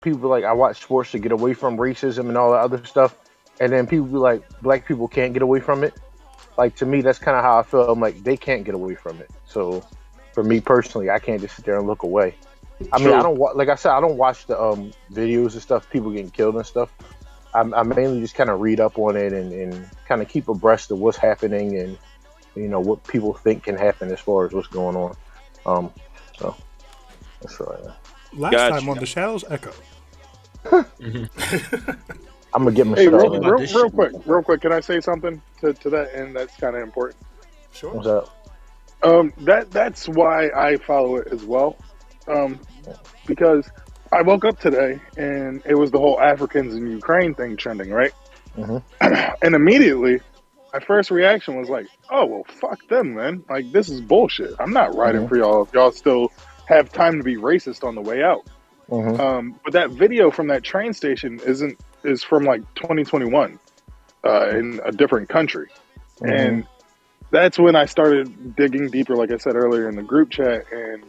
people like I watch sports to get away from racism and all that other stuff, and then people be like, black people can't get away from it. Like to me, that's kind of how I feel. I'm like, they can't get away from it. So for me personally, I can't just sit there and look away. I mean, I True. don't like I said, I don't watch the videos and stuff, people getting killed and stuff. I mainly just kind of read up on it and kind of keep abreast of what's happening and what people think can happen as far as what's going on. Um, so that's right. Last time Gotcha. on the Shadows Echo. I'm gonna get Hey, myself. real quick, can I say something to that end that's kind of important? Sure. What's up? That's why I follow it as well. Because I woke up today and it was the whole Africans in Ukraine thing trending, right? Mm-hmm. And immediately, my first reaction was like, "Oh well, fuck them, man! Like this is bullshit. I'm not riding for y'all if y'all still have time to be racist on the way out." Mm-hmm. But that video from that train station is from like 2021 in a different country, Mm-hmm. and that's when I started digging deeper. Like I said earlier in the group chat, and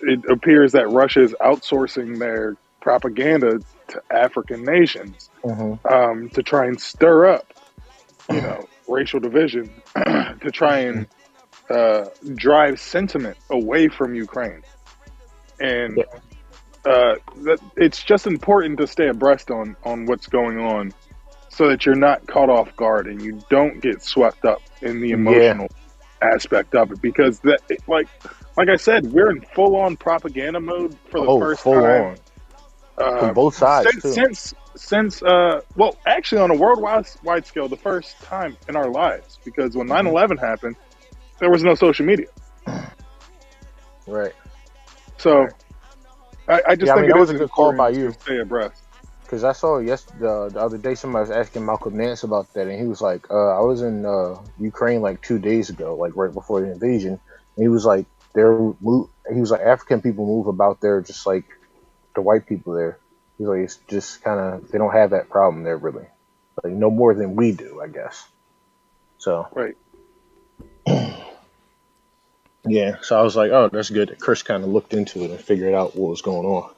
it appears that Russia is outsourcing their propaganda to African nations Mm-hmm. to try and stir up, racial division, to try and drive sentiment away from Ukraine. And it's just important to stay abreast on what's going on so that you're not caught off guard and you don't get swept up in the emotional aspect of it. Because like I said, we're in full on propaganda mode for the first time. From both sides Since well, actually on a worldwide scale, the first time in our lives, because when 9/11 happened, there was no social media. Right. So I just think that was a good call by you. To stay abreast. Because I saw the other day somebody was asking Malcolm Nance about that, and he was like, "I was in Ukraine like 2 days ago, like right before the invasion." And he was like, African people move about there just like the white people there." He's like, it's just kind of they don't have that problem there really, like no more than we do, I guess. So right. Yeah, so I was like, "Oh, that's good." That Chris kind of looked into it and figured out what was going on.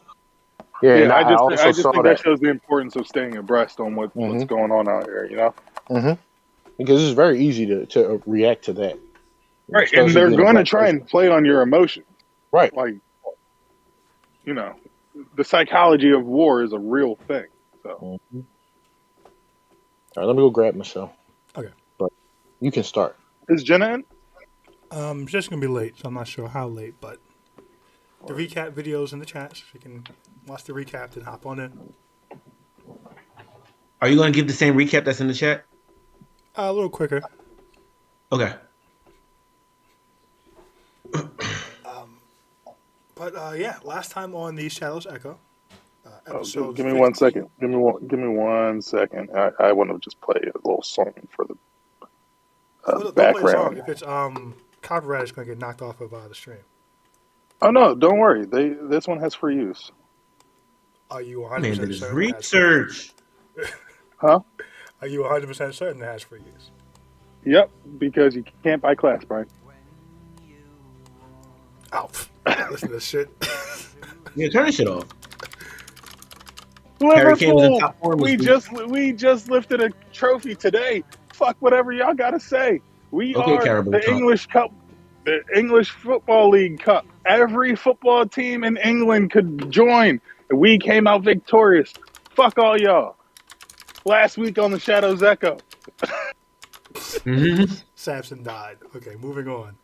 Yeah, and I also just saw think that shows the importance of staying abreast on what's going on out here, Because it's very easy to react to that. Right, and they're going to try and play on your emotions. Right. Like, the psychology of war is a real thing. So, All right, let me go grab Michelle. Okay. But you can start. Is Jenna in? It's just gonna be late, so I'm not sure how late, but the recap videos in the chat, so you can watch the recap and hop on in. Are you going to give the same recap that's in the chat? A little quicker. Okay. But yeah, last time on the Shadows Echo. Episode give me 1 second. Give me 1 second. I want to just play a little song for the don't background. play a song. If it's copyright, it's going to get knocked off of the stream. Oh no, don't worry. This one has free use. Are you 100% certain? Research. Huh? Are you 100% certain it has free use? Yep, because you can't buy class, Brian. Oh, listen to this shit. Yeah, turn this shit off. Liverpool, we just lifted a trophy today. Fuck whatever y'all gotta say. We are the English Cup, the English Football League Cup. Every football team in England could join. We came out victorious. Fuck all y'all. Last week on the Shadows Echo. Samson died. Okay, moving on.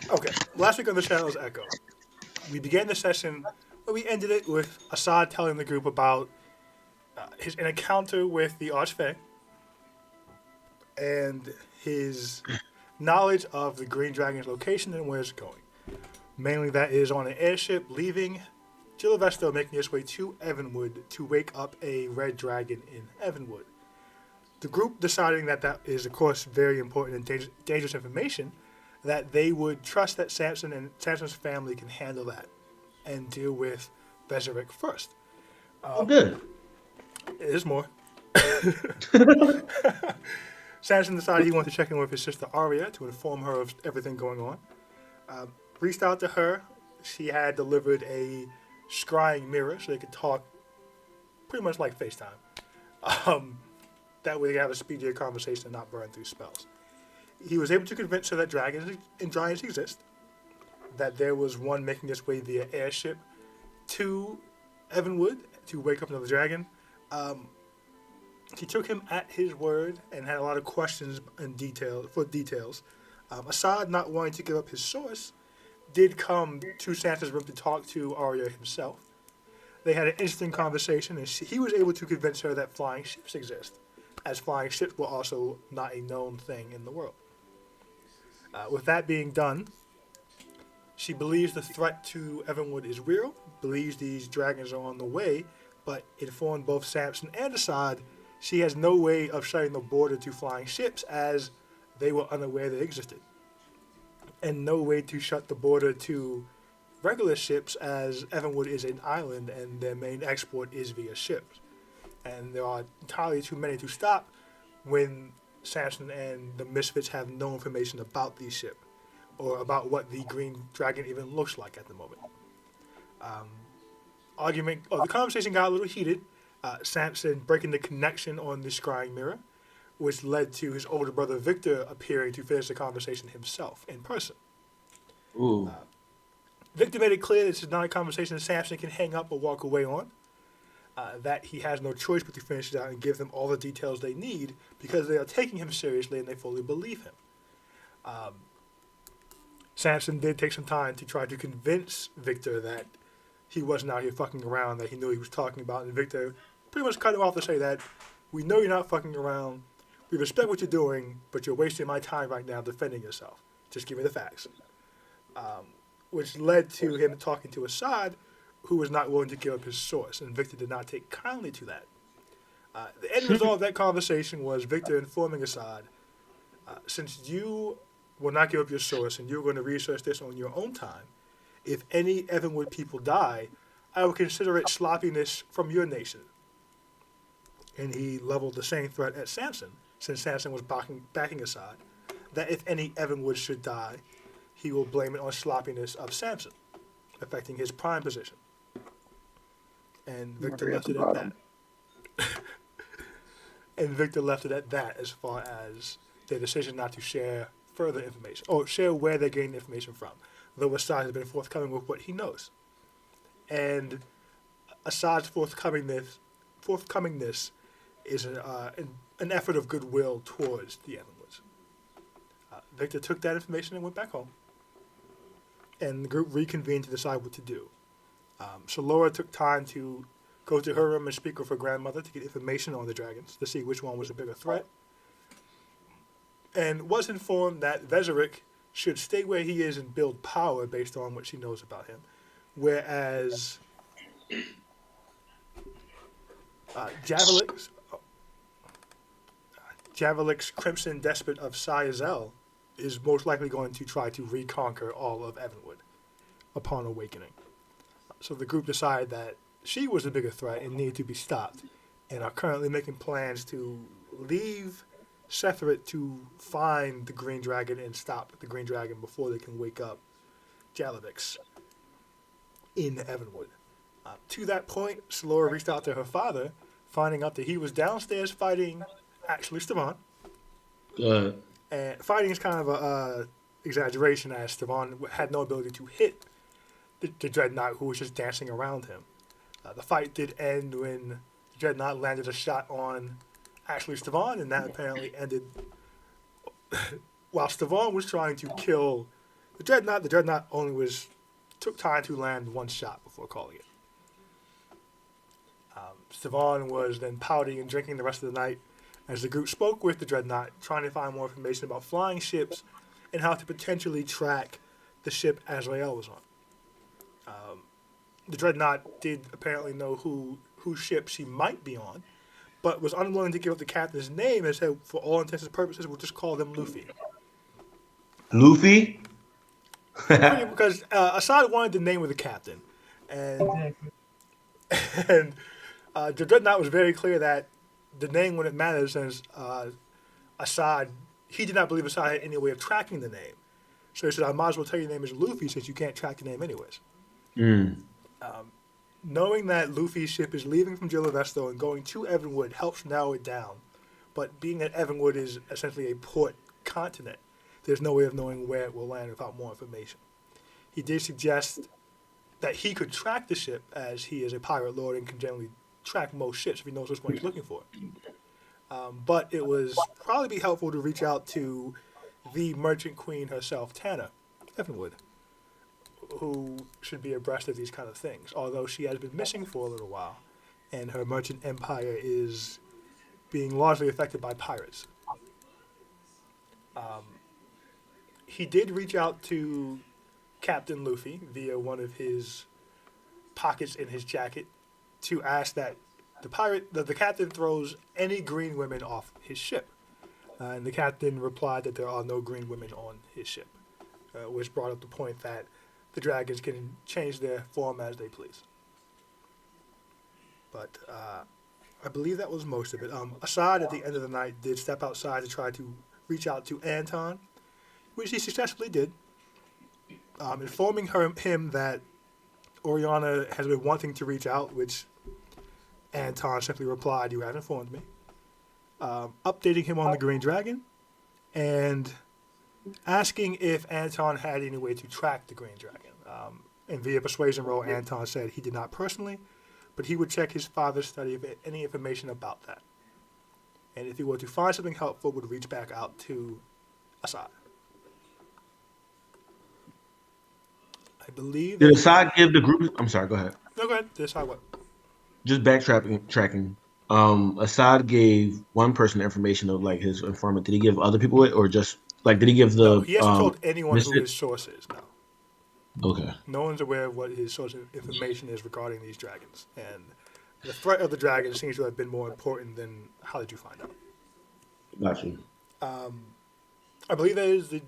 Okay, last week on the Shadows Echo, we began the session where we ended it with Assad telling the group about an encounter with the Archfey and his knowledge of the Green Dragon's location and where it's going. Mainly that is on an airship leaving Gilavesto, making its way to Evanwood to wake up a red dragon in Evanwood. The group deciding that is, of course, very important and dangerous information, that they would trust that Samson and Samson's family can handle that and deal with Bezeric first. Good. There's more. Samson decided he wanted to check in with his sister Arya to inform her of everything going on. Reached out to her. She had delivered a scrying mirror so they could talk pretty much like FaceTime. That way they could have a speedier conversation and not burn through spells. He was able to convince her that dragons and giants exist, that there was one making its way via airship to Evanwood to wake up another dragon. He took him at his word and had a lot of questions and details. Assad, not wanting to give up his source, did come to Sansa's room to talk to Arya himself. They had an interesting conversation, and he was able to convince her that flying ships exist, as flying ships were also not a known thing in the world. With that being done, she believes the threat to Evanwood is real, believes these dragons are on the way, but informed both Samson and Assad she has no way of shutting the border to flying ships as they were unaware they existed, and no way to shut the border to regular ships as Evanwood is an island and their main export is via ships. And there are entirely too many to stop when Samson and the Misfits have no information about these ships or about what the Green Dragon even looks like at the moment. The conversation got a little heated. Samson breaking the connection on the scrying mirror, which led to his older brother Victor appearing to finish the conversation himself in person. Ooh. Victor made it clear this is not a conversation that Samson can hang up or walk away on, that he has no choice but to finish it out and give them all the details they need because they are taking him seriously and they fully believe him. Samson did take some time to try to convince Victor that he wasn't out here fucking around, that he knew what he was talking about, and Victor pretty much cut him off to say that, we know you're not fucking around, we respect what you're doing, but you're wasting my time right now defending yourself. Just give me the facts. Which led to him talking to Assad, who was not willing to give up his source, and Victor did not take kindly to that. The end result of that conversation was Victor informing Assad, since you will not give up your source and you're going to research this on your own time, if any Evanwood people die, I will consider it sloppiness from your nation. And he leveled the same threat at Samson, since Samson was backing Assad, that if any Evanwood should die, he will blame it on sloppiness of Samson, affecting his prime position. And Victor left it at that. And Victor left it at that as far as their decision not to share further information, or share where they gained information from, though Assad has been forthcoming with what he knows. And Assad's forthcomingness is an effort of goodwill towards the Evanwoods. Victor took that information and went back home. And the group reconvened to decide what to do. So Laura took time to go to her room and speak with her grandmother to get information on the dragons, to see which one was a bigger threat. And was informed that Vezerick should stay where he is and build power based on what she knows about him. Whereas Javelik's Crimson Despot of Syazel is most likely going to try to reconquer all of Evanwood upon awakening. So the group decided that she was the bigger threat and needed to be stopped, and are currently making plans to leave Sethret to find the Green Dragon and stop the Green Dragon before they can wake up Jalavix in Evanwood. To that point, Salora reached out to her father, finding out that he was downstairs fighting actually Stevan. And fighting is kind of a exaggeration, as Stevan had no ability to hit the Dreadnought, who was just dancing around him. The fight did end when the Dreadnought landed a shot on actually Stevan, and that apparently ended while Stevan was trying to kill the Dreadnought. The Dreadnought only took time to land one shot before calling it. Stevan was then pouting and drinking the rest of the night as the group spoke with the Dreadnought, trying to find more information about flying ships and how to potentially track the ship Azrael was on. The Dreadnought did apparently know whose ship she might be on, but was unwilling to give up the captain's name and said, for all intents and purposes, we'll just call them Luffy. Luffy? Because Assad wanted the name of the captain. And the Dreadnought was very clear that the name wouldn't matter, since Assad, he did not believe Assad had any way of tracking the name. So he said, I might as well tell you your name is Luffy since you can't track the name anyways. Mm. Knowing that Luffy's ship is leaving from Jilla Vesto and going to Evanwood helps narrow it down. But being that Evanwood is essentially a port continent, there's no way of knowing where it will land without more information. He did suggest that he could track the ship as he is a pirate lord and can generally track most ships if he knows which one he's looking for. But it was probably be helpful to reach out to the merchant queen herself, Tana Evanwood, who should be abreast of these kind of things, although she has been missing for a little while, and her merchant empire is being largely affected by pirates. He did reach out to Captain Luffy via one of his pockets in his jacket to ask that the captain throws any green women off his ship. And the captain replied that there are no green women on his ship, which brought up the point that the dragons can change their form as they please. But I believe that was most of it. Assad, at the end of the night, did step outside to try to reach out to Anton, which he successfully did, informing him that Oriana has been wanting to reach out, which Anton simply replied, "You have informed me." Updating him on the Green Dragon, and asking if Anton had any way to track the Green Dragon. And via persuasion roll, Anton said he did not personally, but he would check his father's study of any information about that. And if he were to find something helpful, would reach back out to Assad. I believe. Did Assad give the group? I'm sorry. Go ahead. No, go ahead. Assad what? Just backtracking. Assad gave one person the information of like his informant. Did he give other people it, or just like did he give the? No, he hasn't told anyone who misfit? his source is. No. Okay. No one's aware of what his source of information is regarding these dragons, and the threat of the dragons seems to have been more important than how did you find out. Got you. I believe that is the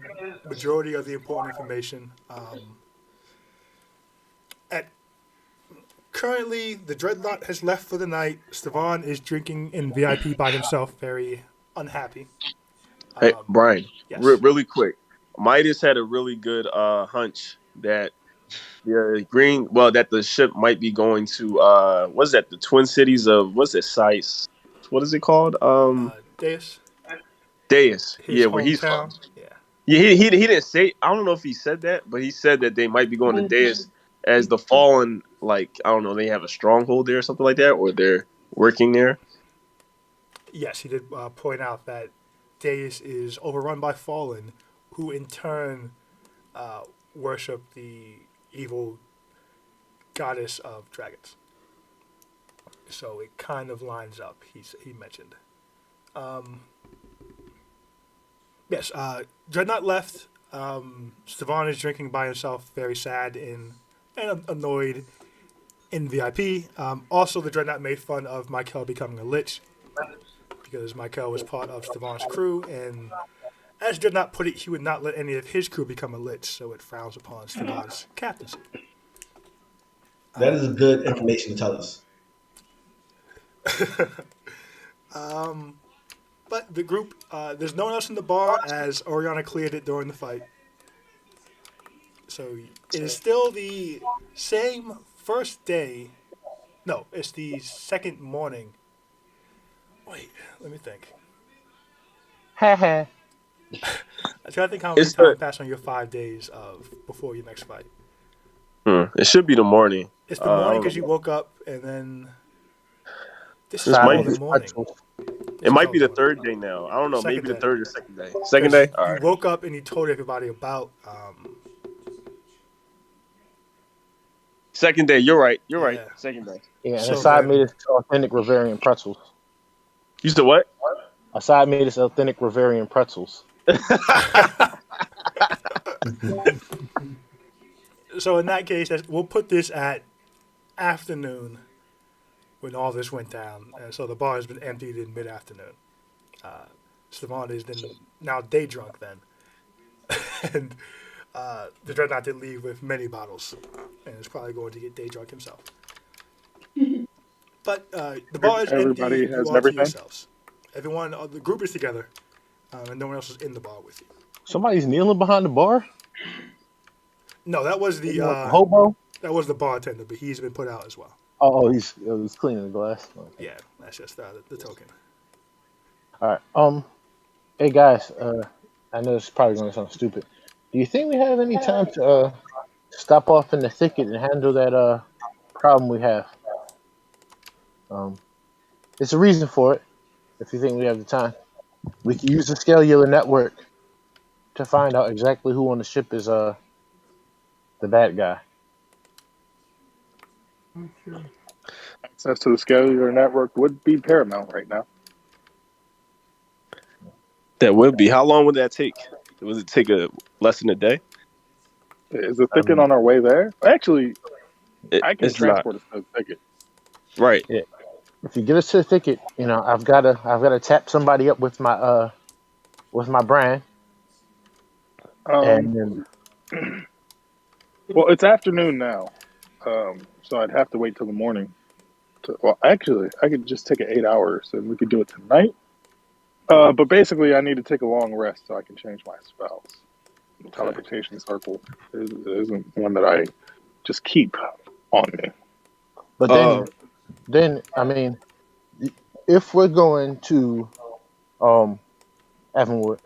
majority of the important information. Currently, the Dreadnought has left for the night. Stevan is drinking in VIP by himself, very unhappy. Hey, Brian, yes. Really quick. Midas had a really good hunch that that the ship might be going to what's that? The Twin Cities of what's it? Sice? What is it called? Deus. Deus. His Yeah, where he's from. hometown. Yeah. Yeah, he didn't say. I don't know if he said that, but he said that they might be going to Deus as the Fallen. Like I don't know, they have a stronghold there or something like that, or they're working there. Yes, he did point out that Deus is overrun by Fallen, who in turn worship the evil goddess of dragons. So it kind of lines up. He mentioned. Yes, Dreadnought left. Stevan is drinking by himself, very sad and annoyed in VIP. Also, the Dreadnought made fun of Michael becoming a lich because Michael was part of Stevan's crew, and as Dreadnought put it, he would not let any of his crew become a lich, so it frowns upon Stevan's captaincy. That is good information to tell us. But the group, there's no one else in the bar as Oriana cleared it during the fight. So it is still the same first day. No, it's the second morning. Wait, let me think. Ha ha. I try to think how much time passed on your 5 days of before your next fight. It should be the morning. It's the morning because you woke up and then. This is This all might the be- morning. It might be the third day now. I don't know. Second Maybe the day. third or second day. Second day? All You right. woke up and you told everybody about. Second day. You're right. You're right. Yeah. Second day. Yeah, and So Assad then- made us authentic Bavarian pretzels. You said what? Assad made us authentic Bavarian pretzels. So in that case, we'll put this at afternoon when all this went down, and so the bar has been emptied in mid-afternoon. Stevan is then now day drunk then, and the Dreadnought did leave with many bottles, and is probably going to get day drunk himself. But the bar is Everybody empty. has You all to everything? yourselves. Everyone, the group is together, and no one else is in the bar with you. Somebody's kneeling behind the bar? No, that was the hobo. bartender, but he's been put out as well. He's cleaning the glass. Okay. Yeah, that's just the token. All right. Hey guys. I know it's probably going to sound stupid. Do you think we have any time to stop off in the thicket and handle that problem we have? It's a reason for it. If you think we have the time, we can use the Scalular network to find out exactly who on the ship is the bad guy. Sure. Access to the cellular network would be paramount right now. That would be. How long would that take? Would it take less than a day? Is the thicket on our way there? Actually, I can transport us to the thicket. Right. Yeah. If you get us to the thicket, I've gotta tap somebody up with my brand. And then, well, it's afternoon now, so I'd have to wait till the morning. Well, actually, I could just take it 8 hours, and we could do it tonight. But basically, I need to take a long rest so I can change my spells. The teleportation circle isn't one that I just keep on me. But then I mean, if we're going to Evanwood,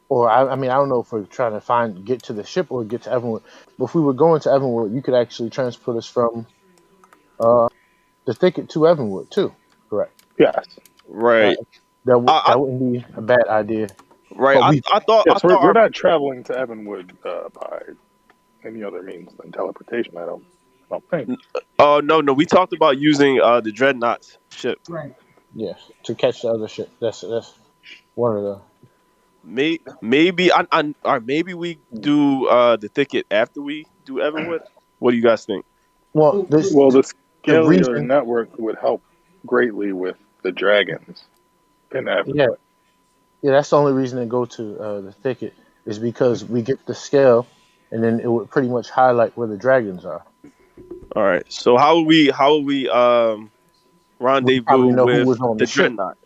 or I don't know if we're trying to get to the ship or get to Evanwood. But if we were going to Evanwood, you could actually transport us from the thicket to Evanwood too. Correct. Yes. Right. That wouldn't be a bad idea. Right. I thought. Yes, we're not traveling to Evanwood by any other means than teleportation. I don't think. Oh no. We talked about using the Dreadnought's ship. Right. Yes, to catch the other ship. That's one of the. Maybe maybe we do the thicket after we do Evanwood. What do you guys think? Well, the Scalular network would help greatly with the dragons in Evanwood. Yeah, that's the only reason to go to the thicket is because we get the scale, and then it would pretty much highlight where the dragons are. All right. So how would we rendezvous with the Dreadnought?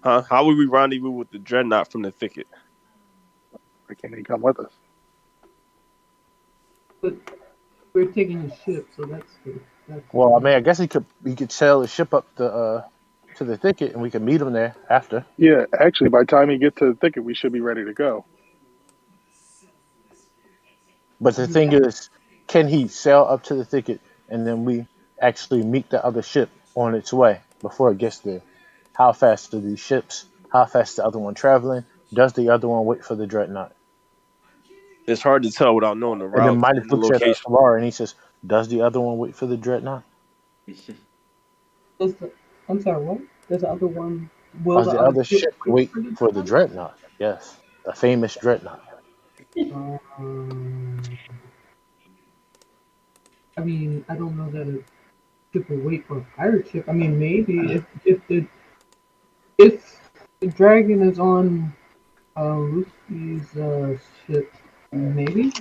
Huh? How would we rendezvous with the Dreadnought from the thicket? Why can't he come with us? But we're taking a ship, so that's good. Well, I mean, I guess he could sail the ship up to the thicket, and we can meet him there after. Yeah, actually, by the time he gets to the thicket, we should be ready to go. But the thing is, can he sail up to the thicket, and then we actually meet the other ship on its way before it gets there? How fast are these ships? How fast is the other one traveling? Does the other one wait for the Dreadnought? It's hard to tell without knowing the route. And then Midas looks at Laura and he says, "Does the other one wait for the Dreadnought?" I'm sorry, what? Does the other one? Does the other ship wait for the Dreadnought? Yes, the famous Dreadnought. I mean, I don't know that a ship will wait for a pirate ship. I mean, maybe if the dragon is on Lucy's ship, maybe.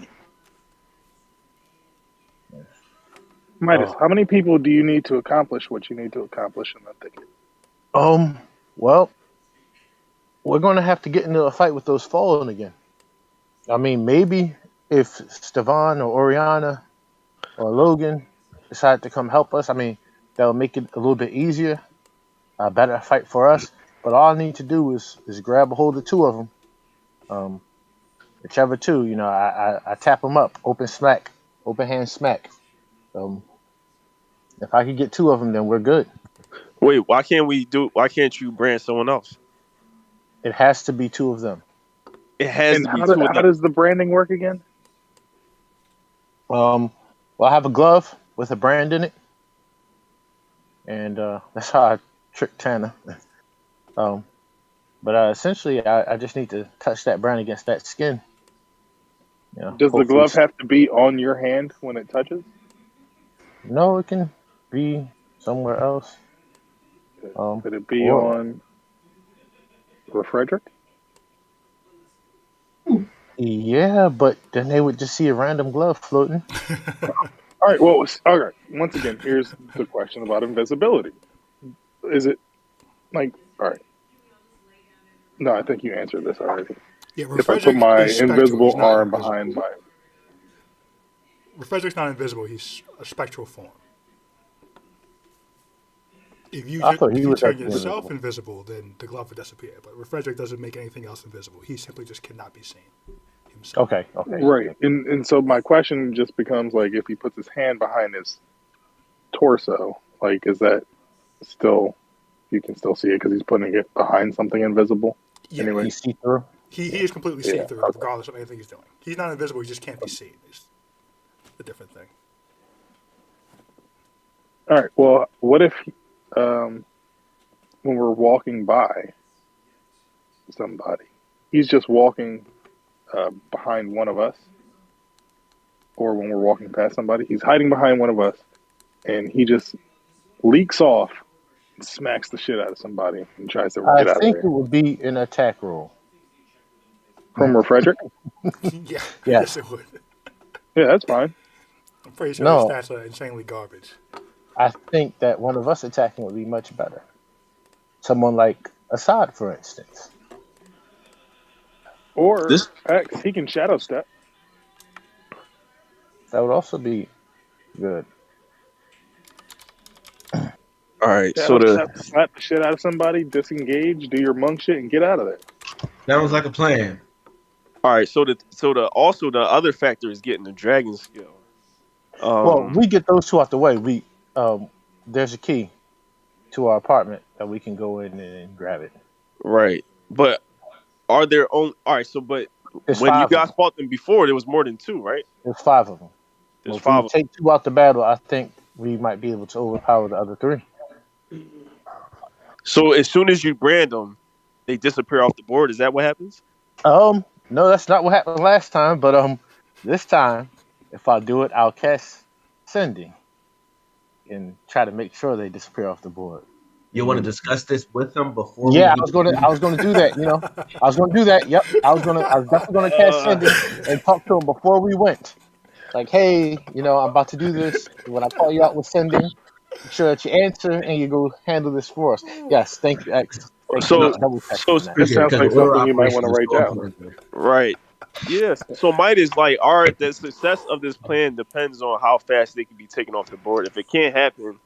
Midas, how many people do you need to accomplish what you need to accomplish in that thicket? Well, we're going to have to get into a fight with those fallen again. I mean, maybe if Stevan or Oriana or Logan decide to come help us, I mean, that'll make it a little bit easier, a better fight for us. But all I need to do is grab a hold of two of them. Whichever two, I tap them up, open hand smack. If I could get two of them, then we're good. Wait, why can't you brand someone else? It has to be two of them. It has to be two of them. How does the branding work again? Well, I have a glove with a brand in it, and that's how I trick Tana. But essentially, I just need to touch that brand against that skin. Does the glove have to be on your hand when it touches? No, it can be somewhere else. Could it be on Frederick? Yeah, but then they would just see a random glove floating. All right. Well, all right. Once again, here's the question about invisibility. Is it all right? No, I think you answered this already. Yeah, If I put Refredrick my is spectral. He's invisible not arm invisible. behind my Refredrick's not invisible. He's a spectral form. I thought he If you was turn actually yourself invisible. invisible, then the glove would disappear. But Refredrick doesn't make anything else invisible. He simply just cannot be seen himself. Okay, okay. right, and so my question just becomes like, if he puts his hand behind his torso, like, is that still you can still see it because he's putting it behind something invisible? Yeah, Anyway, He's see through. he is completely yeah. see-through regardless of anything he's doing. He's not invisible. He just can't be seen. It's a different thing. All right. Well, what if um, when we're walking by somebody, he's just walking behind one of us, or when we're walking past somebody, he's hiding behind one of us, and he just leaks off and smacks the shit out of somebody and tries to I get out of think it there. would be an attack roll. From Frederick? Yeah, yes, Yes. it would. Yeah, that's fine. I'm pretty sure his No, stats are insanely garbage. I think that one of us attacking would be much better. Someone like Assad, for instance. Or This X, he can shadow step. That would also be good. all right. So Shadow the step, slap the shit out of somebody, disengage, do your monk shit, and get out of there. Sounds like a plan. all right. So the also the other factor is getting the dragon skill. Well, Um, we get those two out the way. There's a key to our apartment that we can go in and grab it. right. But are there only all right? So but There's when you five of guys them. fought them before, there was more than two, right? There's five of them. There's Well, if we five. take two out the battle, I think we might be able to overpower the other three. So as soon as you brand them, they disappear off the board. Is that what happens? No, that's not what happened last time. But this time, if I do it, I'll cast sending and try to make sure they disappear off the board. You want to discuss this with them before we Yeah, get I was gonna do that. I was gonna do that. Yep, I was definitely gonna cast sending and talk to him before we went. Like, hey, I'm about to do this. When I call you out with sending, make sure that you answer and you go handle this for us. Yes, thank you, X. Thank you So for double checking so on that. This yeah, sounds because the like order something you might want operation to is write so down. important. right. Yes. So might is like all right. The success of this plan depends on how fast they can be taken off the board. If it can't happen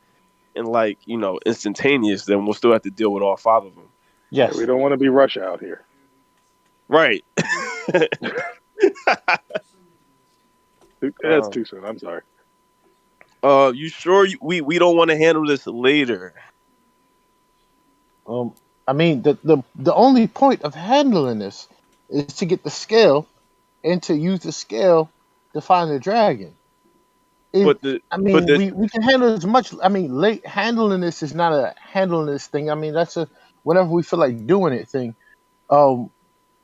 in like instantaneous, then we'll still have to deal with all five of them. Yeah, we Yes. don't want to be rush out here. Right. That's too soon. I'm sorry. You sure we don't want to handle this later? I mean, the only point of handling this is to get the scale and to use the scale to find the dragon. But the I but mean, the we can handle as much. I mean, late handling this is not a handling this thing. I mean, that's a whenever we feel like doing it thing. Um,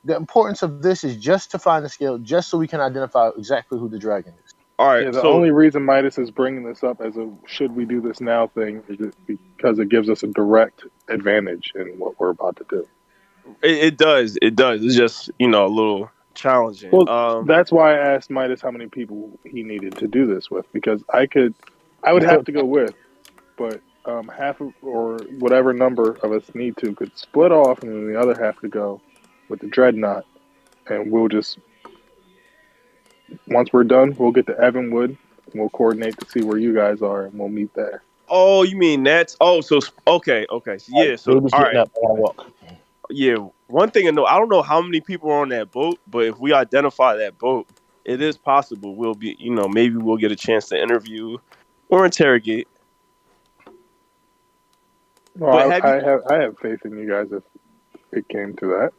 the importance of this is just to find the scale, just so we can identify exactly who the dragon is. all right. Yeah, the So only reason Midas is bringing this up as a should we do this now thing is because it gives us a direct advantage in what we're about to do. it does. It does. It's just a little challenging. Well, that's why I asked Midas how many people he needed to do this with, because I would have to go with, but half of, or whatever number of us need to could split off, and then the other half could go with the dreadnought, and we'll just once we're done, we'll get to Evanwood, and we'll coordinate to see where you guys are, and we'll meet there. Oh, you mean that's so okay, okay. Yeah, so Baby's all getting right. up. I gotta walk. Yeah, one thing I don't know how many people are on that boat, but if we identify that boat, it is possible we'll be, maybe we'll get a chance to interview or interrogate. But Well, have you I have faith in you guys if it came to that.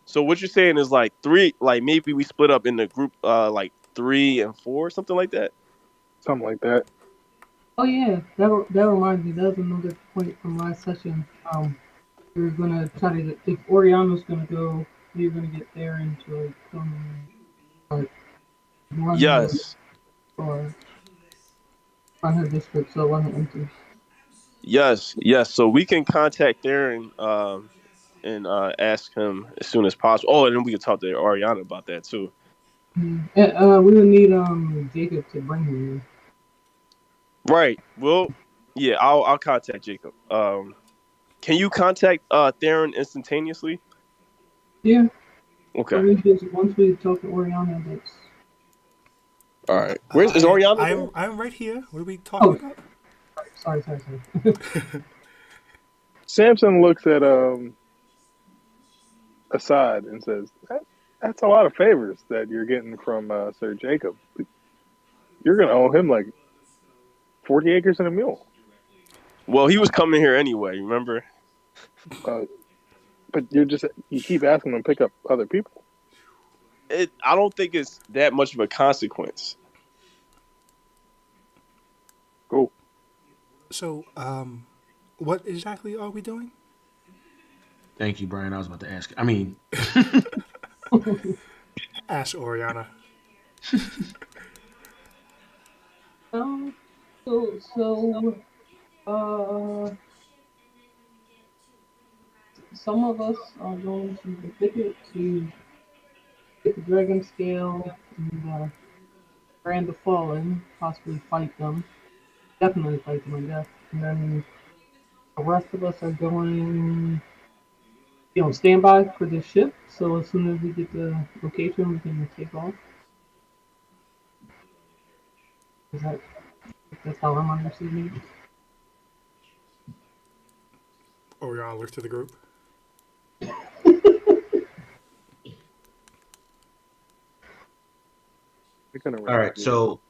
so what you're saying is like three, like maybe we split up in the group like 3 and 4, something like that? Something like that. Oh yeah, that reminds me. That was another point from last session. We were gonna try to if Oriana's gonna go, we were gonna get Theron to like come like run her Yes. or run her district so it wasn't empty. Yes, yes. So we can contact Darren and ask him as soon as possible. Oh, and then we can talk to Ariana about that too. And, we would need Jacob to bring him Right. Well, yeah, I'll contact Jacob. Can you contact Theron instantaneously? Yeah. So Okay. we just once we talk to Oriana, that's All right. Where's is I Oriana there? I'm right here. What are we talking oh about? sorry. Samson looks at Assad and says, "That's a lot of favors that you're getting from Sir Jacob. You're going to owe him like 40 acres and a mule." Well, he was coming here anyway. Remember? Uh, but you keep asking him to pick up other people. I don't think it's that much of a consequence. Cool. So, what exactly are we doing? Thank you, Brian. I was about to ask. I mean, Ask Oriana. um. So, some of us are going to the thicket to get the dragon scale and brand the fallen, possibly fight them. Definitely fight them, I guess. And then the rest of us are going, standby for the ship. So as soon as we get the location, we can take off. Is that that's how I'm understanding it? Oriana looks to the group. We're going to all right. rescue. So,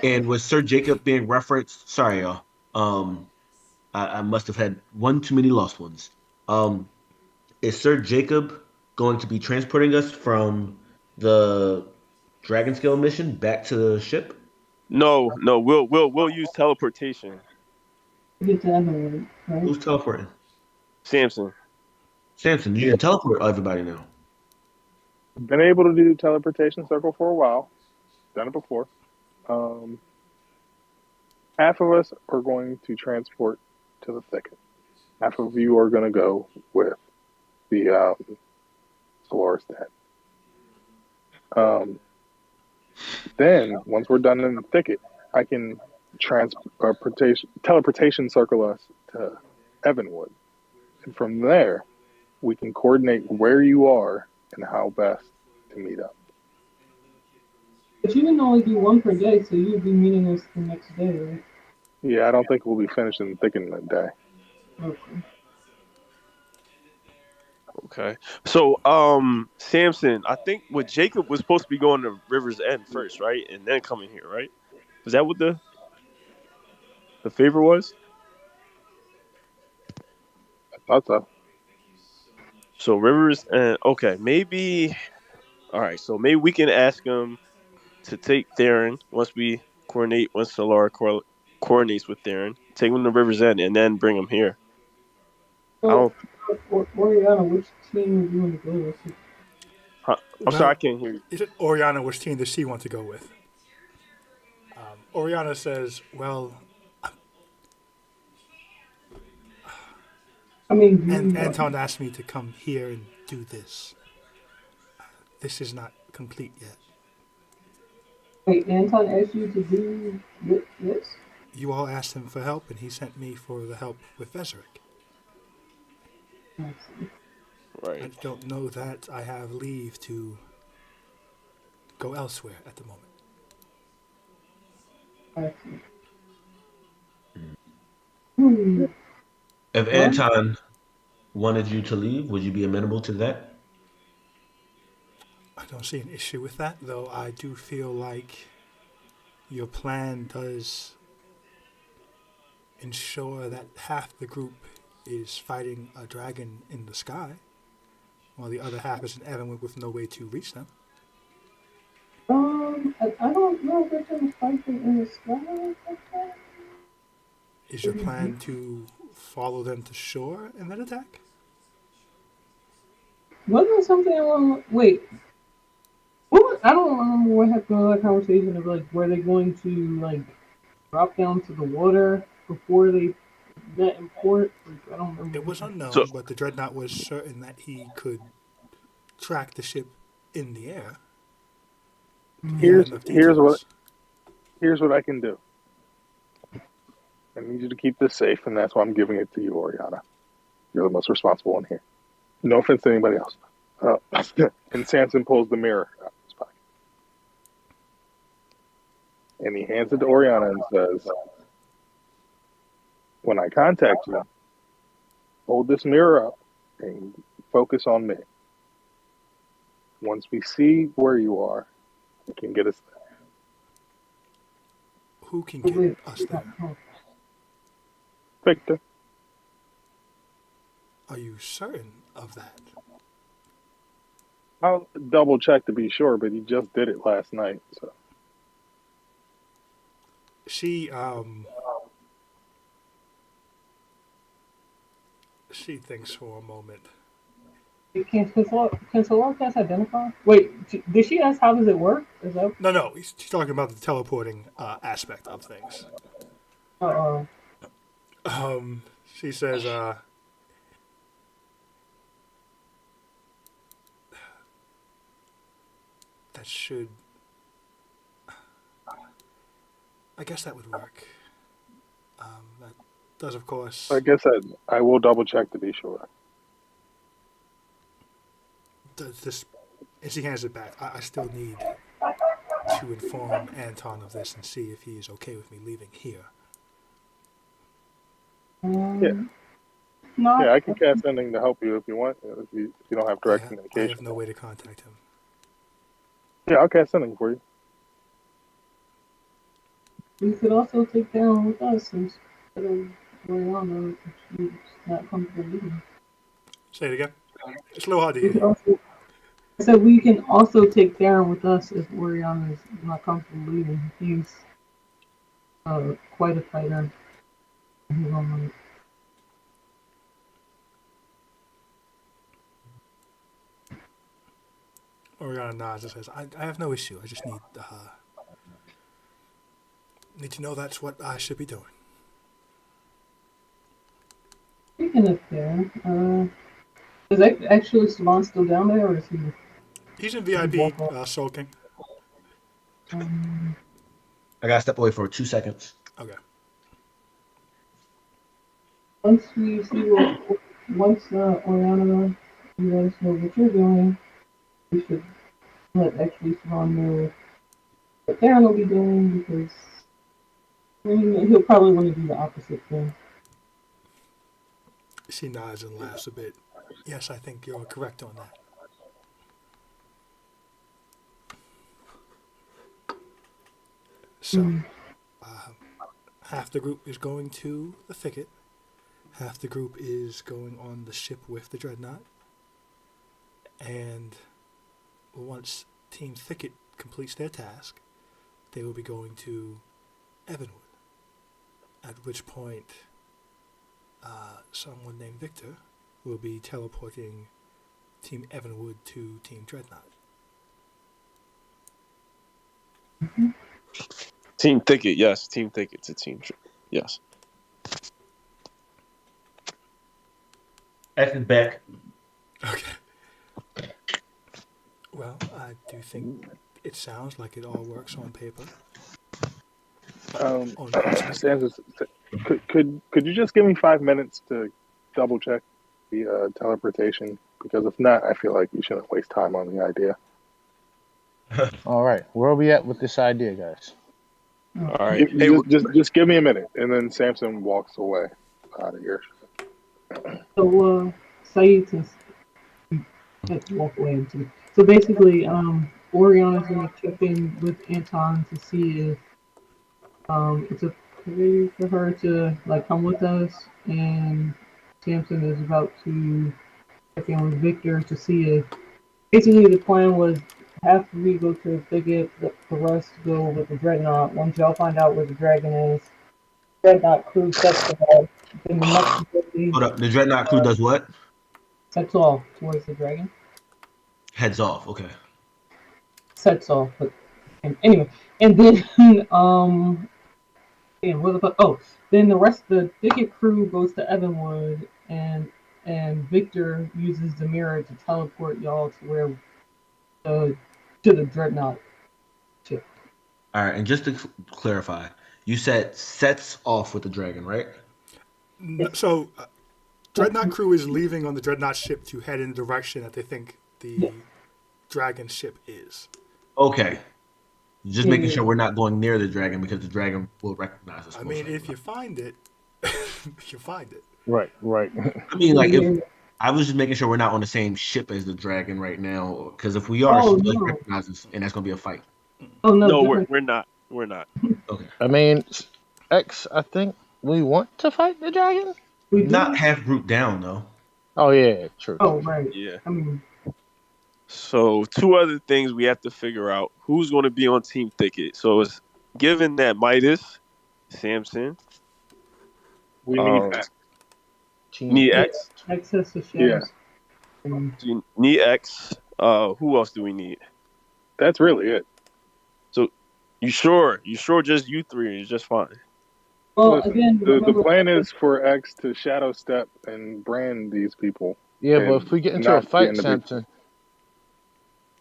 and with Sir Jacob being referenced, sorry, y'all. I must have had one too many lost ones. Um, is Sir Jacob going to be transporting us from the Dragon Scale mission back to the ship? No, no. We'll use teleportation. Get to Everwood, right? Who's teleporting? Samson. Samson, you Yeah. can teleport everybody now. Been able to do teleportation circle for a while. Done it before. Um, half of us are going to transport to the thicket. Half of you are going to go with the Solaris Dad. Then, once we're done in the thicket, I can teleportation circle us to Evanwood. And from there, we can coordinate where you are and how best to meet up. But you can only do one per day, so you'll be meeting us the next day, right? Yeah, I don't think we'll be finished in the thicket in a day. Okay. Okay. So, Samson, I think what Jacob was supposed to be going to River's End first, right, and then coming here, right? Was that what the favor was? I thought so. So Rivers and okay, maybe. All right. So maybe we can ask him to take Theron once we coordinate. Once Solar coordinates with Theron, take him to River's End, and then bring him here. I So, don't. Oriana, which team are you going to go with? I'm sorry, I Well, can't hear you. is it Oriana which team does she want to go with? Oriana says, well, I mean, and Anton asked me to come here and do this. This is not complete yet. wait, Anton asked you to do this? You all asked him for help, and he sent me for the help with Vezerick. I I Right. don't know that I have leave to go elsewhere at the moment. see. Hmm. If Well, Anton wanted you to leave, would you be amenable to that? I don't see an issue with that, though I do feel like your plan does ensure that half the group is fighting a dragon in the sky, while the other half is in Evanwood with no way to reach them. I don't know if they're going to fight them in the sky. Okay. Is your plan to follow them to shore and then attack? Wasn't something along? Wait, I don't remember what happened in that conversation of like were they going to like drop down to the water before they met in port? Like, I don't remember. It was So unknown, but the Dreadnought was certain that he could track the ship in the air. He had Here's enough here's what details. here's what I can do. I need you to keep this safe, and that's why I'm giving it to you, Oriana. You're the most responsible one here. No offense to anybody else. And Samson pulls the mirror out of his pocket. And he hands it to Oriana and says, when I contact you, hold this mirror up and focus on me. Once we see where you are, we can get us there. Who can get us there? Victor. Are you certain of that? I'll double check to be sure, but he just did it last night. So She thinks for a moment. Can Solarcast identify? Wait, did she ask how does it work? Is that? No, she's talking about the teleporting aspect of things. She says, that should. I guess that would work. That does, of course. like I said, I will double check to be sure. This, as he hands it back, I still need to inform Anton of this and see if he is okay with me leaving here. Yeah. No. Yeah, I can cast sending to help you if you want. If you don't have direct I communication. have no way to contact him. Yeah, I'll cast sending for you. We could also take down with us since Oriana she's not comfortable leaving. Say it again. It's a little hard to We hear. could also, I said we can also take Darren with us if Oriana is not comfortable leaving. He's quite a fighter. He's on Oriana nods and says, I have no issue. I just need to know that's what I should be doing. Speaking of Darren, is actually Savon still down there, or is he? He's in VIP sulking. I gotta step away for 2 seconds. Okay. Once we see once Oriana, you let us know what you're doing, we should let actually Savon know what Darren will be doing because he'll probably want to do the opposite thing. She nods and laughs a bit. Yes, I think you're correct on that. So, half the group is going to the thicket. Half the group is going on the ship with the dreadnought. And once Team Thicket completes their task, they will be going to Evanwood. At which point, someone named Victor will be teleporting Team Evanwood to Team Dreadnought. Team Thicket, yes. Team Thicket to Team yes. X is back. Okay. Well, I do think it sounds like it all works on paper. Stanza, could you just give me 5 minutes to double check the teleportation? Because if not, I feel like we shouldn't waste time on the idea. All right, where are we at with this idea, guys? All right. Just give me a minute, and then Samson walks away out of here. So Saeed can walk away into. So basically, Oriana's gonna check in with Anton to see if it's okay for her to like come with us, and Samson is about to check in with Victor to see if basically the plan was after we go to the thicket, for us to go with the dreadnought. Once y'all find out where the dragon is, dreadnought crew sets off. Then the next ability, Hold up. The dreadnought crew does what? sets off towards the dragon. Heads off. Okay. Sets off, but anyway, and then and what the fuck? Oh, then the rest of the thicket crew goes to Evanwood, and Victor uses the mirror to teleport y'all to where to the dreadnought ship. All right. And just to clarify, you said sets off with the dragon, right? So, Dreadnought crew is leaving on the Dreadnought ship to head in the direction that they think the dragon ship is. Okay. Just Yeah, making yeah. sure we're not going near the dragon because the dragon will recognize us. I most mean, if likely. you find it, you find it. Right, right. I mean, like if Yeah. I was just making sure we're not on the same ship as the dragon right now, because if we are, Oh she does no. recognize us, and that's gonna be a fight. Oh no, No, different. we're not. We're not. Okay. I mean, X. I think we want to fight the dragon. We Not do. half group down though. Oh yeah, true. Oh right. Yeah. I mean, So two other things we have to figure out: who's going to be on Team Thicket. So it's given that Midas, Samson, We need um, X. Team need X. access to Yeah. shadows. Um, You need X. Who else do we need? That's really it. So you sure? You sure just you three is just fine? well, Listen, again, the remember, plan is for X to shadow step and brand these people. Yeah, but and if we get into a not fight, get into- Samson,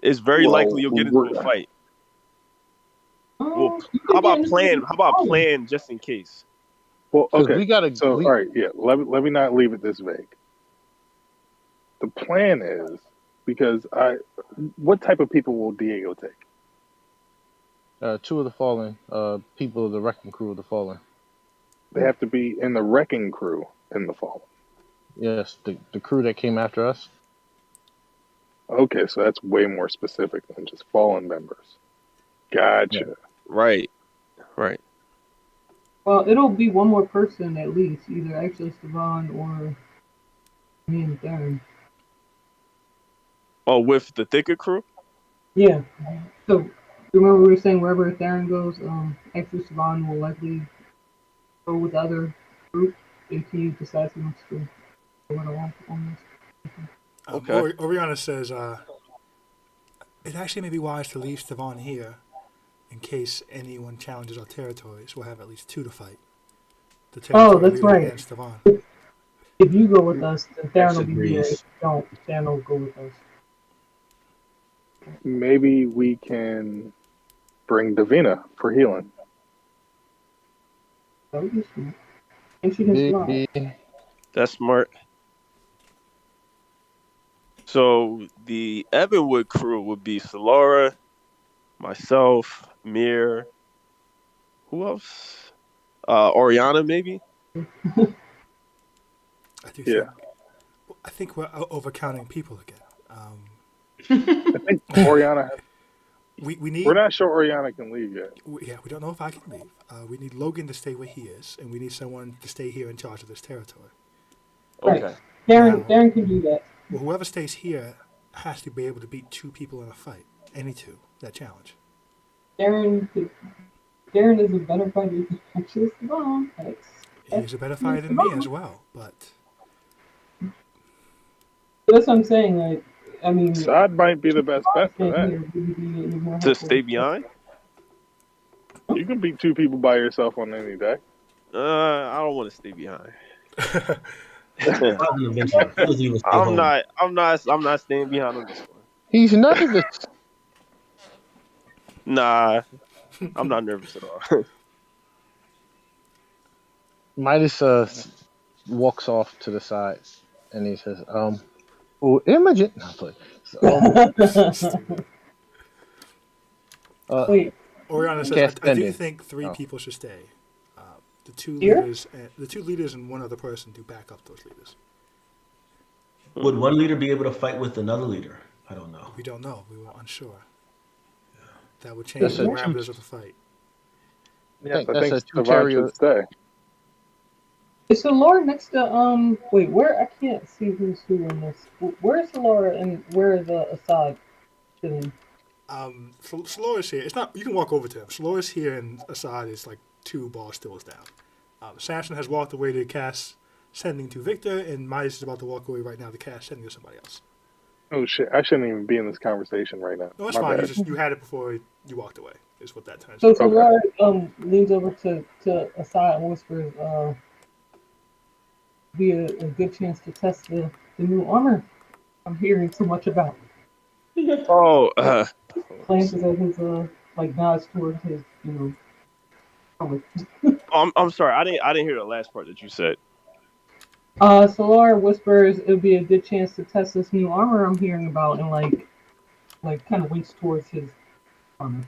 It's very Well, likely you'll get into we're- a fight. Well, you how could about get into plan? the How about fight. plan just in case? Well, 'cause okay. we gotta. So, we, all right, yeah. Let me not leave it this vague. The plan is because what type of people will Diego take? two of the fallen people of the wrecking crew of the fallen. They have to be in the wrecking crew in the fall. Yes, the crew that came after us. Okay, so that's way more specific than just fallen members. Gotcha. Right. Right. Well, it'll be one more person at least, either Access Devon or me and Darren. Oh, with the Thicket crew? Yeah. So remember we were saying wherever Darren goes, Access Devon will likely go with the other group if he decides he wants to go along on this. Okay. Oriana says, it actually may be wise to leave Stavon here in case anyone challenges our territories. We'll have at least two to fight. The territory that's leader right. and Stavon. If you go with us, then Darren will be here. Agrees. If you don't, Darren will go with us. Maybe we can bring Davina for healing. That would be smart. And she can fly. That's smart. So the Evanwood crew would be Solara, myself, Mir. Who else? Oriana, maybe. I do Yeah. I think we're overcounting people again. I think Oriana. We need. We're not sure Oriana can leave yet. Yeah, we don't know if I can leave. We need Logan to stay where he is, and we need someone to stay here in charge of this territory. Right. Okay. Darren can do that. Well, whoever stays here has to be able to beat two people in a fight. Any two. That challenge. Darren is a better fighter than Access Devon. He's a better fighter than me as well, but That's what I'm saying. Like, I mean, Saad might be the best bet for that. To stay behind? You can beat two people by yourself on any day. I don't want to stay behind. I'm I'm not staying behind on this one. He's nervous. Nah, I'm not nervous at all. Midas walks off to the side and he says, "Oh, Imogen." No, play. Wait, Oriana says, Cast I do ended. think three Oh. people should stay. The two Here? leaders, the two leaders, and one other person to back up those leaders. Would one leader be able to fight with another leader? I don't know. We don't know. We were unsure. That would change That's the a parameters two- of the fight. Yes, I that's think a Savant two-terrier- should stay. is the Lord next to Wait, where I can't see who's who in this. Where's the Lord and where is Assad sitting? Solora's here. It's not. You can walk over to him. Solora's here, and Assad is like two bar stools down. Samson has walked away to cast sending to Victor, and Midas is about to walk away right now to cast sending to somebody else. Oh shit! I shouldn't even be in this conversation right now. No, that's My fine. bad. You had it before you walked away. Is what that turns. So into. the Lord leans over to Assad and whispers, "Be a good chance to test the new armor I'm hearing so much about." Oh, Glances at his like nods towards his armor. I'm sorry. I didn't hear the last part that you said. Solar whispers it would be a good chance to test this new armor I'm hearing about, and like kind of winks towards his armor.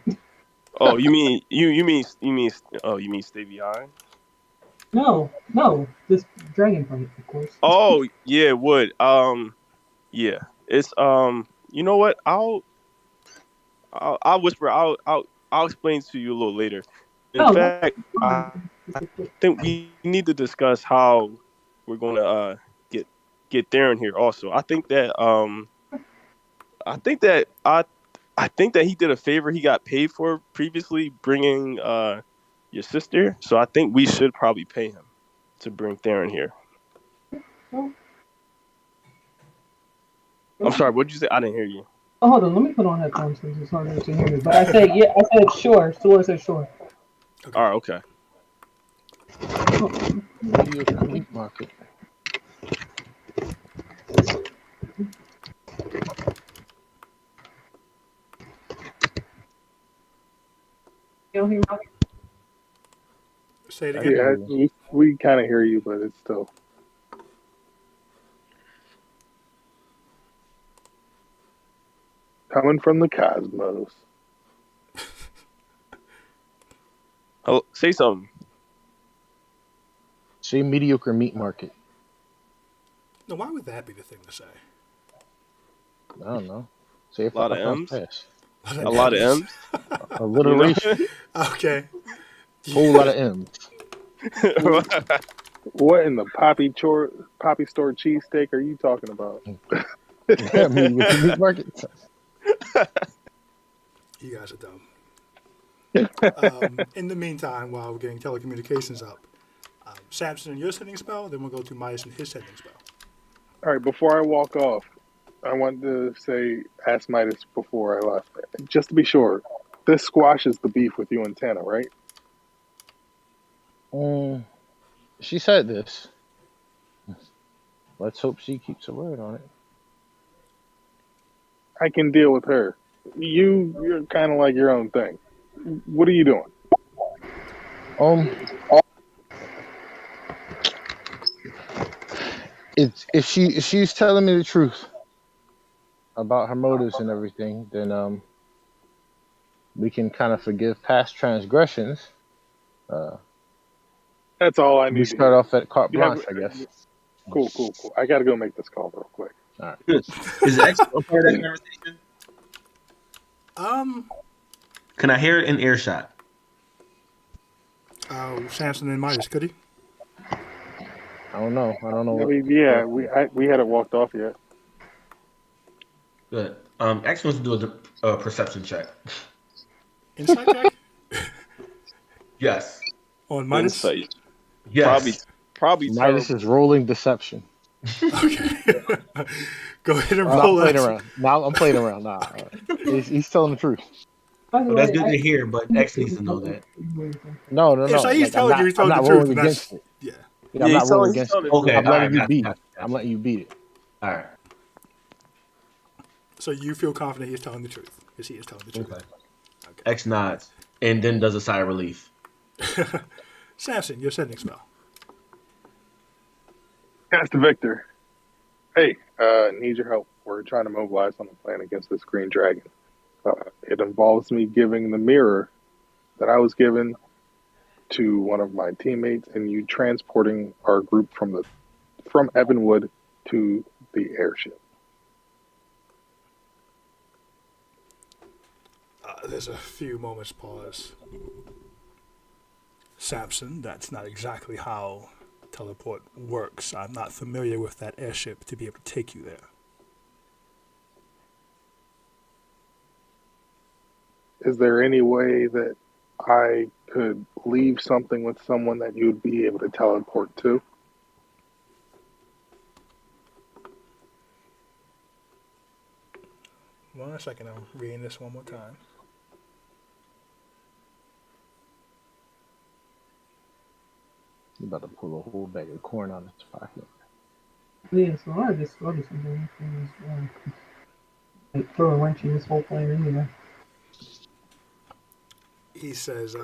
Oh, you mean oh you mean stay behind? No, this dragon fight, of course. Oh yeah, it would. Yeah, it's you know what? I'll whisper. I'll explain to you a little later. In No, that's fact, I fine. Just a quick. think we need to discuss how we're going to get Theron here. Also, I think that I think that he did a favor he got paid for previously bringing your sister. So I think we should probably pay him to bring Theron here. Oh, I'm sorry. What did you say? I didn't hear you. oh, hold on. Let me put on headphones since it's harder to hear me. But I said, yeah, I said sure. Solar said sure. All right. Okay. Oh, Mediocre meat market. you don't hear me? Say it I again. hear Yeah, we kind of hear you, but it's still. Coming from the cosmos. Oh, say something. Say mediocre meat market. Now, why would that be the thing to say? I don't know. Say it A lot of 5 times M's. fast. A lot of M's. Alliteration. Okay. Whole lot of M's. What in the poppy store cheesesteak are you talking about? Mediocre meat market. You guys are dumb. In the meantime, while we're getting telecommunications up, Samson and your sending spell, then we'll go to Midas and his sending spell. All right, before I walk off, I want to ask Midas before I left, just to be sure, this squashes the beef with you and Tana, right? She said this. Let's hope she keeps her word on it. I can deal with her. You're kind of like your own thing. What are you doing? If she's telling me the truth about her motives and everything, then we can kind of forgive past transgressions. That's all I need We to start hear. off at carte You have- blanche, I guess. Cool. I got to go make this call real quick. All right. Is X a part of that conversation? Can I hear it in earshot? Samson and Midas, could he? I don't know. I mean, yeah, we hadn't walked off yet. Good. X wants to do a perception check. Insight check? Yes. On Midas? Insight. Yes. Probably Midas terrible. is rolling deception. Okay. Go ahead and I'm roll playing that. around. Now I'm playing around. Nah, he's telling the truth. By the Well, that's way, good to hear, but X needs to know that. No. Yeah, so he's Like, telling you he's telling I'm the not truth. rolling And that's, against it. yeah. Yeah, I'm Yeah, not rolling against it. Okay, I'm letting you alright, beat it. gotcha. I'm letting you beat it. All right. So you feel confident he's telling the truth. Because he is telling the truth. Okay. X nods and then does a sigh of relief. Samson, your sending spell. Master Victor. Hey, need your help. We're trying to mobilize on a plan against this green dragon. It involves me giving the mirror that I was given to one of my teammates, and you transporting our group from Evanwood to the airship. There's a few moments pause. Samson, that's not exactly how teleport works. I'm not familiar with that airship to be able to take you there. Is there any way that I could leave something with someone that you'd be able to teleport to? One second, I'm reading this one more time. You about to pull a whole bag of corn out of his pocket. Yeah, so I just started something. Like, throw a wrench in this whole plan anyway. He says,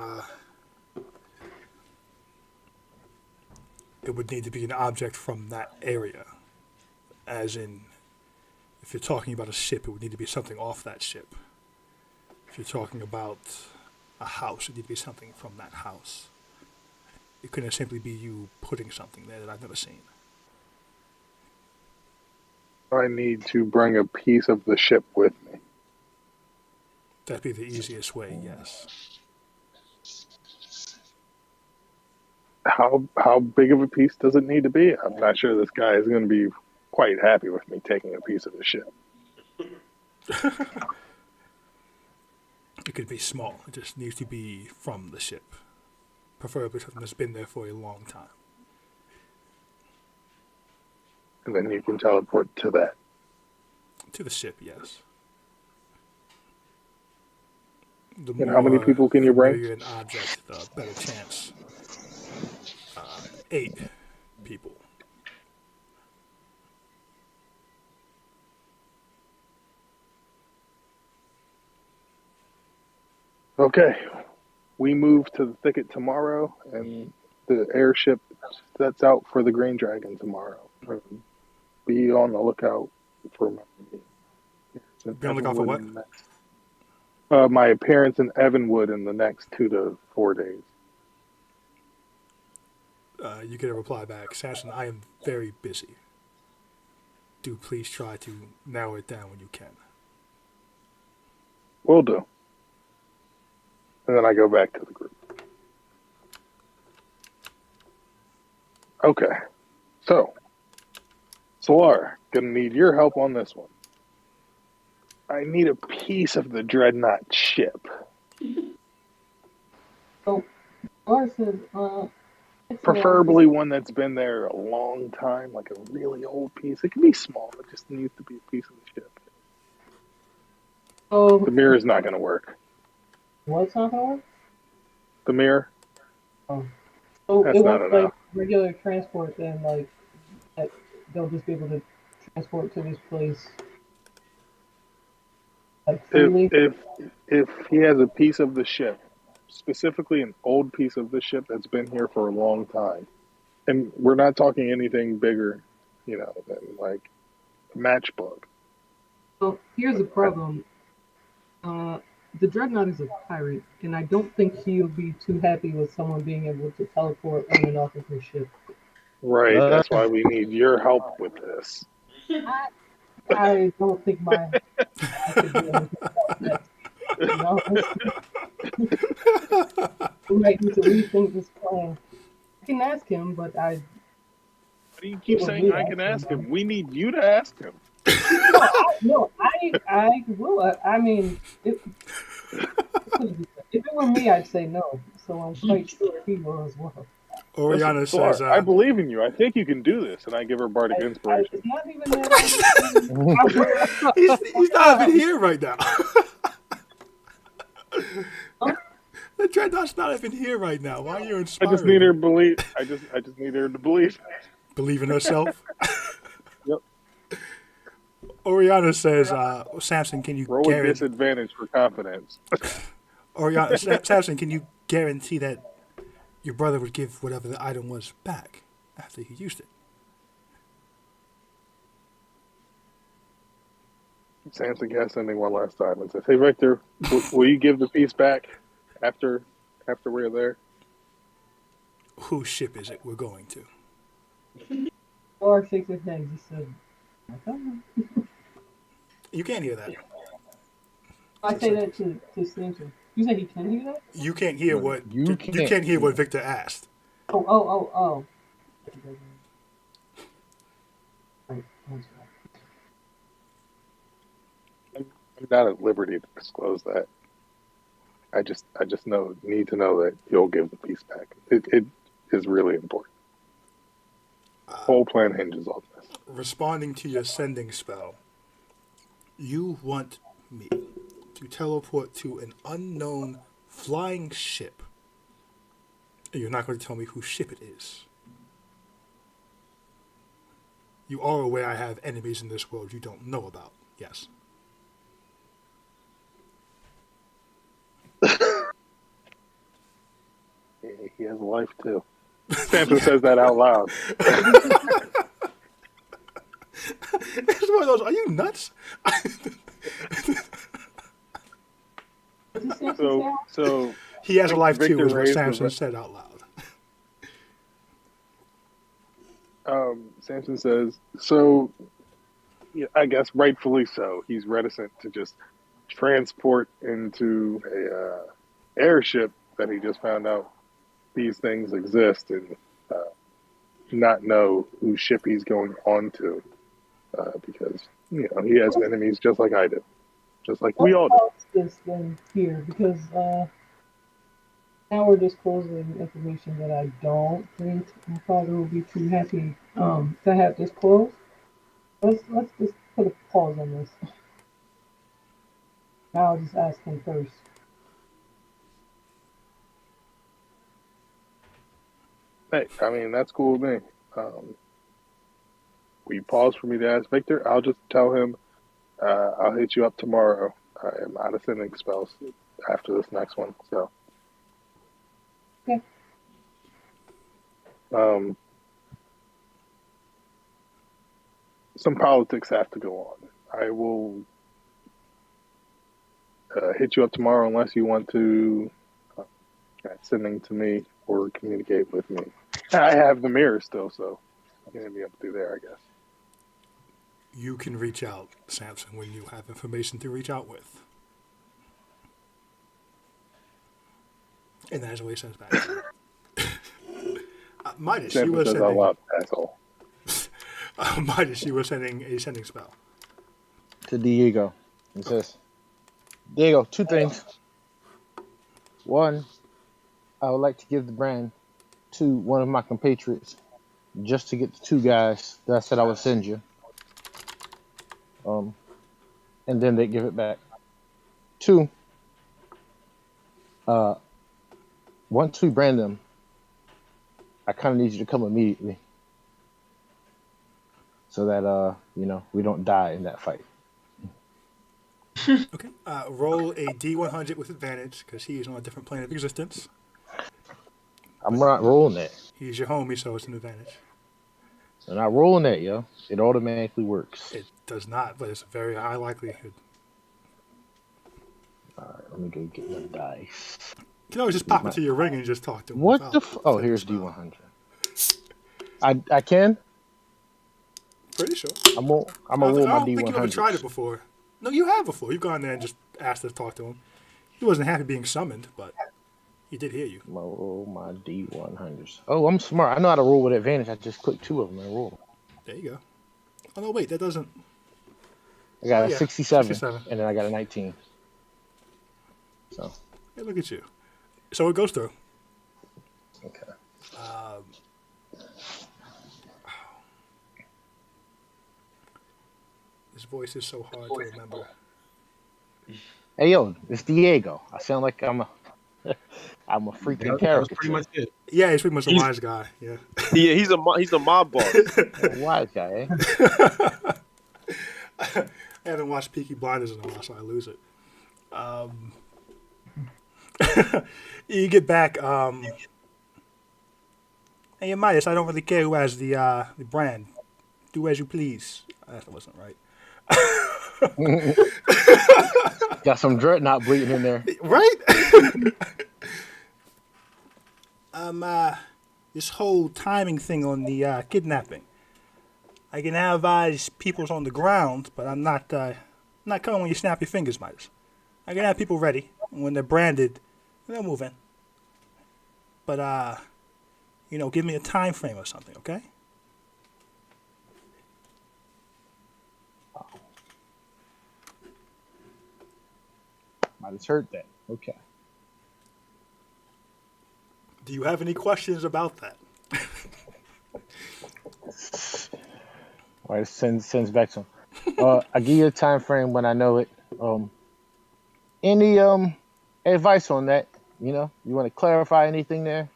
it would need to be an object from that area. As in, if you're talking about a ship, it would need to be something off that ship. If you're talking about a house, it would need to be something from that house. It couldn't simply be you putting something there that I've never seen. I need to bring a piece of the ship with me. That'd be the easiest way, yes. How big of a piece does it need to be? I'm not sure this guy is going to be quite happy with me taking a piece of the ship. It could be small. It just needs to be from the ship. Preferably something that's been there for a long time. And then you can teleport to that. To the ship, yes. The And how many people can you bring? familiar an object, the better chance. 8 people. Okay. We move to the thicket tomorrow, and the airship sets out for the Green Dragon tomorrow. Be on the lookout for my Be on the lookout for what? my appearance in Evanwood in the next 2 to 4 days. You get a reply back. Samson, I am very busy. Do please try to narrow it down when you can. Will do. And then I go back to the group. Okay. So, Solar, gonna need your help on this one. I need a piece of the Dreadnought ship. So, Lars says, Preferably one that's been there a long time, like a really old piece. It can be small, it just needs to be a piece of the ship. The mirror's not gonna work. What's not gonna work? The mirror? Oh. So That's it not works enough. like regular transport, then like they'll just be able to transport to this place like freely. If he has a piece of the ship, specifically an old piece of the ship that's been here for a long time, and we're not talking anything bigger, than like a matchbook. So here's the problem. The Dreadnought is a pirate, and I don't think he'll be too happy with someone being able to teleport on and off of his ship. Right, that's why we need your help with this. I don't think I could do anything about that. You know? We might need to rethink this plan. I can ask him, but Why do you keep saying I can ask him? We need you to ask him. No, I will. I mean, if it were me, I'd say no. So I'm quite sure he will as well. Oriana Listen, says, Solar, I believe in you. I think you can do this. And I give her bardic inspiration. It's not even that. he's not even here right now. The Dreadnought's not even here right now. Why are you I inspiring? just need her to believe. I just need her to believe. Believe in herself? Yep. Oriana says, Samson, can you Roll a disadvantage for confidence. Oriana, Samson, can you guarantee that your brother would give whatever the item was back after he used it? Samson cast something one last time and says, "Hey Victor, will you give the piece back after we're there?" Whose ship is it we're going to? Or shakes his head and just said, I don't know. You can't hear that. I say that to Samson. You said he can hear that? You can't hear what You can't hear what Victor asked. Oh. Right, that's right. I'm not at liberty to disclose that. I just need to know that you'll give the piece back. It is really important. The whole plan hinges on this. Responding to your sending spell, you want me to teleport to an unknown flying ship. And you're not going to tell me whose ship it is. You are aware I have enemies in this world you don't know about, yes? He has a life too. Samson says that out loud. It's one of those. Are you nuts? What did Samson So, say? so He has a life too, Victor is what raised Samson said out loud. Samson says, so yeah, I guess rightfully so. He's reticent to just transport into a airship that he just found out these things exist and not know whose ship he's going on to because he has enemies just like I did, just like we What all do. caused this then here? Because now we're disclosing information that I don't think my father will be too happy to have disclosed. Let's just put a pause on this. Now I'll just ask him first. Hey, I mean that's cool with me. We pause for me to ask Victor. I'll just tell him I'll hit you up tomorrow. I am out of sending spells after this next one. So, Okay. Some politics have to go on. I will hit you up tomorrow unless you want to sending to me or communicate with me. I have the mirror still, so you can hit me up through there, I guess. You can reach out, Samson, when you have information to reach out with. And that is what he sends back. Midas, she Samson was says out sending. loud, asshole. Midas, she was sending a sending spell. To Diego. He says, Diego, two things. One, I would like to give the brand to one of my compatriots just to get the two guys that I said I would send you. And then they give it back. Two, once we brand them, I kind of need you to come immediately so that, we don't die in that fight. Okay. Roll a D100 with advantage because he is on a different plane of existence. I'm not rolling that. He's your homie, so it's an advantage. I'm not rolling that, yo. It automatically works. It does not, but it's a very high likelihood. All right, let me go get my dice. You can always just pop into your ring and just talk to him. What the Oh, here's D100. I can? Pretty sure. I'm gonna roll my D100. I don't think you ever tried it before. No, you have before. You've gone there and just asked to talk to him. He wasn't happy being summoned, but he did hear you. I'm gonna roll my D100s. Oh, I'm smart. I know how to roll with advantage. I just click two of them and roll. There you go. Oh, no, wait. That doesn't... I got a 67, and then I got a 19. So. Hey, look at you. So it goes through. Okay. His voice is so hard to remember. Hey, yo, it's Diego. I sound like I'm a freaking character. That was pretty much it. Yeah, he's pretty much a wise guy. Yeah. Yeah, he's a mob boss. A wise guy, eh? I haven't watched Peaky Blinders in a while, so I lose it. You get back. Hey, Midas, I don't really care who has the brand. Do as you please. That wasn't right. Got some dreadnought bleeding in there. Right? This whole timing thing on the kidnapping. I can advise people's on the ground, but I'm not coming when you snap your fingers, Midas. I can have people ready, and when they're branded, they'll move in. But give me a time frame or something, okay? Might have heard that. Okay. Do you have any questions about that? All right, sends back some. I give you a time frame when I know it. Any advice on that? You want to clarify anything there?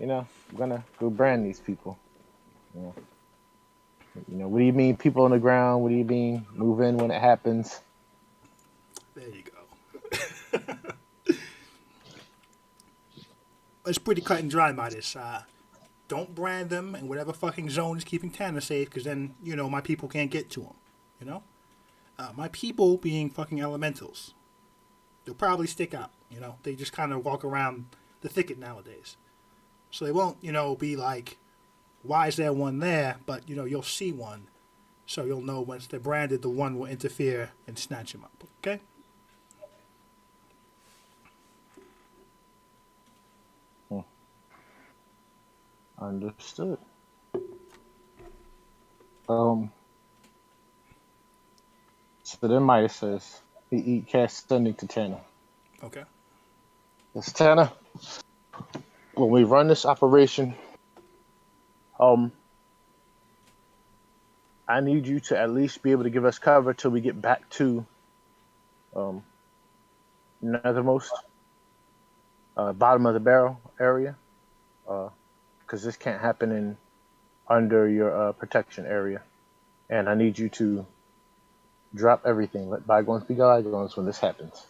I'm gonna go brand these people. What do you mean people on the ground? What do you mean move in when it happens? There you go. it's pretty cut and dry, Midas. Don't brand them in whatever fucking zone is keeping Tanner safe, because then, my people can't get to them. My people being fucking elementals. They'll probably stick out, They just kind of walk around the thicket nowadays. So they won't, be like, why is there one there? But, you'll see one. So you'll know once they're branded, the one will interfere and snatch him up, okay? Understood. So then Maya says he cast sending to Tanner. Okay. It's Tanner. When we run this operation, I need you to at least be able to give us cover till we get back to Nethermost, bottom of the barrel area, because this can't happen under your protection area, and I need you to drop everything. Let bygones be bygones when this happens.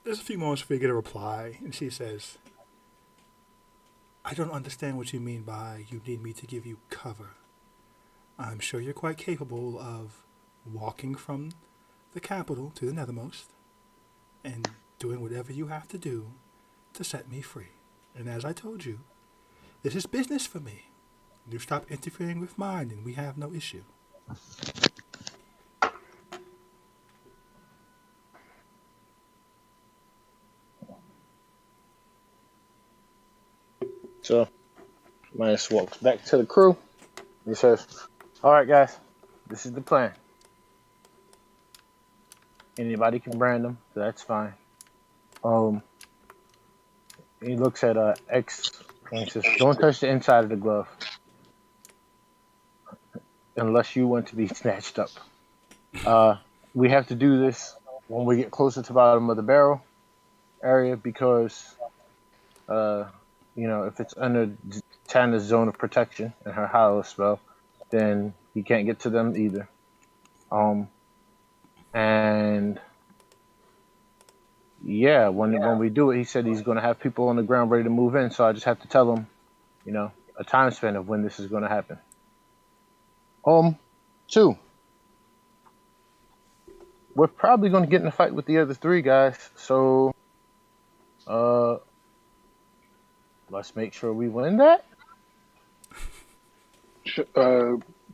There's a few moments for you to get a reply, and she says, I don't understand what you mean by you need me to give you cover. I'm sure you're quite capable of walking from the capital to the Nethermost and doing whatever you have to do to set me free. And as I told you, this is business for me. You stop interfering with mine and we have no issue. So Midas walks back to the crew. He says, all right, guys, this is the plan. Anybody can brand them, so that's fine. He looks at X and he says, don't touch the inside of the glove unless you want to be snatched up. We have to do this when we get closer to the bottom of the barrel area because, if it's under Tanner's zone of protection and her hollow spell, then he can't get to them either. And yeah, when we do it, he said he's going to have people on the ground ready to move in. So I just have to tell him, a time span of when this is going to happen. 2, we're probably going to get in a fight with the other 3 guys. So, let's make sure we win that.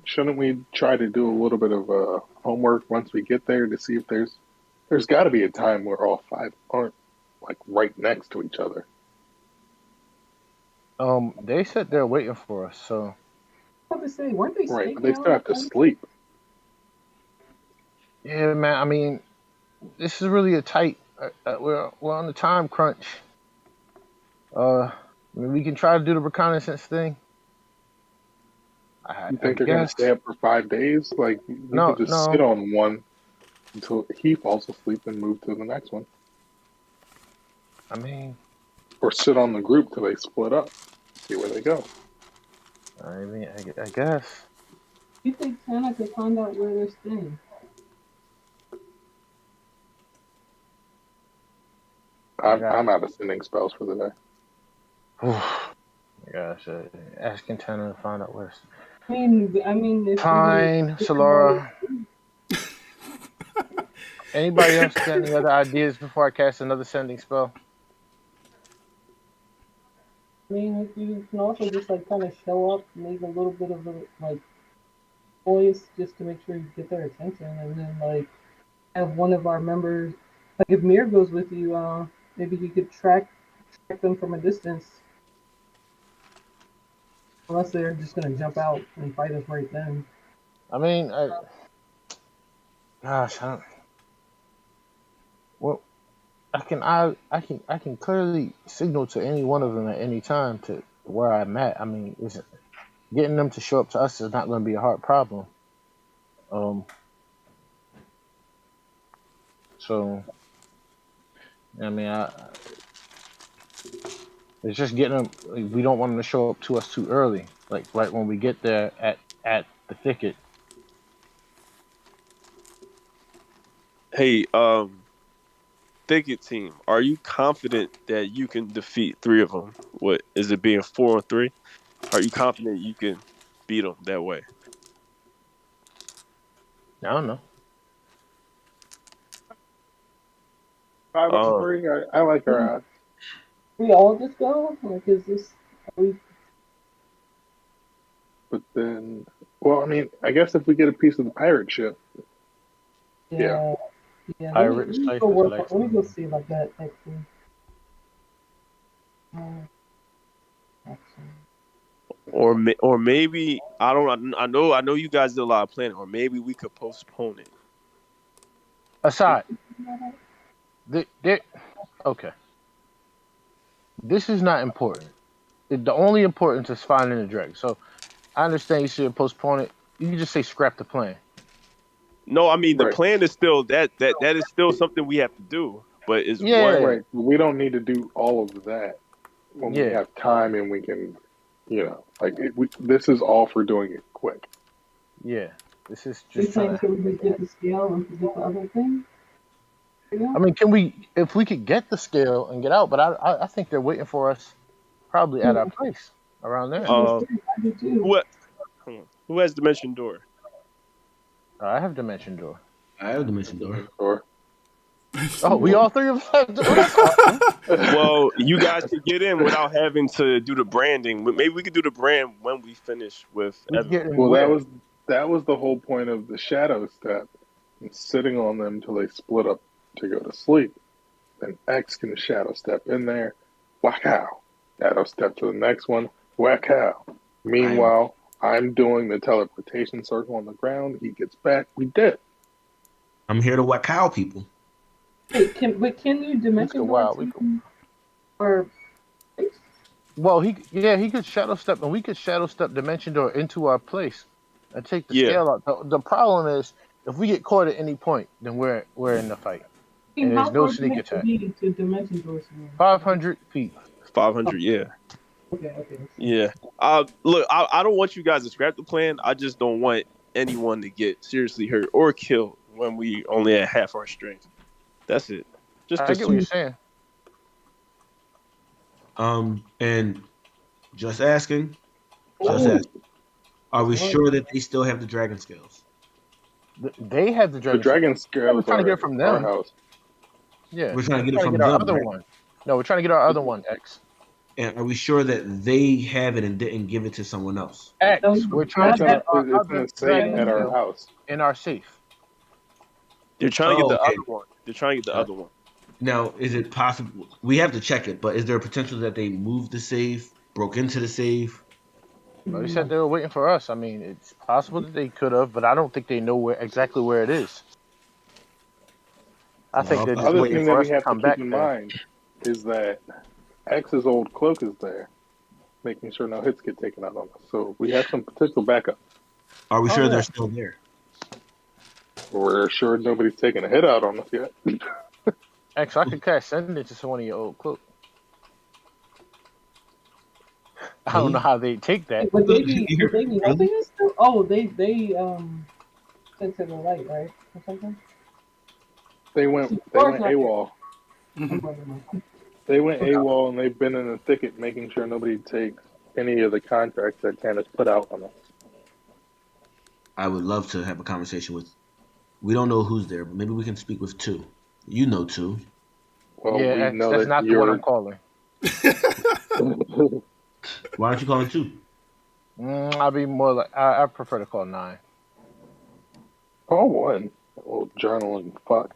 Shouldn't we try to do a little bit of homework once we get there to see if there's got to be a time where all 5 aren't like right next to each other. They said they're waiting for us, so. I was say, weren't they right? But they still have to sleep. Yeah, man. I mean, this is really a tight. We're on the time crunch. We can try to do the reconnaissance thing. You think they're going to stay up for 5 days? Like, you can just sit on one until he falls asleep and move to the next one. I mean... Or sit on the group till they split up. See where they go. I mean, I guess. You think Santa could find out where they're staying? I'm out of sending spells for the day. Oh my gosh, asking Tanner to find out where. I mean, fine, Solara. Anybody else got any other ideas before I cast another sending spell? I mean, you can also just kind of show up, make a little bit of voice just to make sure you get their attention, and then have one of our members. If Mir goes with you, maybe he could track them from a distance. Unless they're just gonna jump out and fight us right then. I mean, I can clearly signal to any one of them at any time to where I'm at. I mean, getting them to show up to us is not going to be a hard problem. So, I mean, it's just getting them. We don't want them to show up to us too early. Like right when we get there at the thicket. Hey, Thicket team, are you confident that you can defeat 3 of them? What is it being 4-3? Are you confident you can beat them that way? I don't know. 5 on Uh, 3. I like our odds. We all just go? Like, is this? Are we? But then, well, I mean, I guess if we get a piece of the pirate ship, yeah. Yeah. Yeah. Pirate Let me go cipher work. Let me go collection. see like that. Actually. Actually. or maybe I don't. I know you guys did a lot of planning, or maybe we could postpone it. Aside, okay. This is not important. The only importance is finding the dragon. So I understand you should postpone it. You can just say scrap the plan. No, I mean the Right. plan is still that is still something we have to do, but is Yeah. one. Right. We don't need to do all of that when we Yeah. have time and we can, like this is all for doing it quick. Yeah. This is You just trying think to. that we could get the scale and forget the other thing? Yeah. I mean, if we could get the scale and get out, but I think they're waiting for us probably at our place around there. Uh, I do too. who who has Dimension Door? I have Dimension Door. I have Dimension Door. Or Oh, we all three of us have. Oh, that's awesome. Well, you guys could get in without having to do the branding. Maybe we could do the brand when we finish with We Evan. get in well, where? that was the whole point of the shadow step, and sitting on them till they split up to go to sleep. Then X can shadow step in there, whack out. Shadow step to the next one, whack out. Meanwhile, I'm doing the teleportation circle on the ground. He gets back. We did. I'm here to whack cow people. Wait, can you dimension door wild. or Well, he could shadow step, and we could shadow step Dimension Door into our place and take the Yeah. scale out. The problem is if we get caught at any point, then we're in the fight. And how there's no far sneak do you attack. need to dimension doors? 500 feet. 500, yeah. Okay. Yeah. Look, I don't want you guys to scrap the plan. I just don't want anyone to get seriously hurt or killed when we only at half our strength. That's it. Just I get what you're saying. And just asking, are we sure that they still have the dragon scales? They have the The dragon. dragon scales We're trying to get are it from our them. house. Yeah, We're trying to get it from our them, other right? one. No, we're trying to get our other one, X. And are we sure that they have it and didn't give it to someone else? X. We're trying to get our It's in other the safe dragon at our scale house. in our safe. They're trying to get the okay. other one. They're trying to get the other one. Now, is it possible? We have to check it, but is there a potential that they moved the safe, broke into the safe? Well, they said they were waiting for us. I mean, it's possible that they could have, but I don't think they know exactly where it is. I think they're The just other waiting thing for that us we to have to come keep back in there. mind is that X's old cloak is there, making sure no hits get taken out on us. So we have some potential backup. Are we sure yeah. they're still there? We're sure nobody's taking a hit out on us yet. X, I could cast send it to one of your old cloaks. I don't know how they take that. Would they be helping us too? Oh, they sent to the light, right? Or something? They went AWOL. They went AWOL and they've been in the thicket making sure nobody takes any of the contracts that Tannis put out on us. I would love to have a conversation with. We don't know who's there, but maybe we can speak with two. You know two. Well, yeah, we X, know that's that not the one I'm calling. Why aren't you calling two? I'll be more like I prefer to call 9. Call one. Well, journaling. Fuck.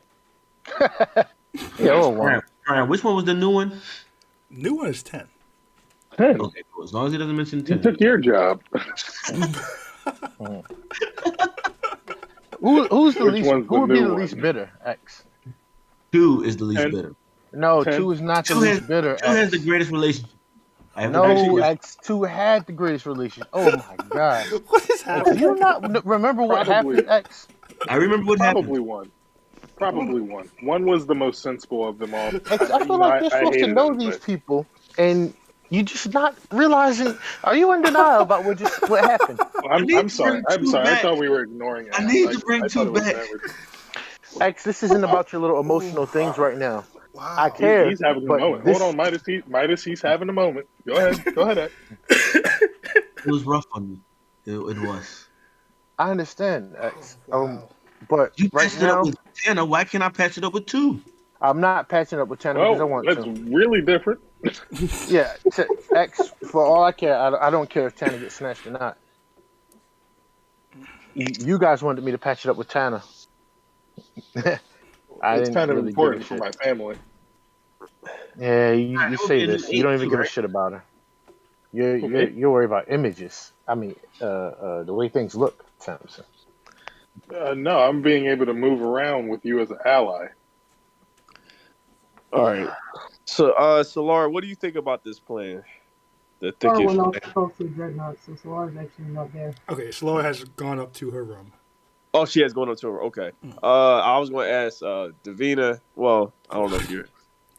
Yeah, or 1. Brian, which one was the new one? New one is 10. 10. Okay, cool. As long as he doesn't mention You 10. took your job. Who's the Which least? one's Who would the be new the one? least bitter? X. 2 is the least 10. bitter. No, 10. 2 is not the 2 least has, bitter. 2 has X. the greatest relationship. I have No, to X. 2 had the greatest relationship. Oh my god. What is Do happening? you not remember what Probably. happened, X? I remember what Probably happened. one. Probably one. One was the most sensible of them all. X, I feel like you're supposed to hated know him, these but people, and you just not realizing. Are you in denial about what happened? I'm sorry. bring two I back. thought we were ignoring it. I need to bring I two thought it was back. average. X, this isn't about your little emotional things right now. I Wow. care, He's having a but moment. this Hold on, Midas. Midas, he's having a moment. Go ahead. Go ahead. Ed. It was rough on me. It was. I understand. X. Wow. But You right patched it up now with Tana. Why can't I patch it up with two? I'm not patching up with Tanner because I Well, want that's to. really different. Yeah, X. For all I care, I don't care if Tanner gets snatched or not. You guys wanted me to patch it up with Tanner. I It's didn't kind of really give a important for shit. my family. Yeah, Alright, you it would be say a new this. You don't eight even too, give a right? shit about her. Okay. You're worried about images. I mean, the way things look, Samson. No, I'm being able to move around with you as an ally. All right. So, so Laura, what do you think about this plan? The Or thicket when I was plan. supposed to Dreadnought, so Solar's actually not there. Okay, Sloa has gone up to her room. Oh, she has going on tour. Okay. I was going to ask Davina. Well, I don't know if you're.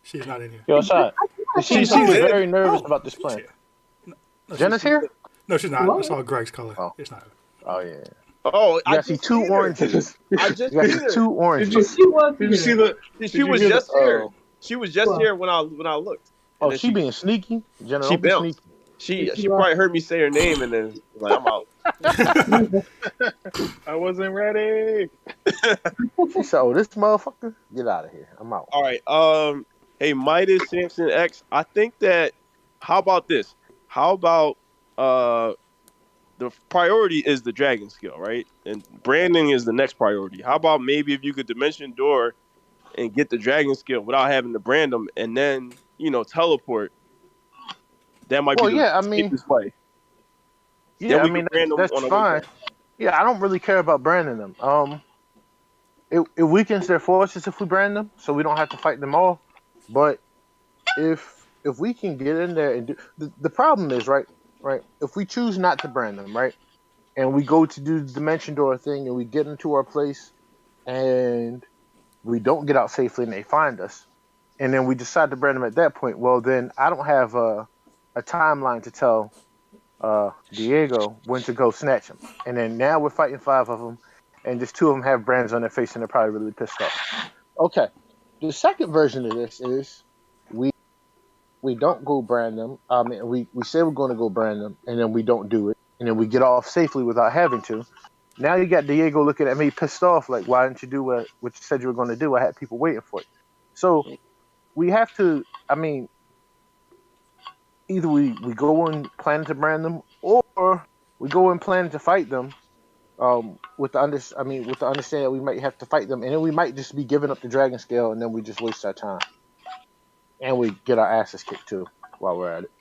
She's not in here. Yo, Assad. It seems like She's you're in. very nervous Oh, about this she's plan. here. No, Jenna's here? No, she's not. I What? saw Greg's color. Oh. It's not her. Oh yeah. Oh, You I got see just two seen her. oranges. I just You got seen see her. two Did oranges. you, She was did you see here. the? She Did you was hear just here. the? She was just Well, here when I looked, and Oh, then she being sneaky. Jenna, she don't be bounced. sneaky. She she she left. probably heard me say her name, and then like I'm out. I wasn't ready. She said, "Oh, this motherfucker, get out of here. I'm out." All right. Hey, Midas, Samson X. I think that. How about this? How about the priority is the dragon skill, right? And branding is the next priority. How about maybe if you could dimension door and get the dragon skill without having to brand them, and then teleport. That might be Well, the yeah, safest way. Then yeah, I we can mean brand them that's on the way fine. back. Yeah, I don't really care about branding them. It weakens their forces if we brand them, so we don't have to fight them all. But if we can get in there and do the problem is right. If we choose not to brand them, right, and we go to do the dimension door thing and we get into our place and we don't get out safely and they find us, and then we decide to brand them at that point. Well, then I don't have a timeline to tell Diego when to go snatch him. And then now we're fighting five of them, and just two of them have brands on their face, and they're probably really pissed off. Okay, the second version of this is we we don't go brand them. I mean, we say we're going to go brand them, and then we don't do it, and then we get off safely without having to. Now you got Diego looking at me pissed off, like, why didn't you do what you said you were going to do? I had people waiting for it. So we have to. I mean, either we go in planning to brand them, or we go in planning to fight them. With the with the understanding that we might have to fight them, and then we might just be giving up the dragon scale, and then we just waste our time, and we get our asses kicked too while we're at it.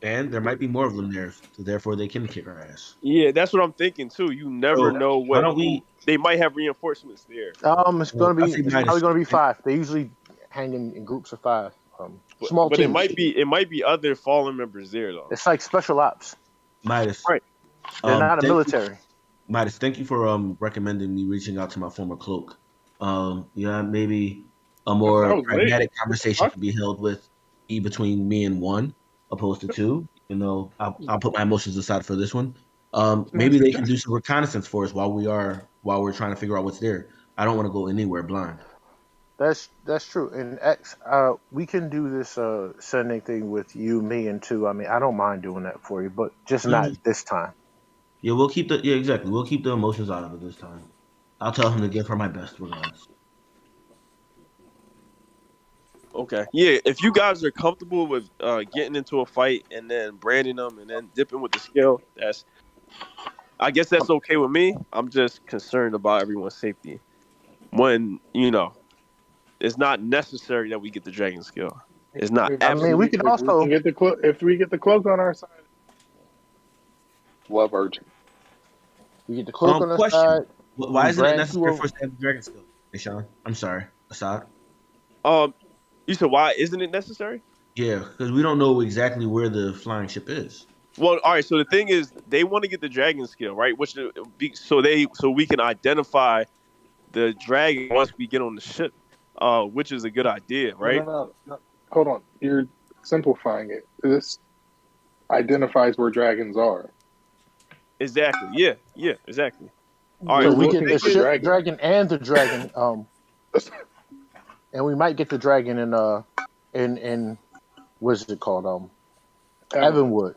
And there might be more of them there, so therefore they can kick our ass. Yeah, that's what I'm thinking too. You never So know why what don't who we? they might have reinforcements there. I say It's minus. probably gonna be five. They usually hang in groups of five, But, small but it teams. might be other fallen members there though. It's like special ops. Midas. Right. They're not a Thank you, military. Midas. Thank you for recommending me reaching out to my former cloak. Yeah, maybe a That more was late. pragmatic conversation Fuck. can be held with between me and one, opposed to two. I'll put my emotions aside for this one. Maybe they can do some reconnaissance for us while we're trying to figure out what's there. I don't want to go anywhere blind. That's true. And X, we can do this sending thing with you, me, and two. I mean, I don't mind doing that for you, but just not this time. Yeah, exactly. We'll keep the emotions out of it this time. I'll tell him to give her my best regards. Okay. Yeah, if you guys are comfortable with getting into a fight and then branding them and then dipping with the skill, I guess that's okay with me. I'm just concerned about everyone's safety. When, it's not necessary that we get the dragon skill. It's not I mean, we absolute. can If we also. can get the cloak, if we get the cloak on our side, love urgent. We get the cloak on the Question. side. Why isn't it brand necessary two for us to have the dragon skill? Hey, Sean. I'm sorry. Assad. You said why isn't it necessary? Yeah, because we don't know exactly where the flying ship is. Well, all right. So the thing is, they want to get the dragon skill, right? So we can identify the dragon once we get on the ship, which is a good idea, right? No. Hold on. You're simplifying it. This identifies where dragons are. Exactly. Yeah. Exactly. All So right. we So get looking the for ship dragon. dragon and the dragon and we might get the dragon in what's it called? Evan. Evanwood.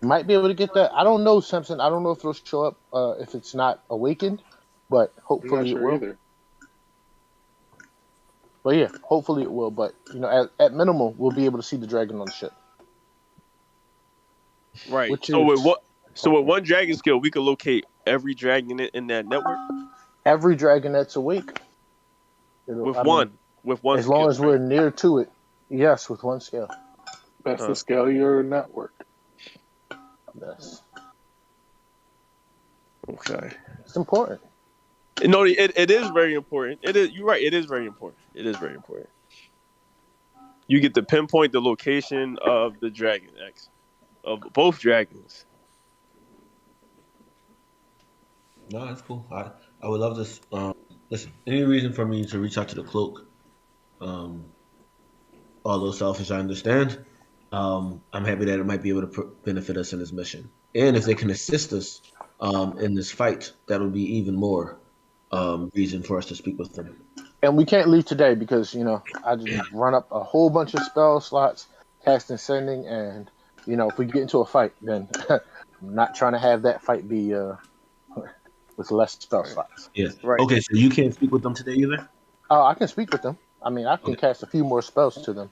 Might be able to get that. I don't know, Simpson. I don't know if it'll show up if it's not awakened, but I'm not hopefully it sure will. either. But yeah, hopefully it will. But at minimum, we'll be able to see the dragon on the ship. Right. Which So is with one dragon skill, we could locate every dragon in that network every dragon that's awake. with I one mean, with one as long skill, as right? we're near to it, yes, with one scale. That's the scale of your network. Yes, Okay. it's important. No, it is very important. It is. You're right. It is very important. It is very important. You get to pinpoint the location of the dragon X, of both dragons. No, that's cool. I would love this. Listen, any reason for me to reach out to the cloak, um, although selfish, I understand. I'm happy that it might be able to benefit us in this mission, and if they can assist us in this fight, that would be even more reason for us to speak with them. And we can't leave today because I just run up a whole bunch of spell slots, casting, sending, and if we get into a fight, then I'm not trying to have that fight be with less spell slots. Yeah. Right. Okay, so you can't speak with them today either. I can speak with them. I mean, I can cast a few more spells to them.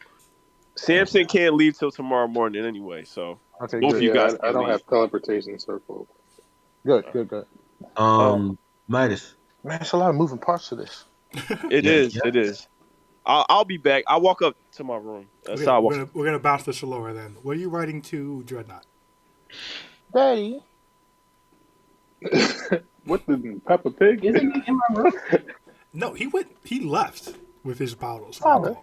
Samson can't leave till tomorrow morning anyway, so Okay, both good. of you guys I can don't leave. have teleportation circle. Good. Midas. Man, there's a lot of moving parts to this. It Yeah. is. It is. I'll be back. I'll walk up to my room. Okay, So we're gonna bounce this lower then. What are you writing to Dreadnought? Daddy. What the Peppa Pig? Isn't he in my room? No, he left with his bottles. Oh.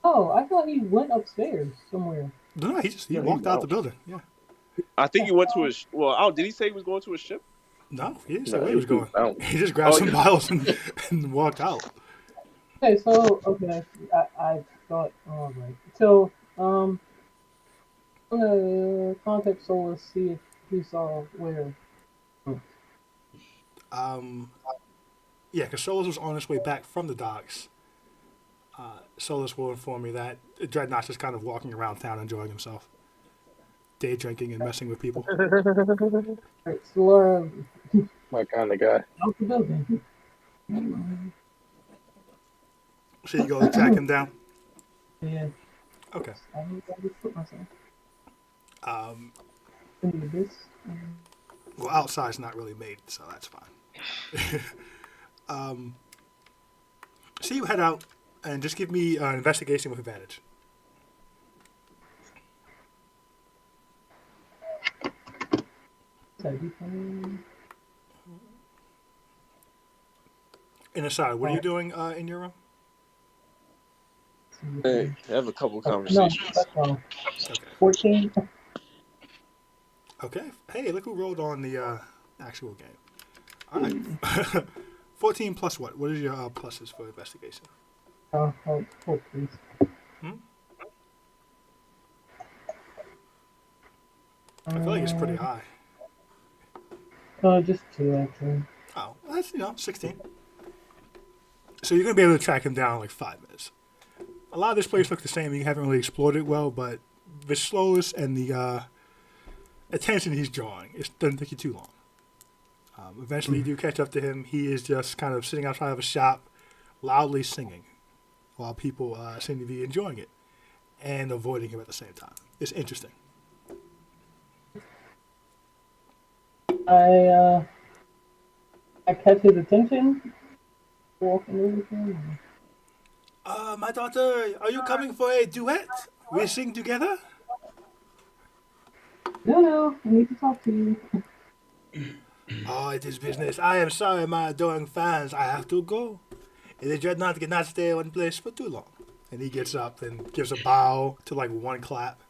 Oh, I thought he went upstairs somewhere. No, he walked out the building. Yeah. I think he went to his. Well, did he say he was going to a ship? No, he didn't say No, where he was going. out. He just grabbed Oh, some yeah. bottles and walked out. Okay, so I thought right. So I'm gonna contact Solus, see if he saw where. Yeah, because Solus was on his way back from the docks. Solus will inform me that Dreadnought's just kind of walking around town enjoying himself. Day drinking and messing with people. Right, so Laura, My kind of guy. out the building. So you go to track him down? Yeah, Okay. I just put myself Um, in the abyss. well, outside's not really made, so that's fine. So you head out and just give me an investigation with advantage. And aside, what are you doing in your room? Hey, have a couple No, conversations. that's wrong. Okay. 14. Okay. Hey, look who rolled on the actual game. All right. 14 plus what? What is your pluses for investigation? Hold, please. I feel like it's pretty high. Just 2 actually. Oh, that's 16. So you're gonna be able to track him down in like 5 minutes. A lot of this place looks the same. You haven't really explored it well, but the slowness and the attention he's drawing, it doesn't take you too long. Eventually, you do catch up to him. He is just kind of sitting outside of a shop, loudly singing, while people seem to be enjoying it and avoiding him at the same time. It's interesting. I catch his attention. Walking over to him. My daughter, are you coming for a duet? We sing together? No, I need to talk to you. Oh, it is business. I am sorry, my adoring fans. I have to go. The Dreadnought cannot stay in one place for too long. And he gets up and gives a bow to like one clap.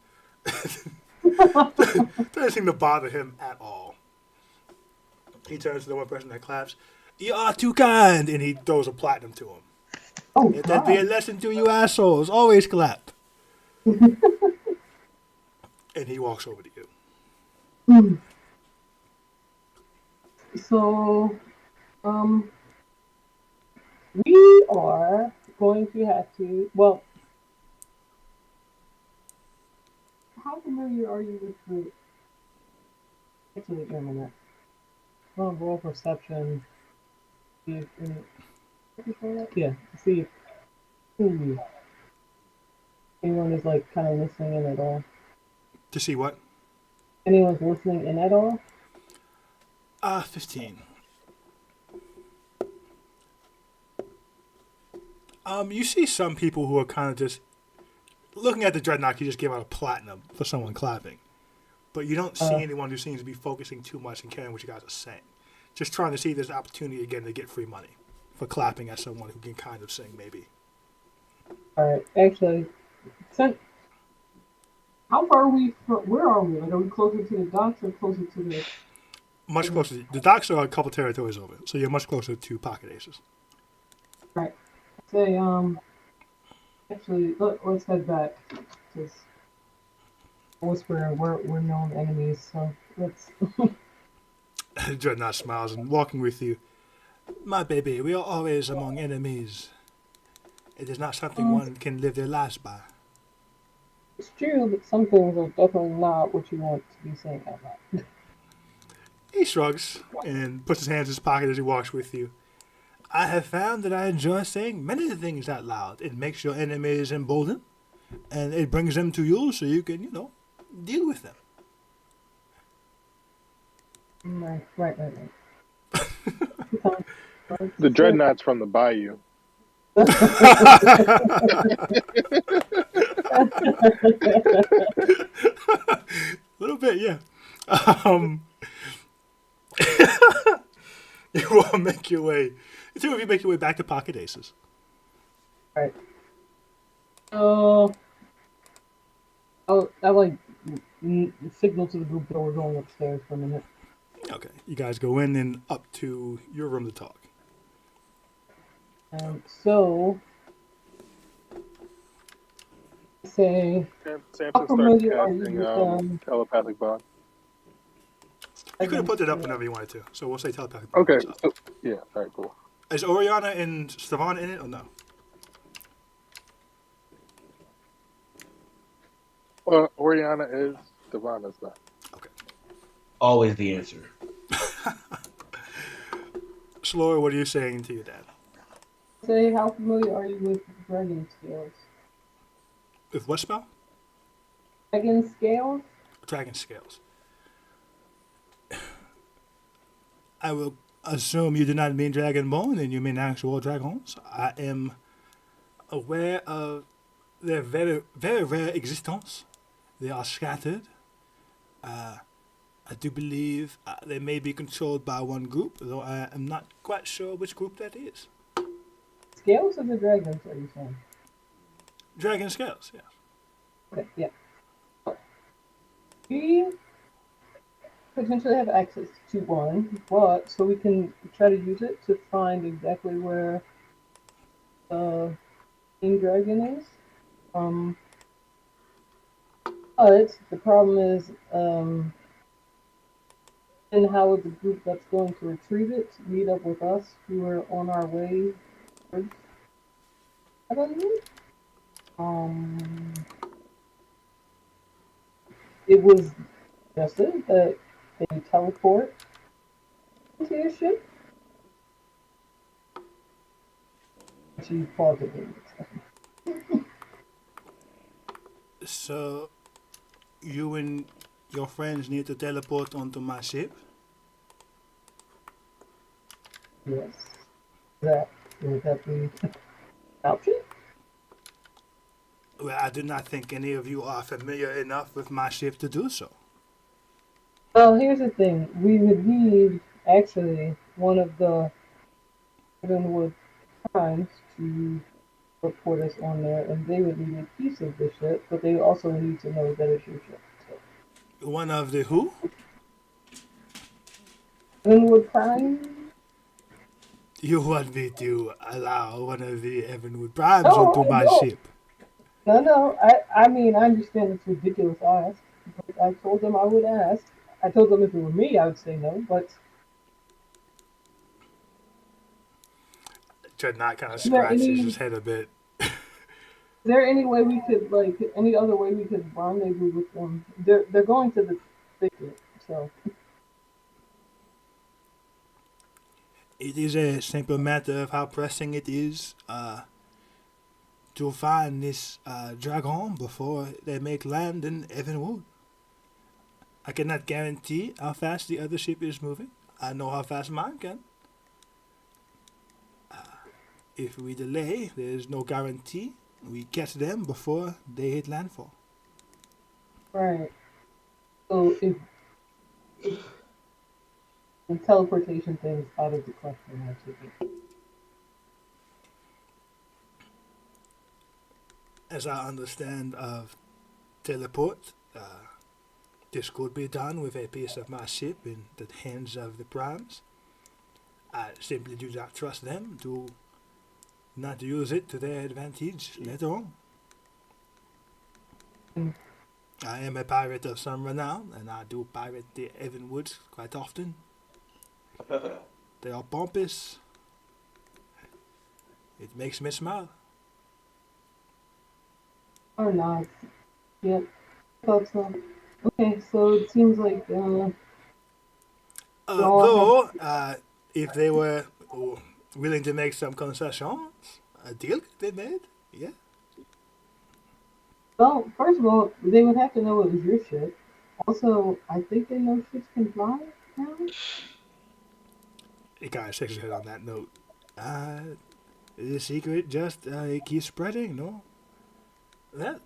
Doesn't seem to bother him at all. He turns to the one person that claps. You are too kind, and he throws a platinum to him. Oh, Let that be a lesson to you assholes. Always clap. And he walks over to you. So, we are going to have to. Well, how familiar are you with the actually internet? Well, roll perception. See if yeah. See if anyone is like kind of listening in at all. To see what? Anyone's listening in at all? 15. You see some people who are kind of just looking at the dreadnought. You just give out a platinum for someone clapping, but you don't see anyone who seems to be focusing too much and caring what you guys are saying. Just trying to see if there's an opportunity again to get free money for clapping at someone who can kind of sing, maybe. All right. Actually, since how far are we from? Where are we? Like, are we closer to the docks or closer to the? Much closer. The docks are a couple territories over, so you're much closer to Pocket Aces. Right. Say Actually, let's head back because Whisper, we're known enemies, so let's. Dreadnought smiles and walking with you. My baby, we are always among enemies. It is not something one can live their lives by. It's true that some things are definitely not what you want to be saying out loud. He shrugs and puts his hands in his pocket as he walks with you. I have found that I enjoy saying many things out loud. It makes your enemies emboldened, and it brings them to you so you can, deal with them. Right. The dreadnoughts from the bayou. A little bit, yeah. You all make your way. The two of you make your way back to Pocket Aces. Right. I like signal to the group that we're going upstairs for a minute. Okay, you guys go in and up to your room to talk. So, say, Samson how starts familiar are you casting with telepathic bond. You could have put it up whenever you wanted to, so we'll say telepathic. Bond Okay, up. so, yeah, all right, cool. Is Oriana and Stavon in it or no? Well, Oriana is, Devon is not. Okay. Always the answer. Slora, what are you saying to your dad? Say, how familiar are you with dragon scales? With what spell? Dragon scales? Dragon scales. I will assume you do not mean dragonborn and you mean actual dragons. I am aware of their very, very rare existence. They are scattered. I do believe they may be controlled by one group, though I am not quite sure which group that is. Scales of the dragons, are you saying? Dragon scales, yes. Okay, yeah. We potentially have access to one, but so we can try to use it to find exactly where the King Dragon is. But the problem is, and how would the group that's going to retrieve it meet up with us who are on our way towards Heavenly? It was suggested that they teleport into your ship. She paused it. So, you and your friends need to teleport onto my ship? Yes. Would that be an option? Well, I do not think any of you are familiar enough with my ship to do so. Well, here's the thing. We would need, actually, one of the Ravenwood Primes to report us on there, and they would need a piece of the ship, but they also need to know that it's your ship. So. One of the who? Ravenwood Prime? You want me to allow one of the Evanwood Primes onto my ship? No. I mean, I understand it's ridiculous to ask. But I told them I would ask. I told them if it were me, I would say no, but... Dreadnought kind of Is there scratches any his head a bit. Is there any way we could any other way we could rendezvous with them? They're going to the thicket, so It is a simple matter of how pressing it is to find this dragon before they make land in Evanwood. I cannot guarantee how fast the other ship is moving. I know how fast mine can. If we delay, there is no guarantee we catch them before they hit landfall. right. So if the teleportation thing is out of the question, I take it. As I understand of teleport, this could be done with a piece of my ship in the hands of the primes. I simply do not trust them to not use it to their advantage later on. Mm. I am a pirate of some renown, and I do pirate the Evan Woods quite often. They are pompous. It makes me smile. Or not. Yep. Thought so. Okay, so it seems like we all have. Though, if they were willing to make some concessions, a deal could be made. Yeah. Well, first of all, they would have to know it was your ship. Also, I think they know ships can fly now. It kind of shakes his head on that note. The secret just it keeps spreading, no? That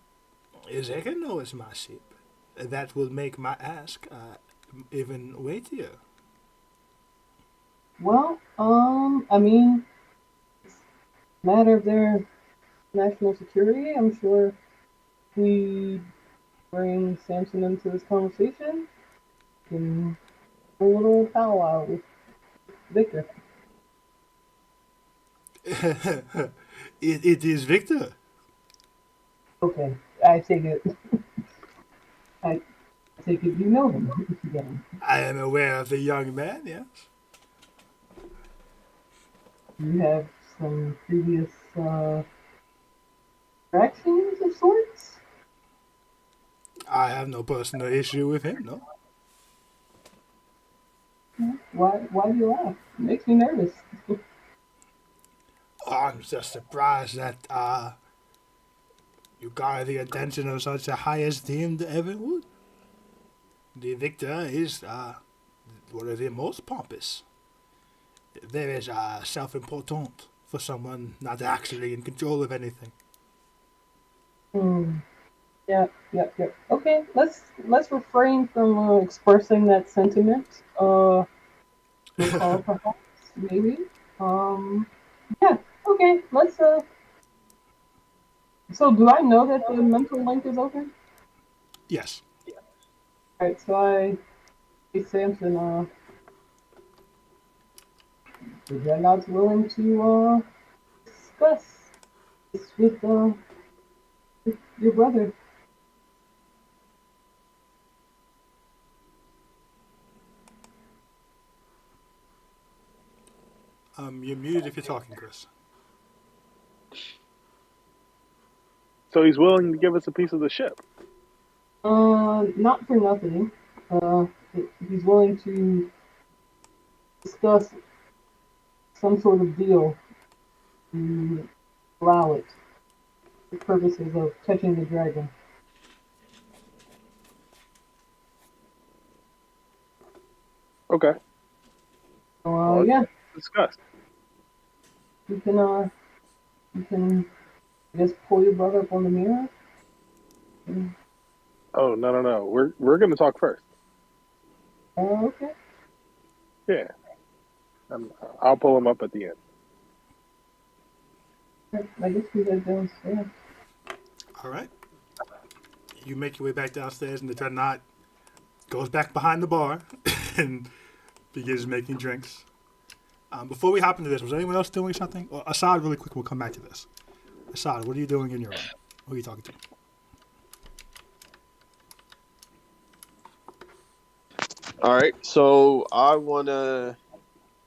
is, I can know it's my ship. That will make my ask even weightier. Well, I mean, it's a matter of their national security. I'm sure we bring Samson into this conversation and a little powwow with Victor. It is Victor. Okay, I take it. I take it you know him. Again. I am aware of the young man, yes. You have some previous interactions of sorts. I have no personal issue with him, no. Why do you laugh? It makes me nervous. I'm just surprised that you garner the attention of such a high esteemed Evan Wood. The Victor is one of the most pompous. Very self-important for someone not actually in control of anything. Hmm. Yeah. Okay, let's refrain from expressing that sentiment. Perhaps, maybe. Um, yeah. Okay, let's. So, do I know that the mental link is open? Yes. All right. So I, hey Samson, the Dreadnought's willing to discuss this with your brother. You're muted if you're talking, Chris. So he's willing to give us a piece of the ship. Not for nothing. Uh, he's willing to discuss some sort of deal to allow it for purposes of catching the dragon. Okay. So, yeah, Discuss. you can, I guess, pull your brother up on the mirror. Oh no. We're gonna talk first. Okay. Yeah. I'll pull him up at the end. I guess we head downstairs. All right. You make your way back downstairs, and the Dreadnought goes back behind the bar and begins making drinks. Before we hop into this, was anyone else doing something? Well, Assad, really quick, we'll come back to this. Assad, what are you doing in your room? Who are you talking to? All right, so I want to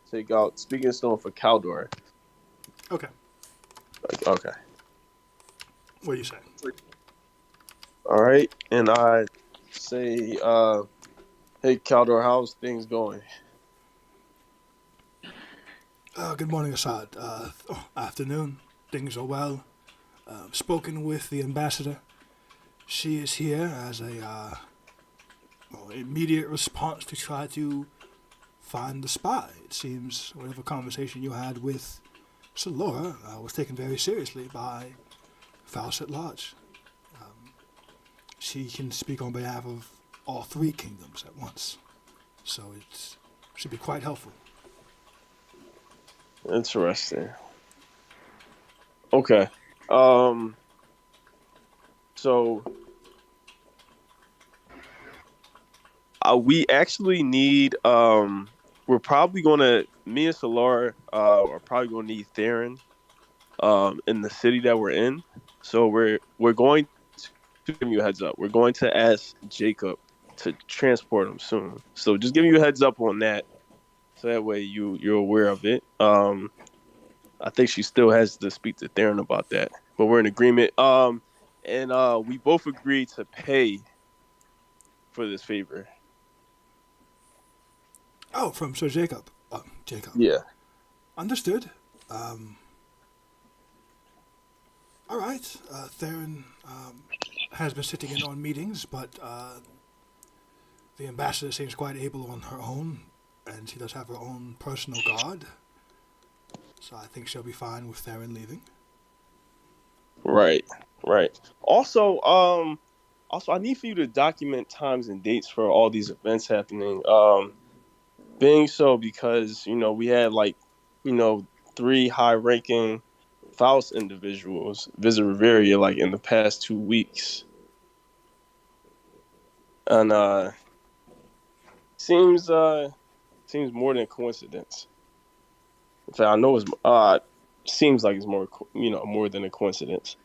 take out Speaking Stone for Caldor. Okay. Okay. What do you say? All right. And I say, hey, Caldor, how's things going? Good morning, Assad. Afternoon. Things are well. Spoken with the ambassador. She is here as a immediate response to try to find the spy. It seems whatever conversation you had with Solora was taken very seriously by Fawcett Lodge. She can speak on behalf of all three kingdoms at once, so it should be quite helpful. Interesting. Okay. Um. So we actually need. We're probably gonna. Me and Solar are probably gonna need Theron. In the city that we're in. So we're going to give you a heads up. We're going to ask Jacob to transport him soon. So just giving you a heads up on that. So that way you're aware of it. I think she still has to speak to Theron about that. But we're in agreement. And we both agreed to pay for this favor. Oh, from Sir Jacob. Jacob. Yeah. Understood. All right. Theron has been sitting in on meetings, but the ambassador seems quite able on her own, and she does have her own personal guard. So I think she'll be fine with Theron leaving. Right. Also, I need for you to document times and dates for all these events happening. Being so because we had three high-ranking Faust individuals visit Riveria in the past 2 weeks, and seems more than a coincidence. In fact, I know it's seems like it's more than a coincidence.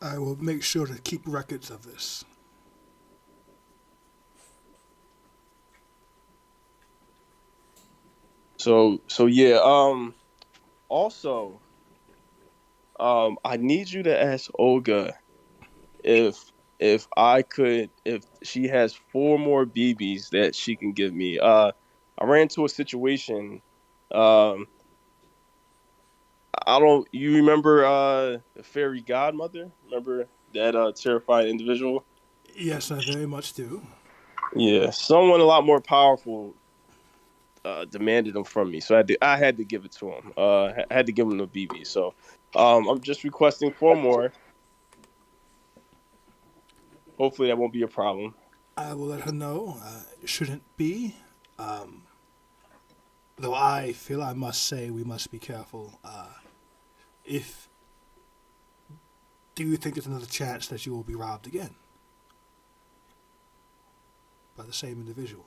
I will make sure to keep records of this. So yeah. Also, I need you to ask Olga if she has 4 more BBs that she can give me. I ran into a situation. I don't. You remember the fairy godmother? Remember that terrifying individual? Yes, I very much do. Yeah, someone a lot more powerful demanded them from me, so I had to give it to him. I had to give him the BB. So, I'm just requesting 4 more. Hopefully, that won't be a problem. I will let her know. It shouldn't be. Though I feel I must say we must be careful. If do you think there's another chance that you will be robbed again by the same individual?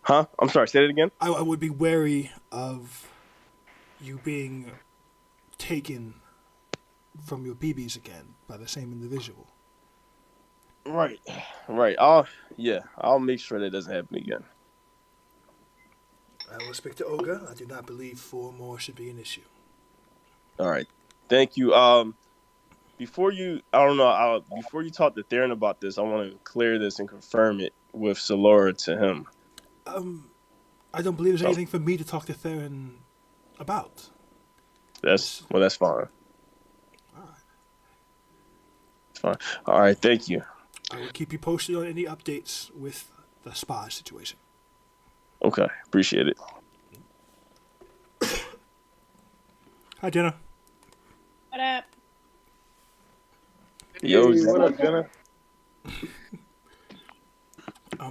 Huh? I'm sorry. Say it again. I would be wary of you being taken from your BBs again by the same individual. Right. I'll make sure that doesn't happen again. I will speak to Olga. I do not believe 4 more should be an issue. All right. Thank you. Before you talk to Theron about this, I want to clear this and confirm it with Solora to him. I don't believe there's anything for me to talk to Theron about. That's fine. All right. It's fine. All right. Thank you. I will keep you posted on any updates with the spy situation. Okay. Appreciate it. Hi, Jenna. What up? Yo, Hey, what up, Jenna?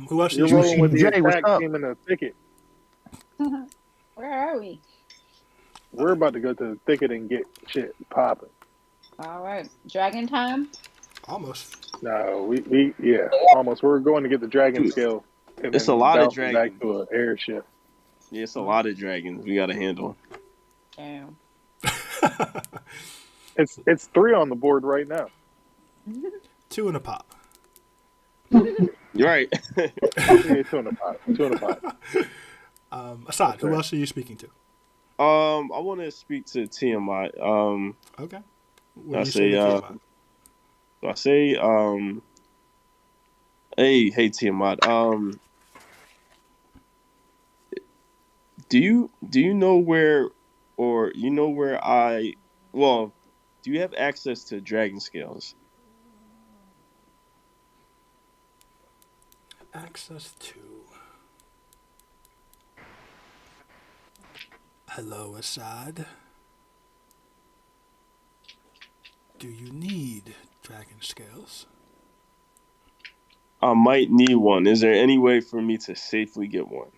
Who else? You're Is rolling with the Jay, what's attack up? team in the thicket. Where are we? We're about to go to the thicket and get shit popping. All right. Dragon time? Almost. No, we almost. We're going to get the dragon scale and It's then a lot of bounce back dragons. to an airship. Yeah, it's a lot of dragons we got to handle. Damn. It's 3 on the board right now. 2 in a pop. You're right. Yeah, 2 in a pot. 2 in a pot. Assad, That's who right. else are you speaking to? I want to speak to Tiamat. Okay. What I do you say say, to Tiamat? I say, hey, Tiamat. Do you know where, or you know where well, do you have access to dragon scales? Access to. Hello, Assad. Do you need dragon scales? I might need one. Is there any way for me to safely get one?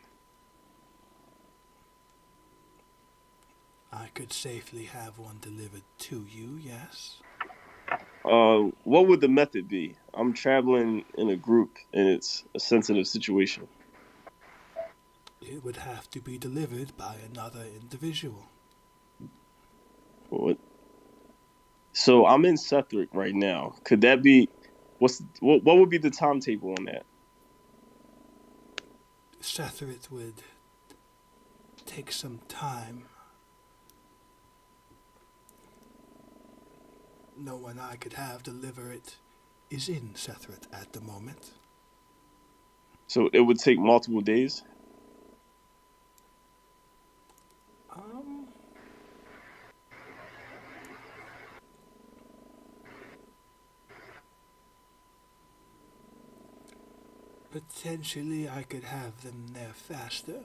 I could safely have one delivered to you, yes. What would the method be? I'm traveling in a group, and it's a sensitive situation. It would have to be delivered by another individual. What? So I'm in Sethret right now. Could that be? What would be the timetable on that? Sethret would take some time. No one I could have deliver it is in Sethret at the moment. So it would take multiple days. Um, Potentially I could have them there faster,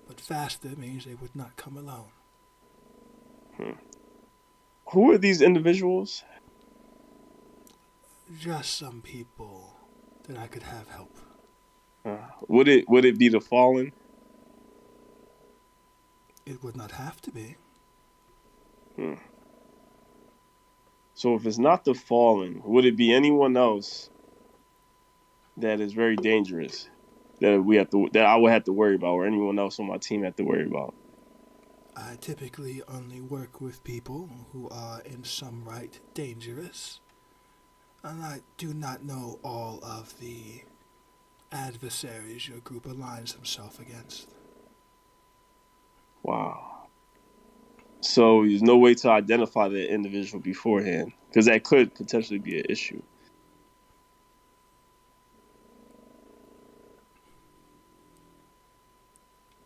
but faster means they would not come alone. Hmm. Who are these individuals? Just some people that I could have help. Would it be the fallen? It would not have to be. Hmm. So if it's not the fallen, would it be anyone else that is very dangerous that I would have to worry about, or anyone else on my team have to worry about? I typically only work with people who are in some right dangerous, and I do not know all of the adversaries your group aligns themselves against. Wow. So there's no way to identify the individual beforehand, because that could potentially be an issue.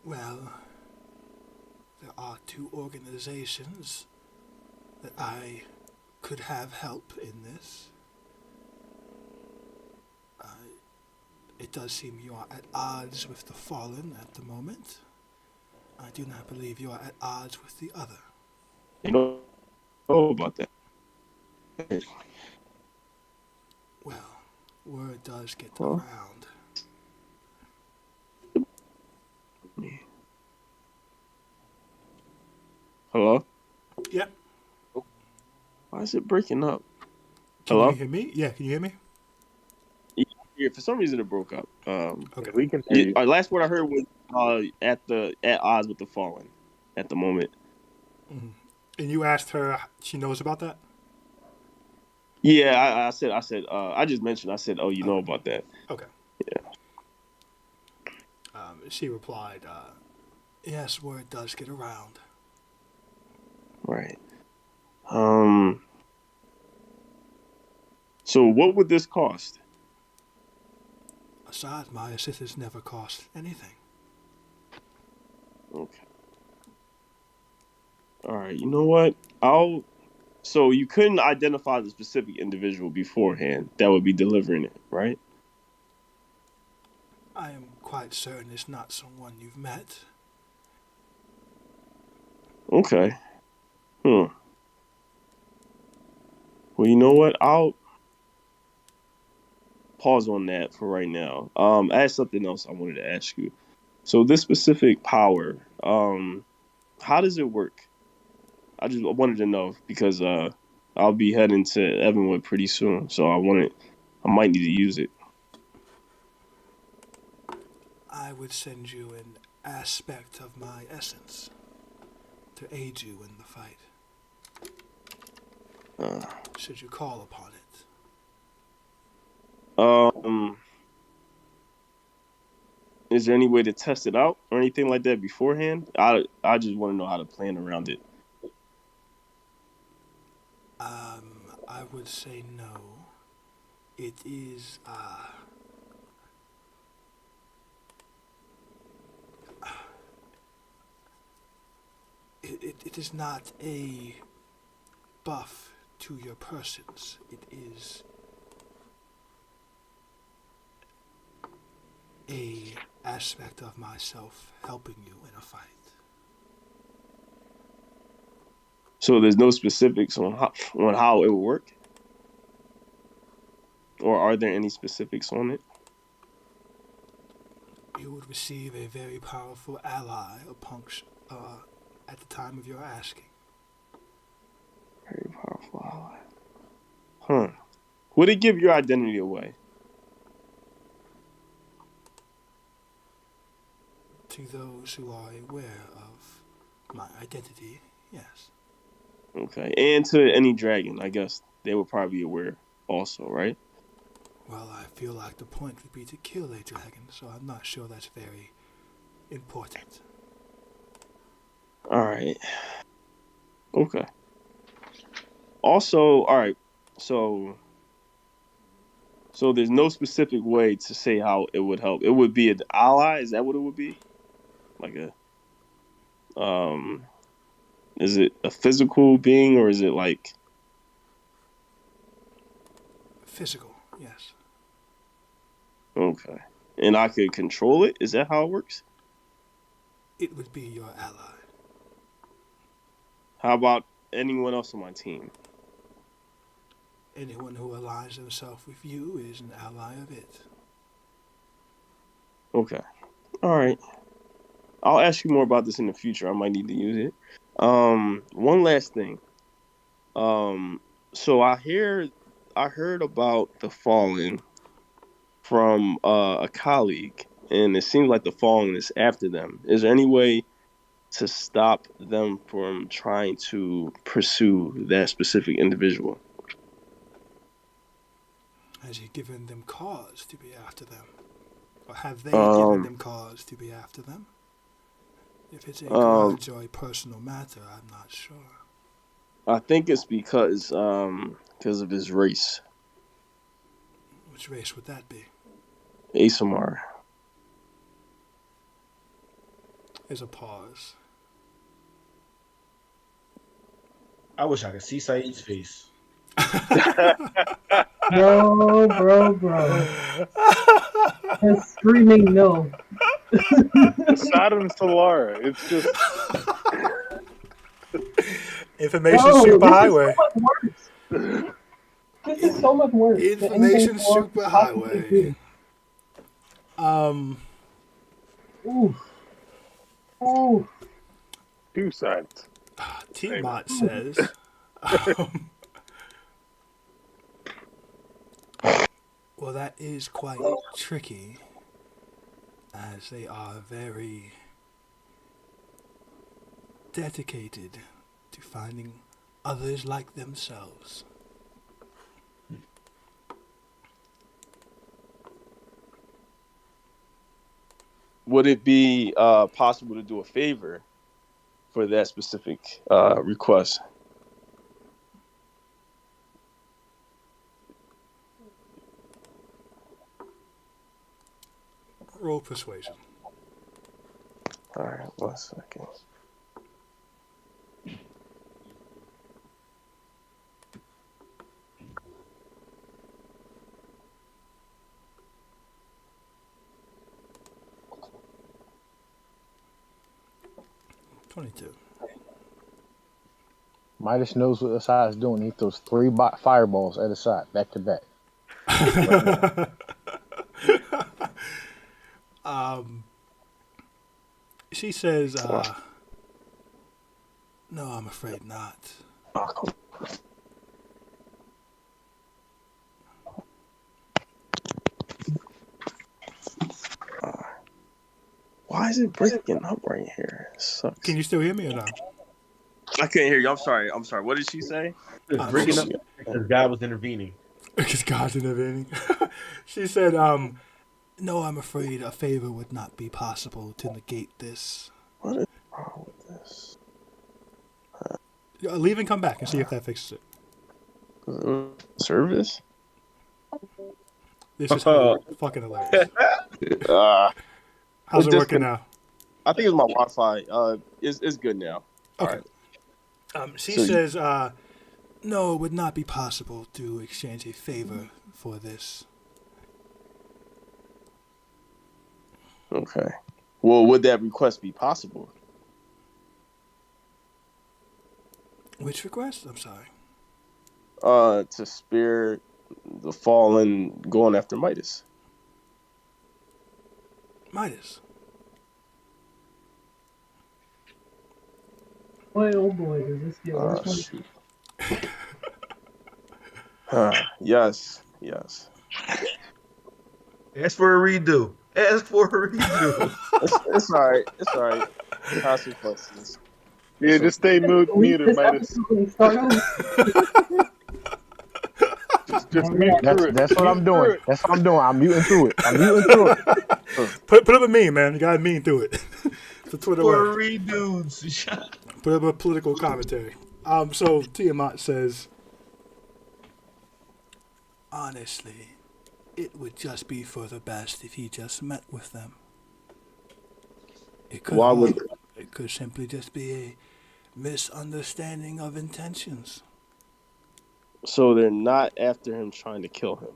Well, there are two organizations that I could have help in this. It does seem you are at odds with the Fallen at the moment. I do not believe you are at odds with the other. You know about that? Well, word does get Huh? around. Hello? Yeah. Why is it breaking up? Can you Hello? hear me? Yeah, can you hear me? Yeah, for some reason it broke up. Okay. We can hear you. Last word I heard was at odds with the fallen at the moment. Mm-hmm. And you asked her, she knows about that? Yeah, I just mentioned. I said, oh, you know Okay. about that? Okay. Yeah. She replied, yes, word does get around. Right. So what would this cost? Assad, my assistance never cost anything. Okay. All right. You know what? So you couldn't identify the specific individual beforehand that would be delivering it, right? I am quite certain it's not someone you've met. Okay. Hmm. Well, you know what? I'll pause on that for right now. I had something else I wanted to ask you. So this specific power, how does it work? I just wanted to know because I'll be heading to Evanwood pretty soon, so I might need to use it. I would send you an aspect of my essence to aid you in the fight, Uh, should you call upon it. um, Is there any way to test it out or anything like that beforehand? I just want to know how to plan around it. I would say no. It is it is not a buff to your persons. It is a aspect of myself helping you in a fight. So there's no specifics on how it will work, or are there any specifics on it? You would receive a very powerful ally at the time of your asking. Very powerful ally. Huh? Would it give your identity away? To those who are aware of my identity, yes. Okay, and to any dragon, I guess they would probably be aware also, right? Well, I feel like the point would be to kill a dragon, so I'm not sure that's very important. All right. Okay. Also, all right. So there's no specific way to say how it would help. It would be an ally. Is that what it would be? Like is it a physical being or is it like Physical, yes. okay? And I could control it. Is that how it works? It would be your ally. How about anyone else on my team? Anyone who aligns themselves with you is an ally of it. Okay. All right. I'll ask you more about this in the future. I might need to use it. One last thing. So I heard about the Fallen from a colleague, and it seems like the Fallen is after them. Is there any way to stop them from trying to pursue that specific individual? Has he given them cause to be after them? Or have they given them cause to be after them? If it's a grudge or a personal matter, I'm not sure. I think it's because of his race. Which race would that be? Asamar. There's a pause. I wish I could see Saeed's face. Bro. That's screaming no. It's not in Solara. It's just Information No, superhighway. This is so much worse. Information superhighway. Ooh. two sides. T-Mott says, well, that is quite tricky, as they are very dedicated to finding others like themselves. Would it be possible to do a favor for that specific request? Roll persuasion. All right, 1 second. $22. Midas knows what Asai's doing. He throws 3 fireballs at Asai back to back. She says, no, I'm afraid not. Why is it breaking up right here? It sucks. Can you still hear me or not? I couldn't hear you. I'm sorry. What did she say? It's breaking up because God was intervening. Because God's intervening. She said, No, I'm afraid a favor would not be possible to negate this. What is wrong with this? Leave and come back and see if that fixes it. Service? This is fucking hilarious. Uh, How's it working now? I think it's my Wi-Fi. It's good now. Okay. All right. She says, no, it would not be possible to exchange a favor for this. Okay. Well, would that request be possible? Which request? I'm sorry. To spare the fallen going after Midas. Midas. Boy, oh boy, does this get worse? Shoot. Yes. Ask for a redo. It's It's all right. It's all right. Consequences. Yeah, just stay muted, Midas. Just mute through it. That's what I'm doing. That's what I'm doing. I'm muting through it. Put up a meme, man. You gotta meme through it. It's a Twitter for word. redos. Put up a political commentary. So Tiamat says, honestly, it would just be for the best if he just met with them. It could simply just be a misunderstanding of intentions. So they're not after him trying to kill him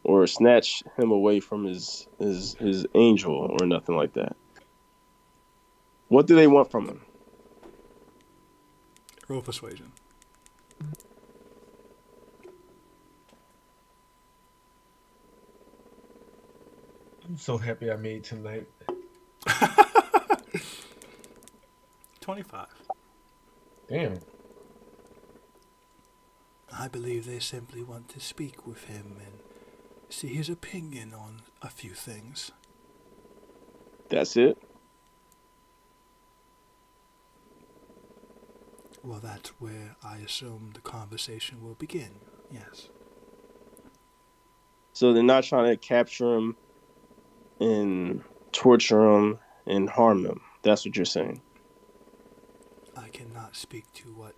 or snatch him away from his angel or nothing like that. What do they want from him? Roll persuasion. I'm so happy I made tonight. 25. Damn. I believe they simply want to speak with him and see his opinion on a few things. That's it? Well, that's where I assume the conversation will begin, yes. So they're not trying to capture him and torture him and harm him. That's what you're saying. I cannot speak to what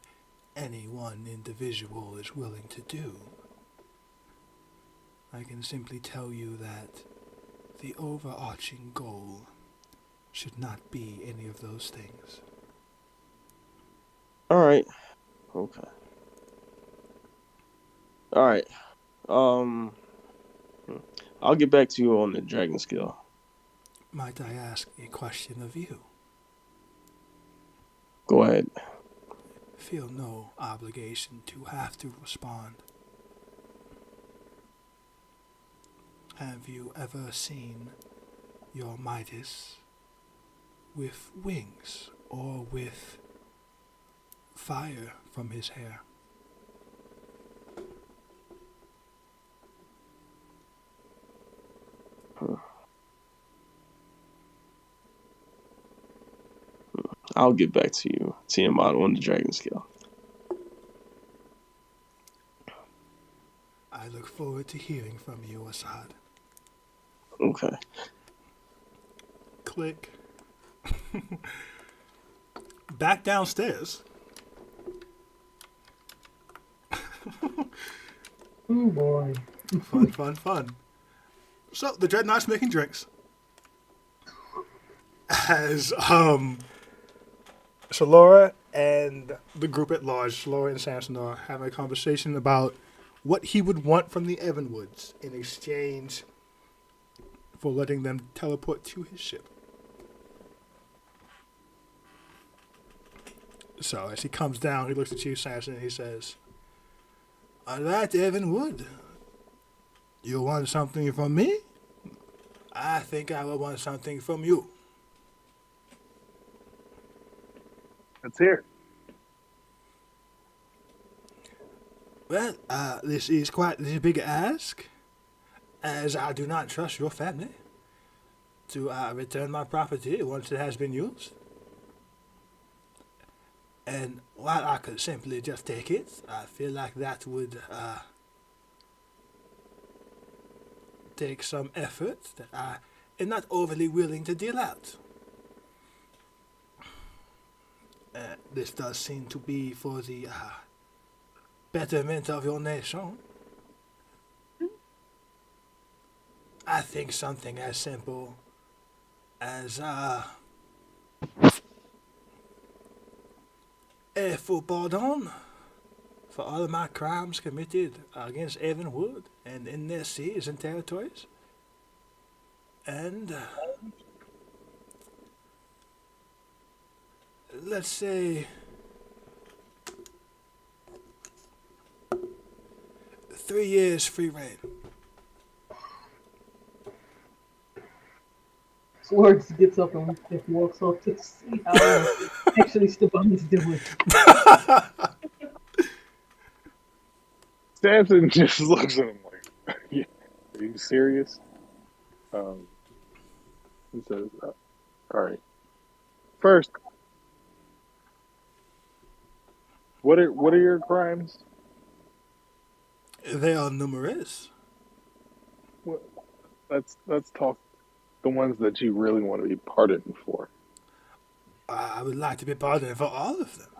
any one individual is willing to do. I can simply tell you that the overarching goal should not be any of those things. All right. Okay. All right. I'll get back to you on the dragon skill. Might I ask a question of you? Go ahead. Feel no obligation to have to respond. Have you ever seen your Midas with wings or with fire from his hair? I'll get back to you, Tiamat, on the dragon scale. I look forward to hearing from you, Assad. Okay. Click. Back downstairs. Oh boy. Fun. So the Dreadnought's making drinks. As Shalora and the group at large, Shalora and Samson, are having a conversation about what he would want from the Evanwoods in exchange for letting them teleport to his ship. So as he comes down, he looks at you, Samson, and he says, "All right, Evanwood, you want something from me? I think I will want something from you." Let's hear it. Well, this is quite a big ask, as I do not trust your family to return my property once it has been used. And while I could simply just take it, I feel like that would take some effort that I am not overly willing to deal out. This does seem to be for the betterment of your nation. I think something as simple as a full pardon for all of my crimes committed against Evan Wood and in their seas and territories. And let's say 3 years free reign. Swords gets up and walks off to see how actually Stefan's doing. Samson just looks at him like, yeah, "Are you serious?" He says, "All right. First, what are your crimes?" They are numerous. What, let's talk the ones that you really want to be pardoned for. I would like to be pardoned for all of them.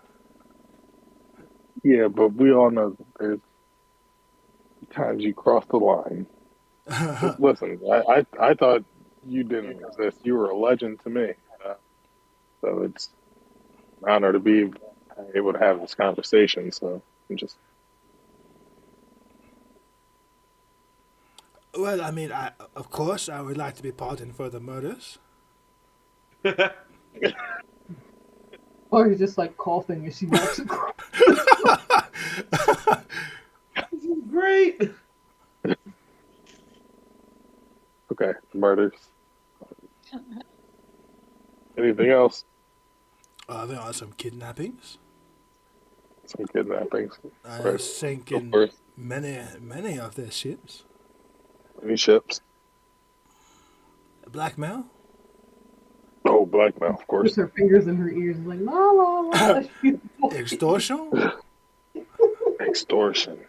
Yeah, but we all know that there's times you cross the line. Listen, I thought you didn't exist. You were a legend to me. So it's an honor to be able to have this conversation. So I'm just. Well, I mean, of course, I would like to be pardoned for the murders. Or he's just like coughing as she walks across. This is great. Okay, murders. Anything else? There are some kidnappings. Some kidnappings. I Right. sink Of in course. many of their ships. Any ships? Blackmail. Oh, blackmail, of Puts course. her fingers in her ears, like la la la. Extortion. Extortion.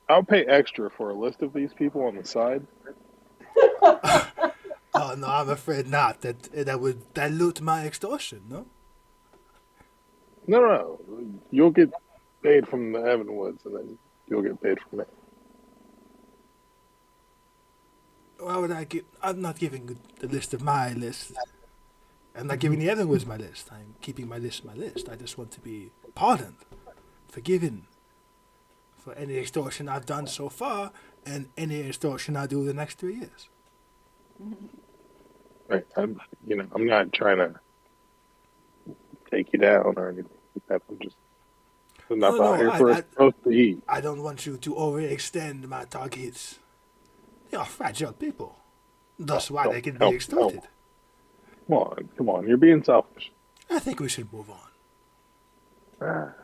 I'll pay extra for a list of these people on the side. Oh no, I'm afraid not. That would dilute my extortion. No. No. You'll get paid from the Evan Woods, and then you'll get paid from me. Why would I give? I'm not giving the list of my list. I'm not giving the other was my list. I'm keeping my list my list. I just want to be pardoned, forgiven for any extortion I've done so far and any extortion I do the next 3 years. Right. I'm not trying to take you down or anything like that. I'm not out here for a roast to eat. I don't want you to overextend my targets. They are fragile people. That's why they can be extorted. Come on. You're being selfish. I think we should move on. All right.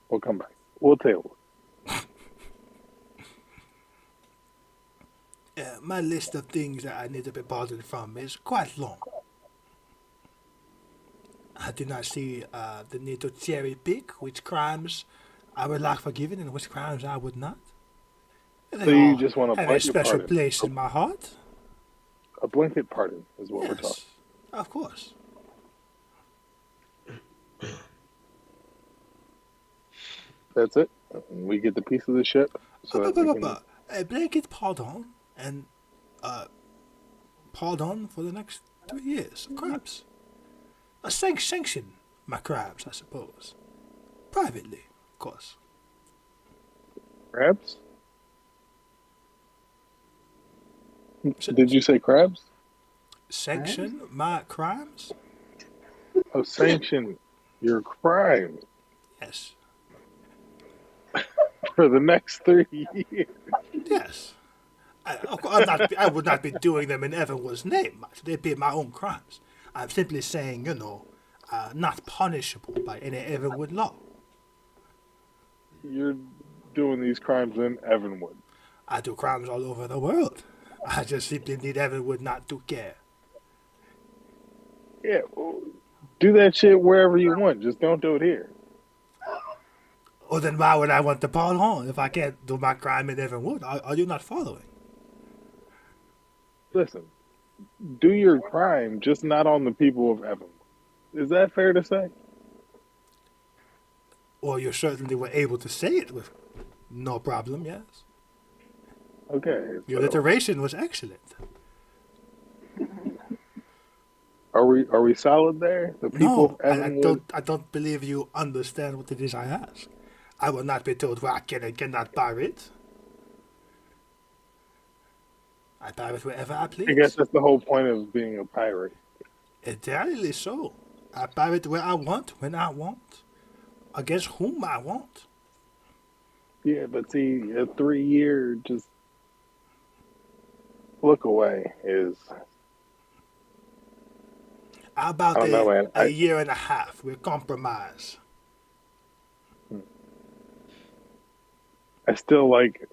We'll come back. We'll table it. My list of things that I need to be pardoned from is quite long. I do not see the need to cherry pick which crimes I would like forgiven and which crimes I would not. They So you all just want to have a blanket special pardon? place in my heart. A blanket pardon is what we're talking. Yes, of course. That's it. We get the piece of the ship. So that we can, A blanket pardon and pardon for the next 3 years of crimes. A sanction my crimes, I suppose. Privately, of course. crabs? Did you say crabs? Sanction my crimes? Oh, sanction your crime Yes. for the next 3 years. Yes. I would not be doing them in everyone's name. They'd be my own crimes. I'm simply saying, not punishable by any Everwood law. You're doing these crimes in Evanwood. I do crimes all over the world. I just simply need Everwood not to care. Yeah, well, do that shit wherever you want. Just don't do it here. Or then why would I want to pardon if I can't do my crime in Evanwood? Are you not following? Listen, do your crime, just not on the people of Evan. Is that fair to say? Or you certainly were able to say it with no problem, yes. Okay. Your So alliteration was excellent. are we solid there? The people No, of Evanwood. I don't believe you understand what it is I ask. I will not be told where I can and cannot pirate. I pirate wherever I I guess please. that's the whole point of being a pirate. Entirely so. I pirate where I want, when I want, against whom I want. Yeah, but see, a 3 year just look away is How I about don't know, man. a year and a half? We'll compromise. I still like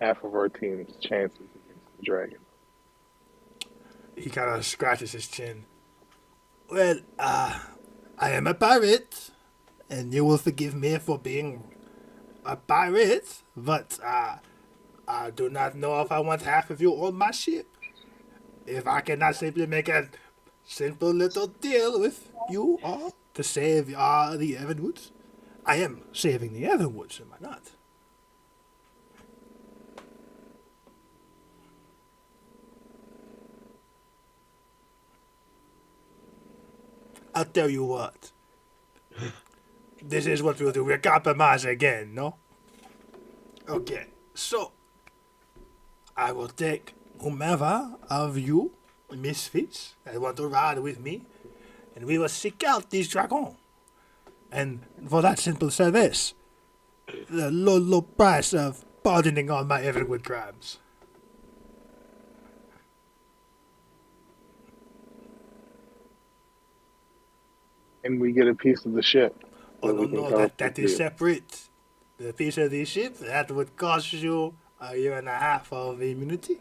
half of our team's chances against the Dragon. He kind of scratches his chin. Well, I am a pirate, and you will forgive me for being a pirate, but I do not know if I want half of you on my ship. If I cannot simply make a simple little deal with you all to save the Evanwoods, I am saving the Evanwoods, am I not? I'll tell you what. This is what we'll do. We'll compromise again, no? Okay, so I will take whomever of you misfits that want to ride with me, and we will seek out these dragons. And for that simple service, the low price of pardoning all my Everwood crimes. And we get a piece of the ship. Oh, that no, we can no, come up that with is you. separate. The piece of the ship, that would cost you a year and a half of immunity.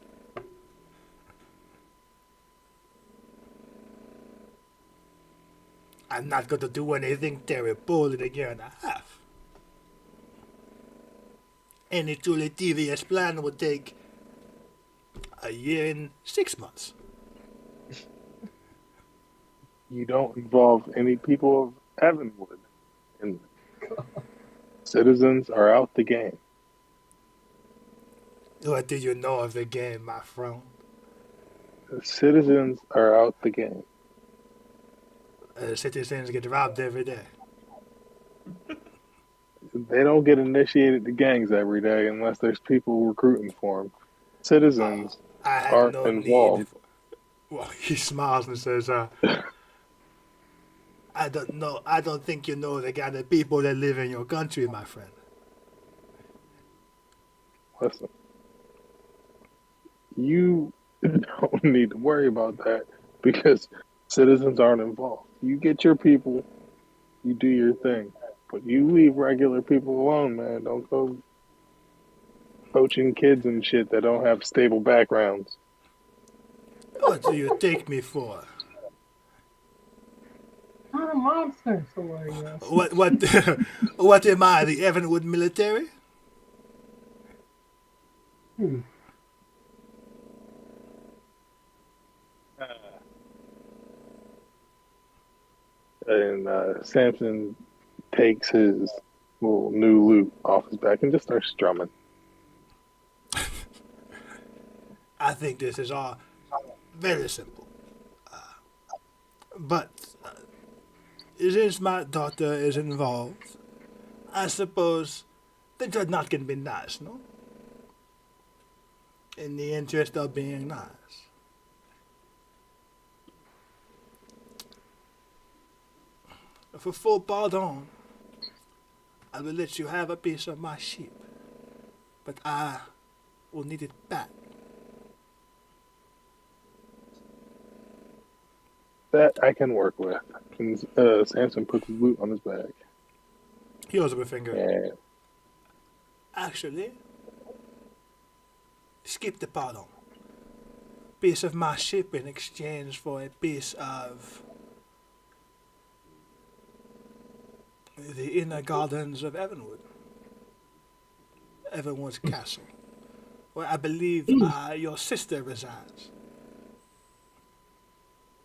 I'm not going to do anything terrible in a year and a half. Any truly devious plan would take a year and 6 months. You don't involve any people of Evanwood, and citizens are out the game. What do you know of the game, my friend? The citizens are out the game. Citizens get robbed every day. They don't get initiated to gangs every day unless there's people recruiting for them. Citizens I have aren't no need involved. for... Well, he smiles and says, I don't know. I don't think you know the kind of people that live in your country, my friend. Listen, you don't need to worry about that because citizens aren't involved. You get your people, you do your thing, but you leave regular people alone, man. Don't go coaching kids and shit that don't have stable backgrounds. What do you take me for? Not a monster, hilarious. What what am I, the Evanwood military? And Samson takes his little new loot off his back and just starts strumming. I think this is all very simple. But since my daughter is involved, I suppose the dreadnought can be nice, no? In the interest of being nice. For full pardon, I will let you have a piece of my ship, but I will need it back. That I can work with. And Samson puts his loot on his back. He holds up a finger. And Actually, skip the pardon. Piece of my ship in exchange for a piece of The inner gardens of Evanwood. Evanwood's castle, where I believe your sister resides.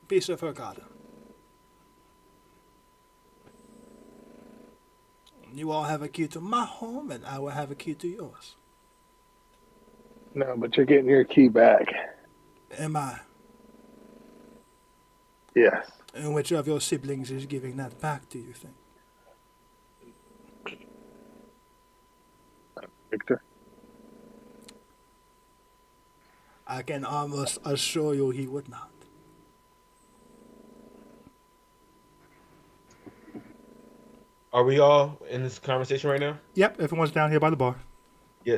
Piece of her garden. You all have a key to my home, and I will have a key to yours. No, but you're getting your key back. Am I? Yes. And which of your siblings is giving that back, do you think? Victor? I can almost assure you he would not. Are we all in this conversation right now? Yep, everyone's down here by the bar. Yeah.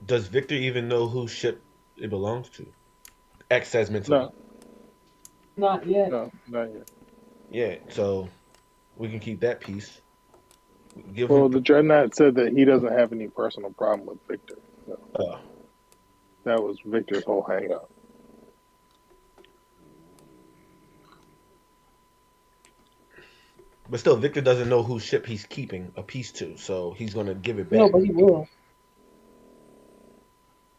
Does Victor even know whose ship it belongs to? X says mentally. No. Not yet. No, not yet. Yeah. So we can keep that piece. Give Well, him. the Dreadnought said that he doesn't have any personal problem with Victor. So that was Victor's whole hang up. But still, Victor doesn't know whose ship he's keeping a piece to, so he's gonna give it back. No, but he will.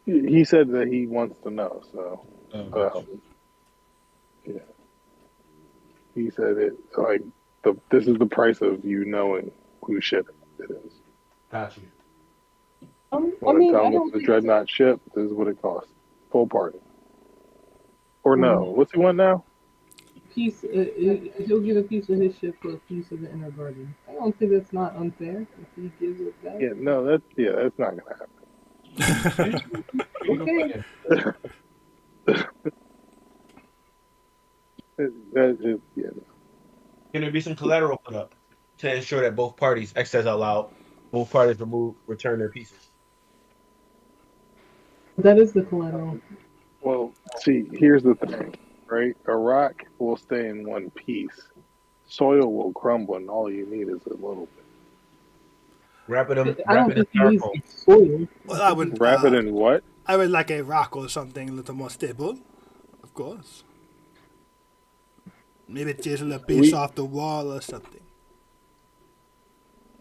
He said that he wants to know, so yeah. He said it like this is the price of you knowing whose ship it is. Got you. I Want to mean, tell I him don't it's the think Dreadnought ship? This is what it costs. Full party. Or no? What's he want now? piece. He'll give a piece of his ship for a piece of the inner garden. I don't think that's not unfair if he gives it back. Yeah, no, that's not gonna happen. Okay. Yeah. Can there be some collateral put up to ensure that both parties, X says out loud, both parties return their pieces? That is the collateral. Well, see, here's the thing, right? A rock will stay in one piece. Soil will crumble, and all you need is a little bit. Wrap it in I don't think he needs styrofoam. soil. Well, I would Wrap it in what? I would like a rock or something a little more stable, of course. Maybe chisel a piece off the wall or something.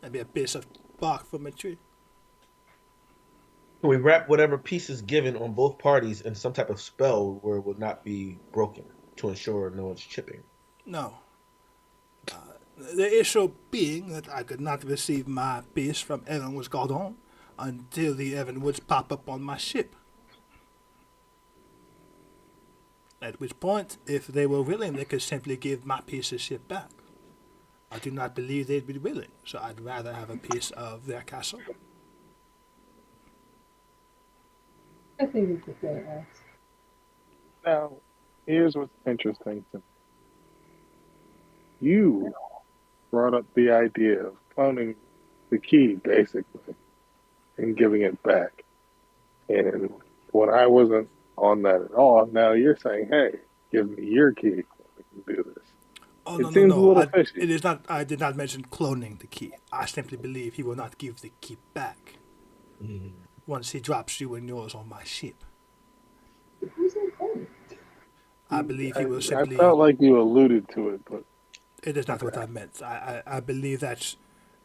Maybe a piece of bark from a tree. Can we wrap whatever piece is given on both parties in some type of spell where it will not be broken to ensure no one's chipping? No. The issue being that I could not receive my piece from Evanwood's Gardon until the Evanwoods pop up on my ship. At which point, if they were willing, they could simply give my piece of ship back. I do not believe they'd be willing, so I'd rather have a piece of their castle. I think it's a fair ask. Now, here's what's interesting to me. You brought up the idea of cloning the key, basically, and giving it back. And when I wasn't on that at all, now you're saying, hey, give me your key. We can do this. Oh, It no, seems no, a no. little fishy. It is not. I did not mention cloning the key. I simply believe he will not give the key back once he drops you and yours on my ship. Who's in phone? I believe he will I simply. felt like you alluded to it, but It is not what I meant. I believe that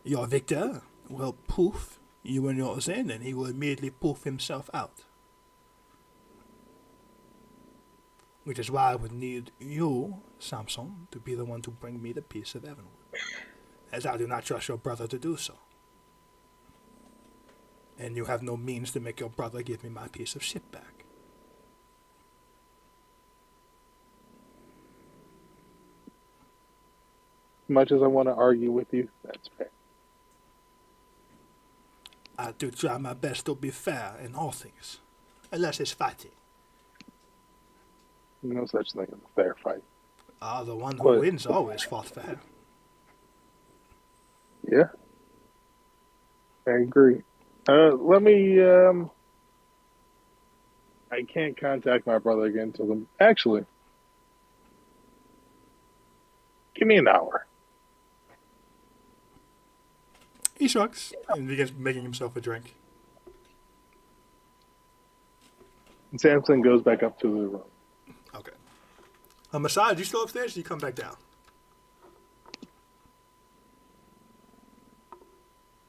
your victor will poof you and yours in, and he will immediately poof himself out. Which is why I would need you, Samson, to be the one to bring me the piece of Evanwood, as I do not trust your brother to do so. And you have no means to make your brother give me my piece of ship back. as much as I want to argue with you, that's fair. I do try my best to be fair in all things, unless it's fighting. No such thing as a fair fight. The one who But- wins always fought fair. Yeah, I agree. Let me. I can't contact my brother again until the. Actually, give me an hour. He shrugs and begins making himself a drink. And Samson goes back up to the room. Okay. Masad, you still upstairs? Or you come back down?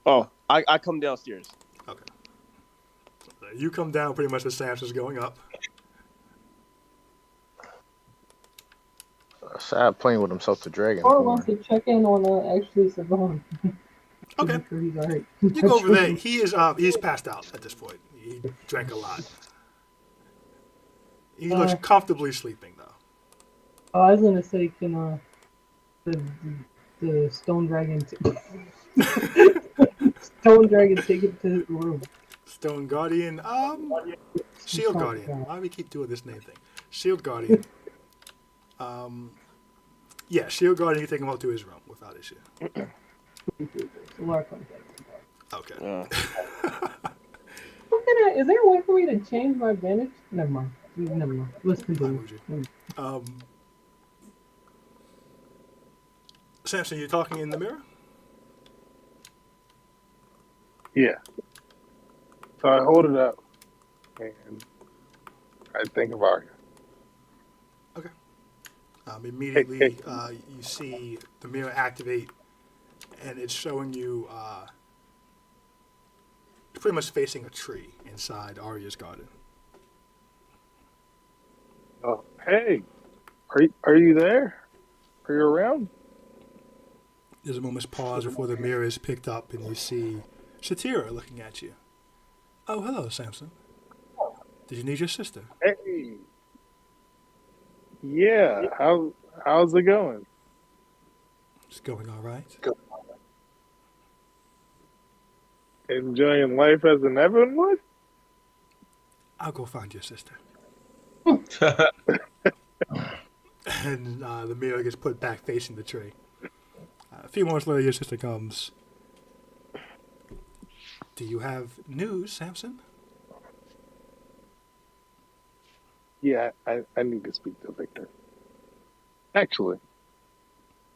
Oh, I come downstairs. Okay. You come down pretty much as Samson's going up. Sad playing with himself the dragon Or wants horn. to check in on actually Savon. Okay. Make sure he's alright. You go over there. He's passed out at this point. He drank a lot. He looks comfortably sleeping though. Oh, I was gonna say, can the stone dragon stone dragon take it to the room? Stone Guardian. Shield Guardian. Why do we keep doing this name thing? Shield Guardian. Yeah, Shield Guardian. You take him up to his room without issue. Okay. Is there a way for me to change my advantage? Never mind. Let's continue. Samson, you're talking in the mirror? Yeah. So I hold it up and I think of Arya. Okay. Immediately, you see the mirror activate, and it's showing you pretty much facing a tree inside Arya's garden. Oh, hey, are you there? Are you around? There's a moment's pause before the mirror is picked up, and you see Shatira looking at you. Oh, hello, Samson. Did you need your sister? Hey. Yeah. How's it going? It's going all right. Enjoying life as an Evan would? I'll go find your sister. And the mirror gets put back facing the tree. A few moments later, your sister comes. Do you have news, Samson? Yeah, I need to speak to Victor. Actually,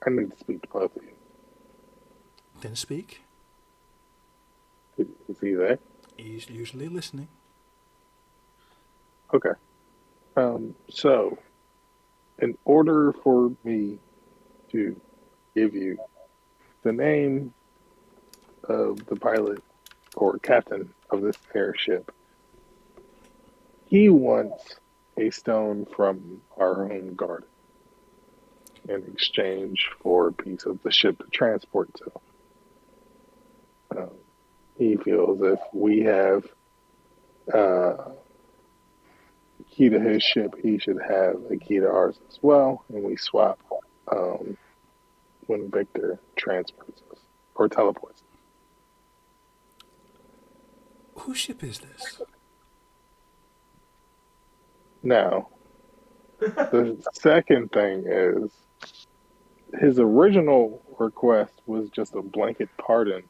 I need to speak to both of you. Then speak. Is he there? He's usually listening. Okay. So, in order for me to give you the name of the pilot or captain of this airship, he wants a stone from our home garden in exchange for a piece of the ship to transport to. He feels if we have key to his ship, he should have a key to ours as well, and we swap when Victor transports us or teleports us. Whose ship is this? Now, the second thing is his original request was just a blanket pardon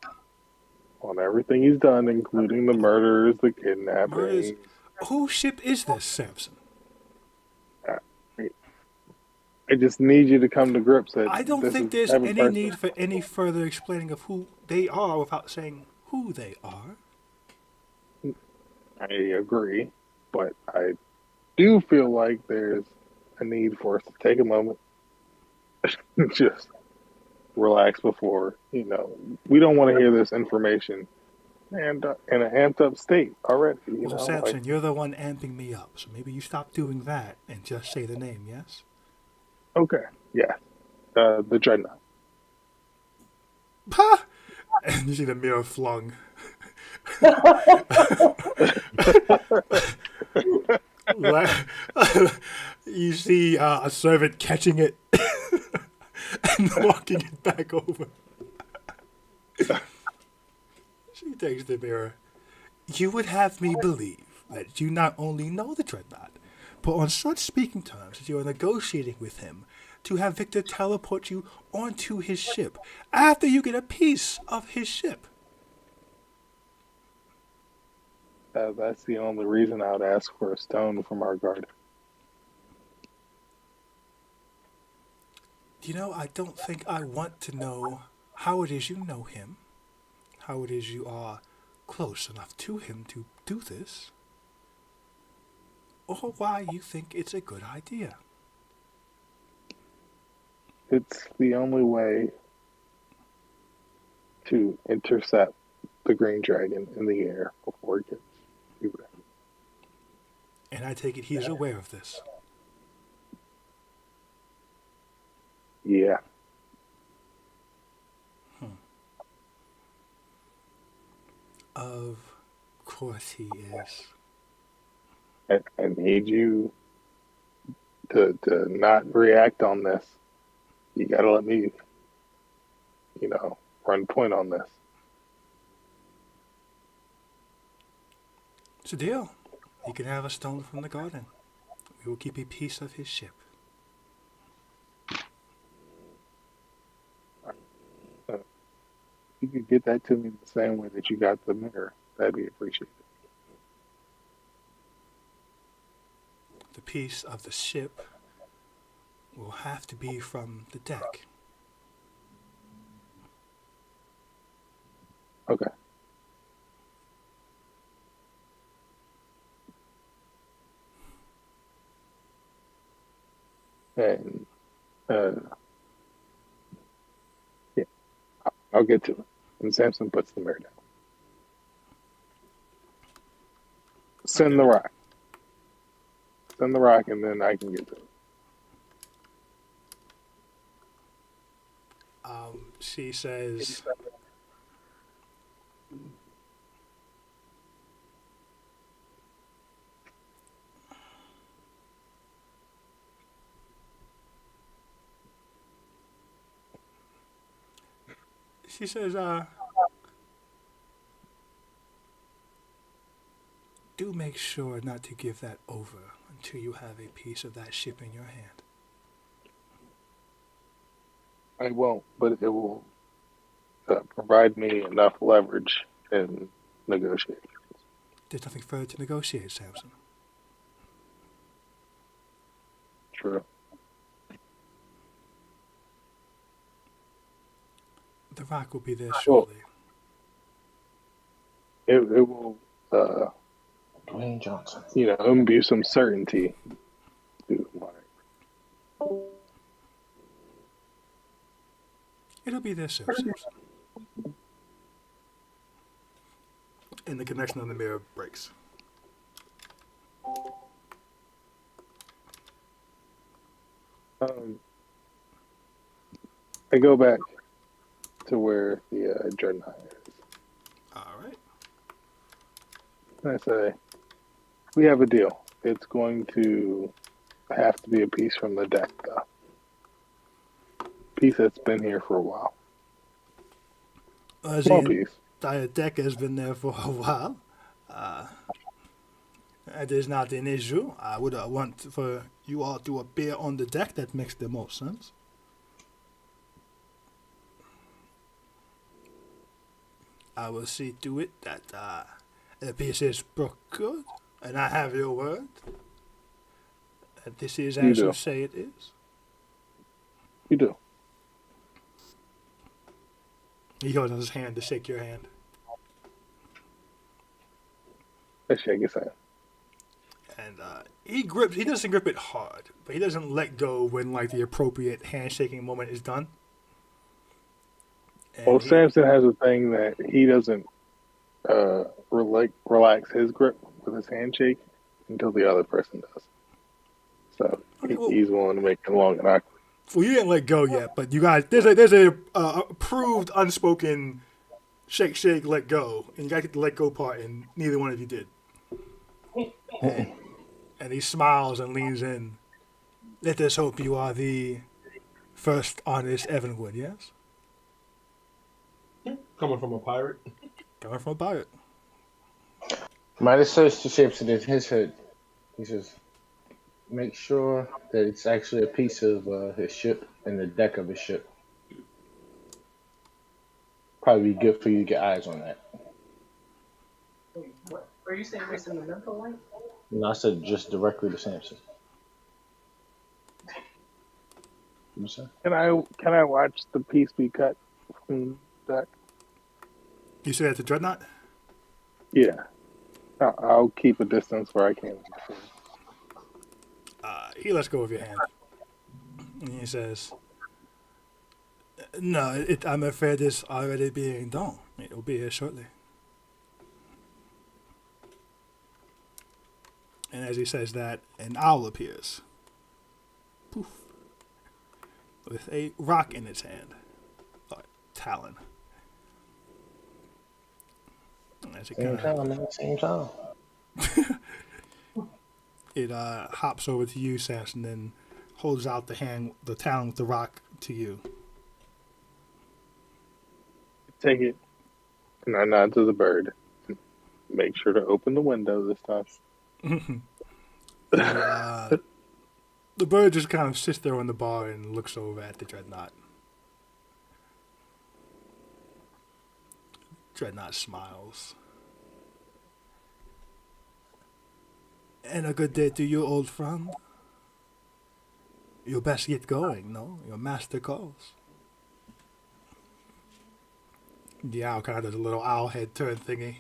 on everything he's done, including the murders, the kidnapping. Whose ship is this, Samson? I just need you to come to grips that I don't think there's any need for any further explaining of who they are without saying who they are. I agree, but I do feel like there's a need for us to take a moment, just relax before, we don't want to hear this information and in an amped up state already. Well, Samson, you're the one amping me up, so maybe you stop doing that and just say the name, yes? Okay, yeah. The Dreadnought. Ha! And you see the mirror flung. You see a servant catching it and walking it back over. She takes the mirror. You would have me believe that you not only know the Dreadnought, but on such speaking terms that you are negotiating with him to have Victor teleport you onto his ship after you get a piece of his ship. That's the only reason I would ask for a stone from our garden. I don't think I want to know how it is you know him, how it is you are close enough to him to do this, or why you think it's a good idea. It's the only way to intercept the green dragon in the air before it gets evacuated. And I take it he's aware of this. Yeah. Of course he is. I need you to not react on this. You gotta let me, run point on this. It's a deal. He can have a stone from the garden. We will keep a piece of his ship. You could get that to me the same way that you got the mirror. That'd be appreciated. The piece of the ship will have to be from the deck. Okay. And yeah, I'll get to it. And Samson puts the mirror down. Send the rock. Send the rock, and then I can get to it. She says, do make sure not to give that over until you have a piece of that ship in your hand. I won't, but it will provide me enough leverage in negotiations. There's nothing further to negotiate, Samson. True. The rock will be there shortly. It will, Dwayne Johnson. imbue some certainty to my. It'll be there soon, Samson. And the connection on the mirror breaks. I go back to where the dreadnought is. All right. And I say, we have a deal. It's going to have to be a piece from the deck, though. Piece that's been here for a while. Small piece. The deck has been there for a while. It is not an issue. I would want for you all to appear on the deck. That makes the most sense. I will see to it that the piece is procured, and I have your word that this is as you say it is. You do. He holds out his hand to shake your hand. I shake his hand. And he doesn't grip it hard, but he doesn't let go when the appropriate handshaking moment is done. And Samson has a thing that he doesn't relax his grip with his handshake until the other person does. So he's willing to make it long and awkward. Well, you didn't let go yet, but you guys, there's a approved unspoken shake, let go, and you got to get the let go part, and neither one of you did. And he smiles and leans in. Let us hope you are the first honest Evanwood, yes? Coming from a pirate. Coming from a pirate. Midas says to Samson in his head, he says, make sure that it's actually a piece of his ship and the deck of his ship. Probably be good for you to get eyes on that. What? Are you saying this in the mental light? No, I said just directly to Samson. What you say? Can I watch the piece be cut from the deck? You say that to Dreadnought? Yeah. I'll keep a distance where I can. He lets go of your hand. And he says, no, I'm afraid it's already being done. It will be here shortly. And as he says that, an owl appears. Poof. With a rock in its hand. Or talon. As it Same kind of time, man. Same time. it hops over to you, Sass, and then holds out the talon with the rock to you. Take it. And I nod to the bird. Make sure to open the window this time. The bird just kind of sits there on the bar and looks over at the dreadnought. Dreadnought smiles. And a good day to you, old friend. You best get going, no? Your master calls. The owl kind of does a little owl head turn thingy.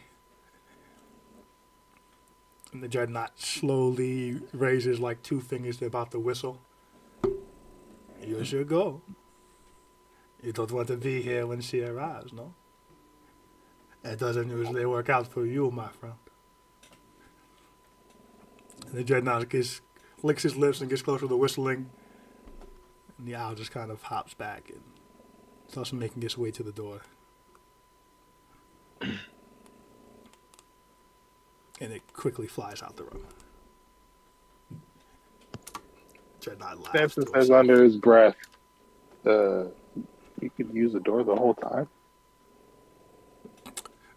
And the dreadnought slowly raises like two fingers to about to whistle. You should go. You don't want to be here when she arrives, no? It doesn't usually work out for you, my friend. And the dreadnought licks his lips and gets closer to whistling. And the owl just kind of hops back and starts making its way to the door. And it quickly flies out the room. Dreadnought laughs. Samson says under his breath, you could use the door the whole time.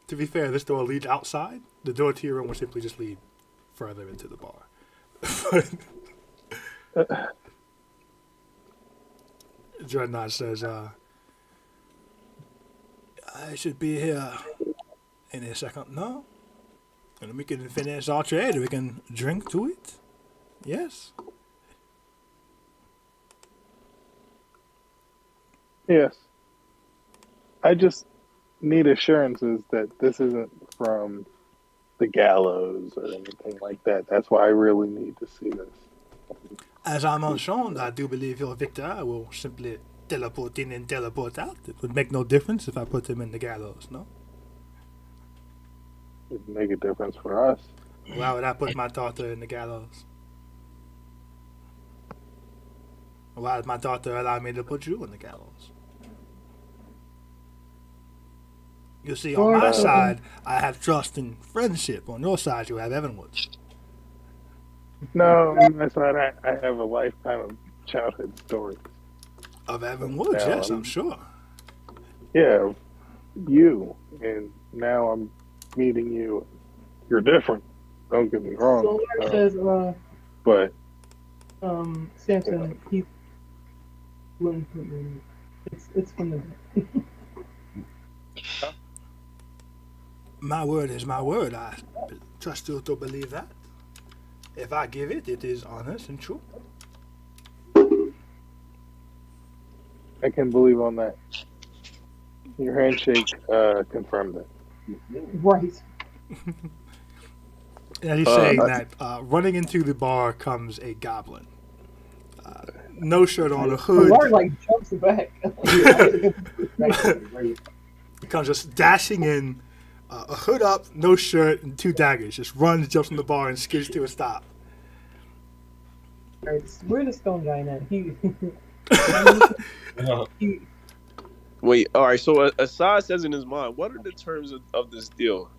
To be fair, this door leads outside. The door to your room will simply just lead further into the bar. Dreadnought says, I should be here in a second. No? And we can finish our trade. We can drink to it. Yes. Yes. I just need assurances that this isn't from the gallows or anything like that. That's why I really need to see this. As I mentioned, I do believe your victor will simply teleport in and teleport out. It would make no difference if I put him in the gallows, no? It'd make a difference for us. Why would I put my daughter in the gallows? Why would my daughter allow me to put you in the gallows? You see, on my side, I have trust and friendship. On your side, you have Evanwood. No, on my side, I have a lifetime of childhood stories. Of Evanwood, yes, I'm sure. Yeah, you. And now I'm meeting you. You're different. Don't get me wrong. So Lord says, but Samson, he it's from the My word is my word. I trust you to believe that. If I give it, it is honest and true. I can believe on that. Your handshake confirmed it. right. And he's saying that running into the bar comes a goblin. No shirt on, a hood. Lord like jumps back. He comes just dashing in, a hood up, no shirt, and two daggers. Just runs, jumps in the bar, and skids to a stop. Right, where's the stone guy at? He Wait, all right. So Assad says in his mind, what are the terms of this deal?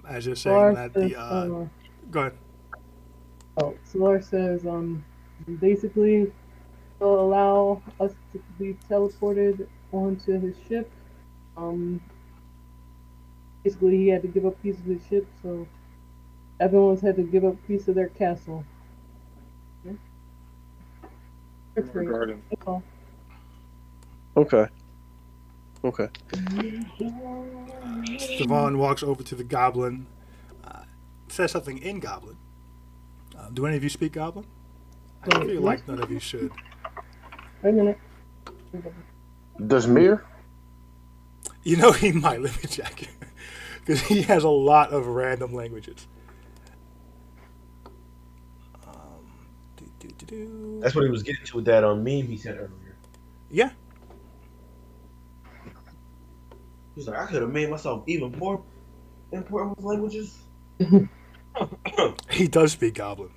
As you're saying that, the go ahead. Solar says, basically, he'll allow us to be teleported onto his ship. Basically, he had to give up a piece of his ship, so everyone's had to give up a piece of their castle. Yeah. That's great. Garden. That's all. Okay. Okay. Devon walks over to the goblin, says something in goblin. Do any of you speak goblin? I feel like none of you should. Wait a minute. Does Mir? You know he might. Let me check. Because he has a lot of random languages. That's what he was getting to with that meme he said earlier. Yeah. He's like, I could have made myself even more important with languages. He does speak Goblin.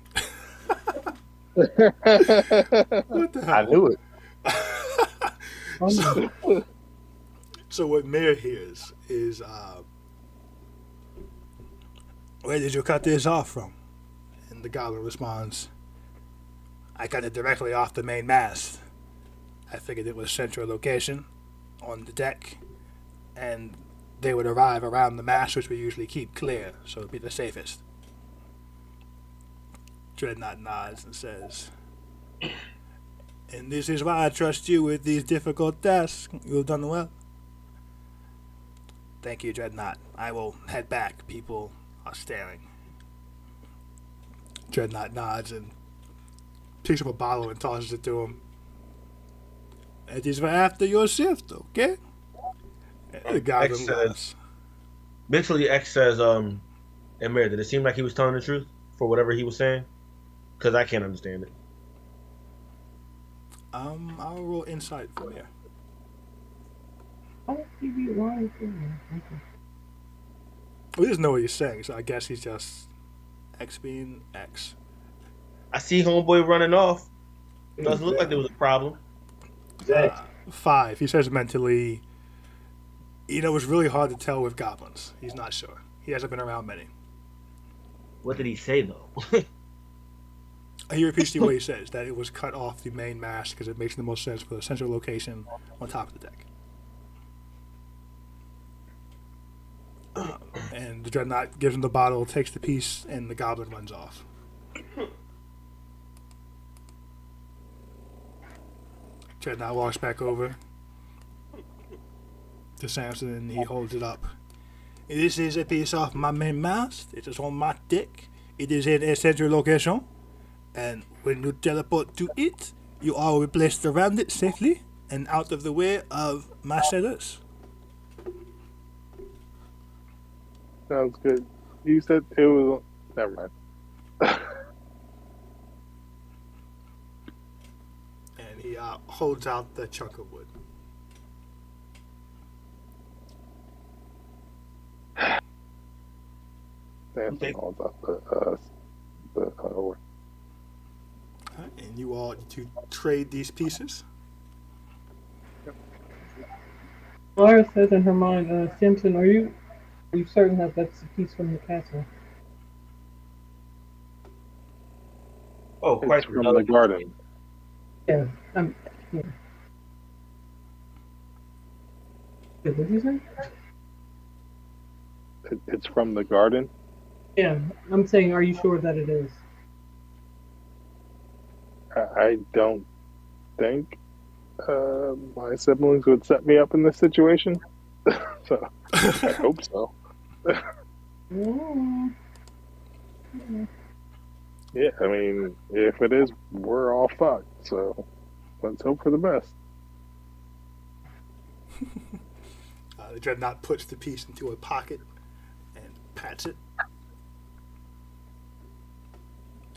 What the I hell? knew it. So what Mayor hears is, where did you cut this off from? And the Goblin responds, I cut it directly off the main mast. I figured it was central location on the deck, and they would arrive around the mast, which we usually keep clear, so it'd be the safest. Dreadnought nods and says, and this is why I trust you with these difficult tasks. You've done well. Thank you, Dreadnought. I will head back. People are staring. Dreadnought nods and picks up a bottle and tosses it to him. It is for after your shift, okay? The Goblin laughs. Mentally, X says, Emir, did it seem like he was telling the truth for whatever he was saying? Because I can't understand it. I'll roll insight from here. Oh, he be lying to me. We just know what he's saying, so I guess he's just X being X. I see homeboy running off. Doesn't look like there was a problem. 5. He says mentally, it's really hard to tell with goblins. He's not sure. He hasn't been around many. What did he say, though? He repeats to you what he says, that it was cut off the main mast because it makes the most sense for the central location on top of the deck. And the Dreadnought gives him the bottle, takes the piece, and the Goblin runs off. Dreadnought walks back over to Samson and he holds it up. This is a piece of my main mast. It is on my deck. It is in a central location. And when you teleport to it, you are placed around it safely and out of the way of my sailors. Sounds good. You said it was. Never mind. And he holds out the chunk of wood. Samson holds up the wood. And you all to trade these pieces. Lara says in her mind, Simpson, are you certain that that's a piece from the castle? Oh, quite It's from the garden. Yeah. Yeah. What did you say? It's from the garden. Yeah, I'm saying, are you sure that it is? I don't think my siblings would set me up in this situation. So I hope so. Mm. Yeah, I mean, if it is, we're all fucked. So let's hope for the best. The Dreadnought puts the piece into a pocket and pats it.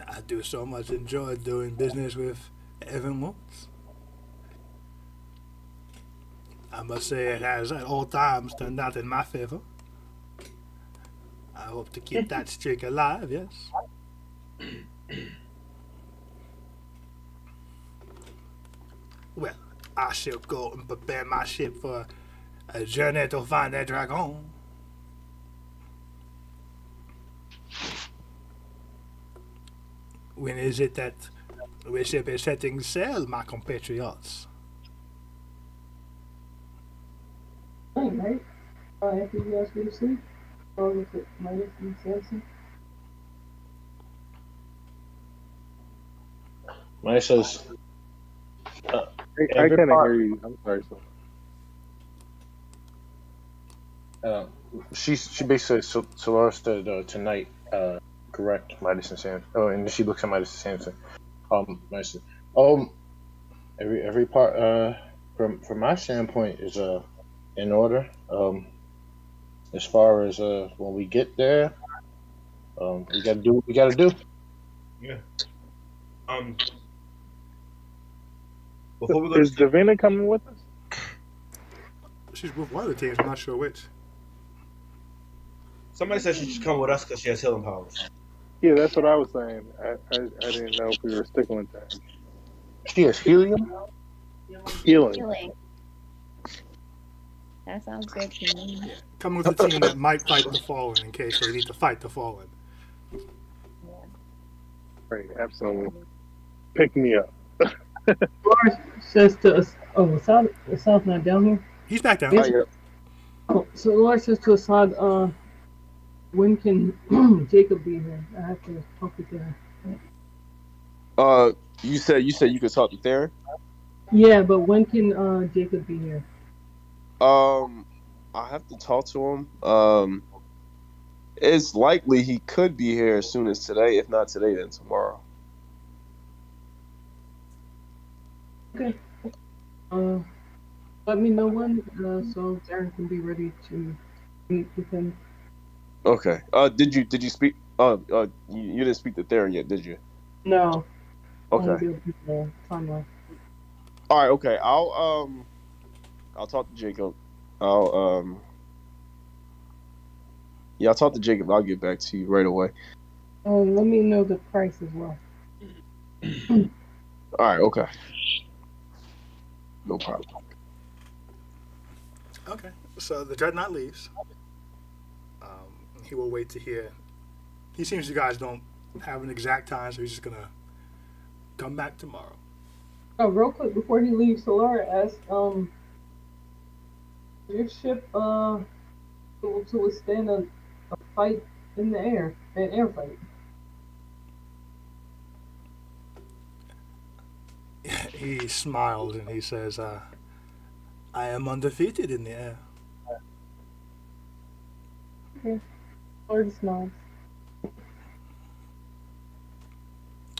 I do so much enjoy doing business with Evan Woods. I must say it has at all times turned out in my favor. I hope to keep that streak alive, yes. Well, I shall go and prepare my ship for a journey to find a dragon. When is it that we shall be setting sail, my compatriots? Right? After you guys go to sleep? Or was it Midas and Samson? Maya says, I every can't part- hear you. I'm sorry. she basically Solara said tonight, correct, Midas and Samson. Oh, and she looks at Midas and Samson. Midas, every part from my standpoint is in order. As far as when we get there, we gotta do what we gotta do. Yeah. Before we go to Is sleep, Davina coming with us? She's with one of the teams. I'm not sure which. Somebody said she should come with us because she has healing powers. Yeah, that's what I was saying. I didn't know if we were sticking with that. She has helium. Healing. Healing. That sounds good to me. Yeah. Coming with a team that might fight the Fallen in case they need to fight the Fallen. Yeah. Right, absolutely. Pick me up. Lars says to us, oh, Assad's not down here? He's back down. Yes. Oh, so Lars says to Assad, when can Jacob be here? I have to talk with him. You said you could talk to Theron. Yeah, but when can Jacob be here? I have to talk to him. It's likely he could be here as soon as today. If not today, then tomorrow. Okay. Let me know when, so Darren can be ready to meet with him. Okay. Did you speak? You didn't speak to Theron yet, did you? No. Okay. Timeline. All right. Okay. I'll talk to Jacob. I'll talk to Jacob. I'll get back to you right away. Let me know the price as well. All right. Okay. No problem. Okay. So the Dreadnought leaves. He will wait to hear. He seems you guys don't have an exact time, so he's just gonna come back tomorrow. Oh, real quick before he leaves, Solara asked, your ship to withstand a fight in the air, an air fight. He smiles and he says, "I am undefeated in the air." Okay. Lord smiles.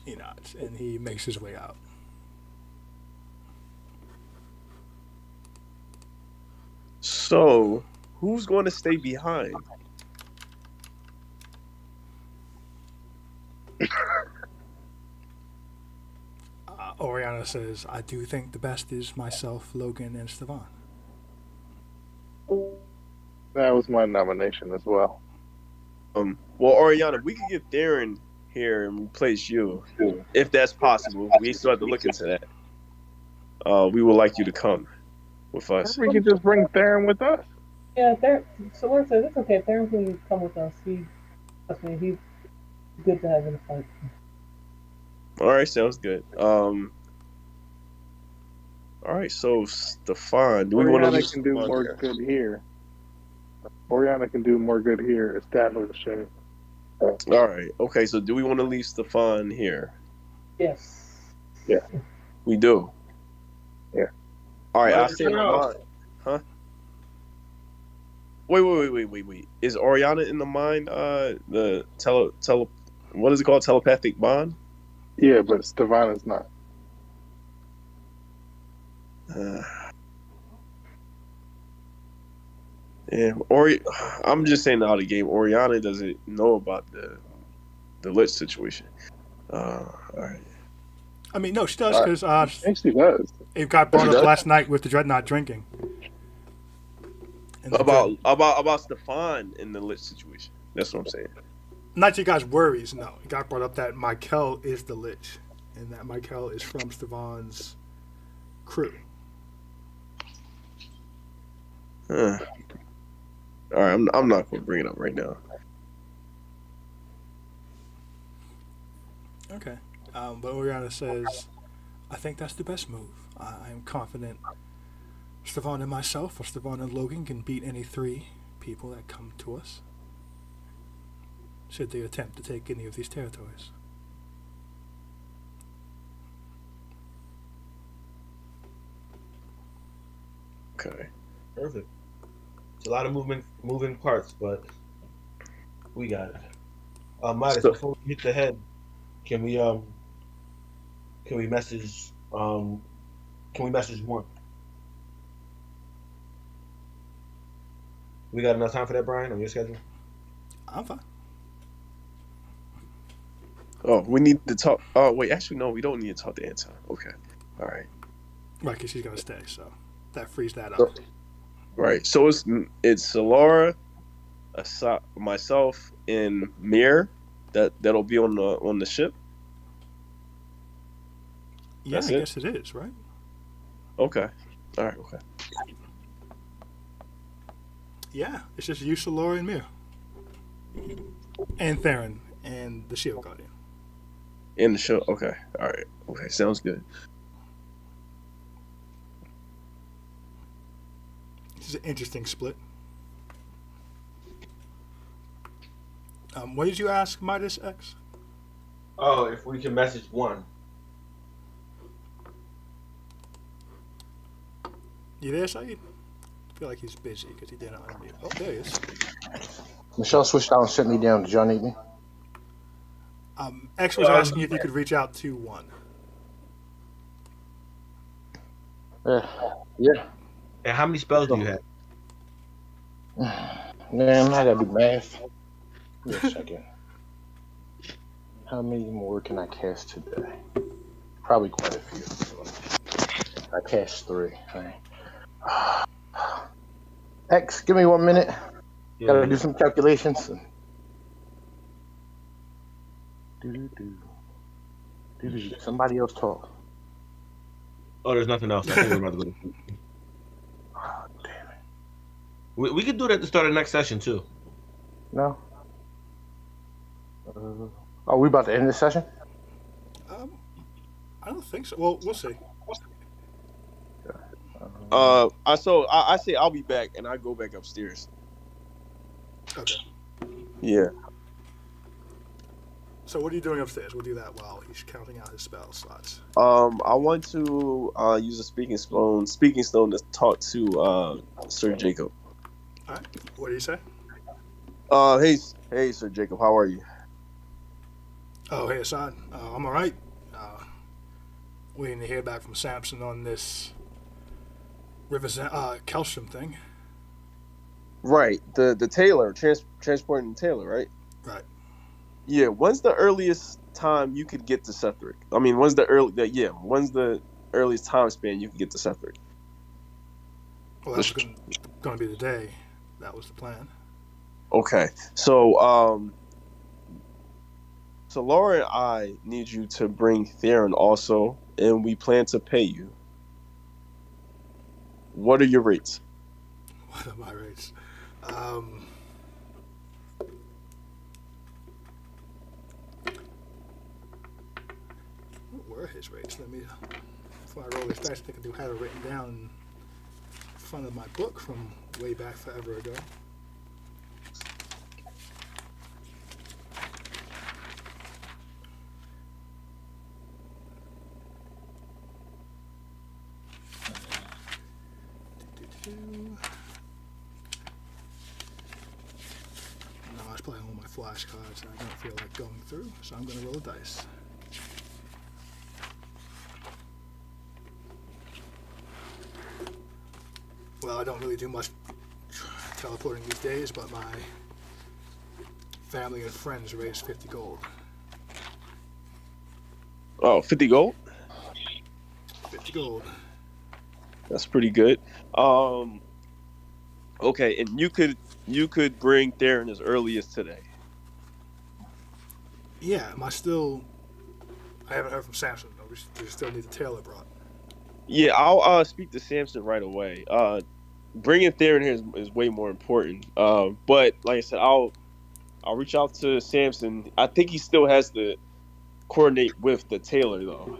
He nods and he makes his way out. So, who's going to stay behind? Oriana says, "I do think the best is myself, Logan, and Stevan." That was my nomination as well. Well, Oriana, we could get Theron here and replace you, if that's possible. We still have to look into that. We would like you to come with us. We could just bring Theron with us. Yeah, Solara says it's okay. Darren can come with us. He's good to have in a fight. All right, sounds good. All right, so Stefan, do we want to Oriana leave can do Stefan more here? good here. Oriana can do more good here. Establishing. All right, okay. So, do we want to leave Stefan here? Yes. Yeah. We do. Yeah. All right, I'll Let us say know. Huh? Wait. Is Oriana in the mind? The what is it called? Telepathic bond? Yeah, but Stevan is not. Yeah, I'm just saying out of the game. Oriana doesn't know about the lit situation. All right. I mean, no, she does because Yes, she does. it got brought She up does? last night with the Dreadnought drinking. And the About Stefan in the lit situation. That's what I'm saying. not you guys' worries, no. It got brought up that Michael is the Lich, and that Michael is from Stevan's crew. All right, I'm not going to bring it up right now. Okay. But Oriana says, "I think that's the best move. I am confident Stefan and myself, or Stefan and Logan, can beat any three people that come to us, should they attempt to take any of these territories." Okay. Perfect. It's a lot of moving parts, but we got it. Midas, So- before we hit the head, can we message one? We got enough time for that, Brian, on your schedule? I'm fine. Oh, we need to talk. Oh, wait. Actually, no, we don't need to talk to Anton. Okay. All right. Right, because she's going to stay, so that frees that up. So- Right. So it's Solara, myself, and Mir that'll be on the ship. Yeah, That's I it. guess it is, right? Okay. All right. Okay. Yeah, it's just you, Laura, and Mir. And Theron, and the Shield Guardian. In the show. Okay. All right. Okay. Sounds good. This is an interesting split. What did you ask, Midas X? Oh, if we can message one. You there, Saeed? I feel like he's busy because he didn't unmute. Oh, there he is. Michelle switched out and sent me down. Did y'all need me? X was asking if you could reach out to one. Yeah. And how many spells do you have? Man, I gotta do math. Give me a second. How many more can I cast today? Probably quite a few. I cast 3. Right. X, give me 1 minute. Yeah. Gotta do some calculations. Somebody else talk. Oh, there's nothing else. I think we're about to go to sleep. Oh, damn it. We could do that to start the next session too. No. Are we about to end this session? I don't think so. Well, we'll see. I say I'll be back, and I go back upstairs. Okay. Yeah. So what are you doing upstairs? We'll do that while he's counting out his spell slots. I want to use a speaking stone to talk to Sir Jacob. All right. What do you say? Hey, Sir Jacob, how are you? Oh, hey, Assad. I'm all right. Waiting to hear back from Samson on this Kelstrom thing. Right, the tailor, transporting the tailor, right? Right. Yeah. When's the earliest time you could get to Sethret? I mean, when's the earliest time span you can get to Sethret? Well, that's going to be the day. That was the plan. Okay, so Laura and I need you to bring Theron also, and we plan to pay you. What are your rates? What are my rates? What were his rates? Let me, before I roll this dice, I think I do have it written down in front of my book from way back forever ago. No, I was playing all my flashcards and I don't feel like going through, so I'm going to roll a dice. Well, I don't really do much teleporting these days, but my family and friends raised 50 gold. Oh, 50 gold? 50 gold. That's pretty good. Okay, and you could bring Theron as early as today. Yeah, I haven't heard from Samson. We still need the tailor brought. Yeah, I'll speak to Samson right away. Bringing Theron here is way more important. But like I said, I'll reach out to Samson. I think he still has to coordinate with the tailor though.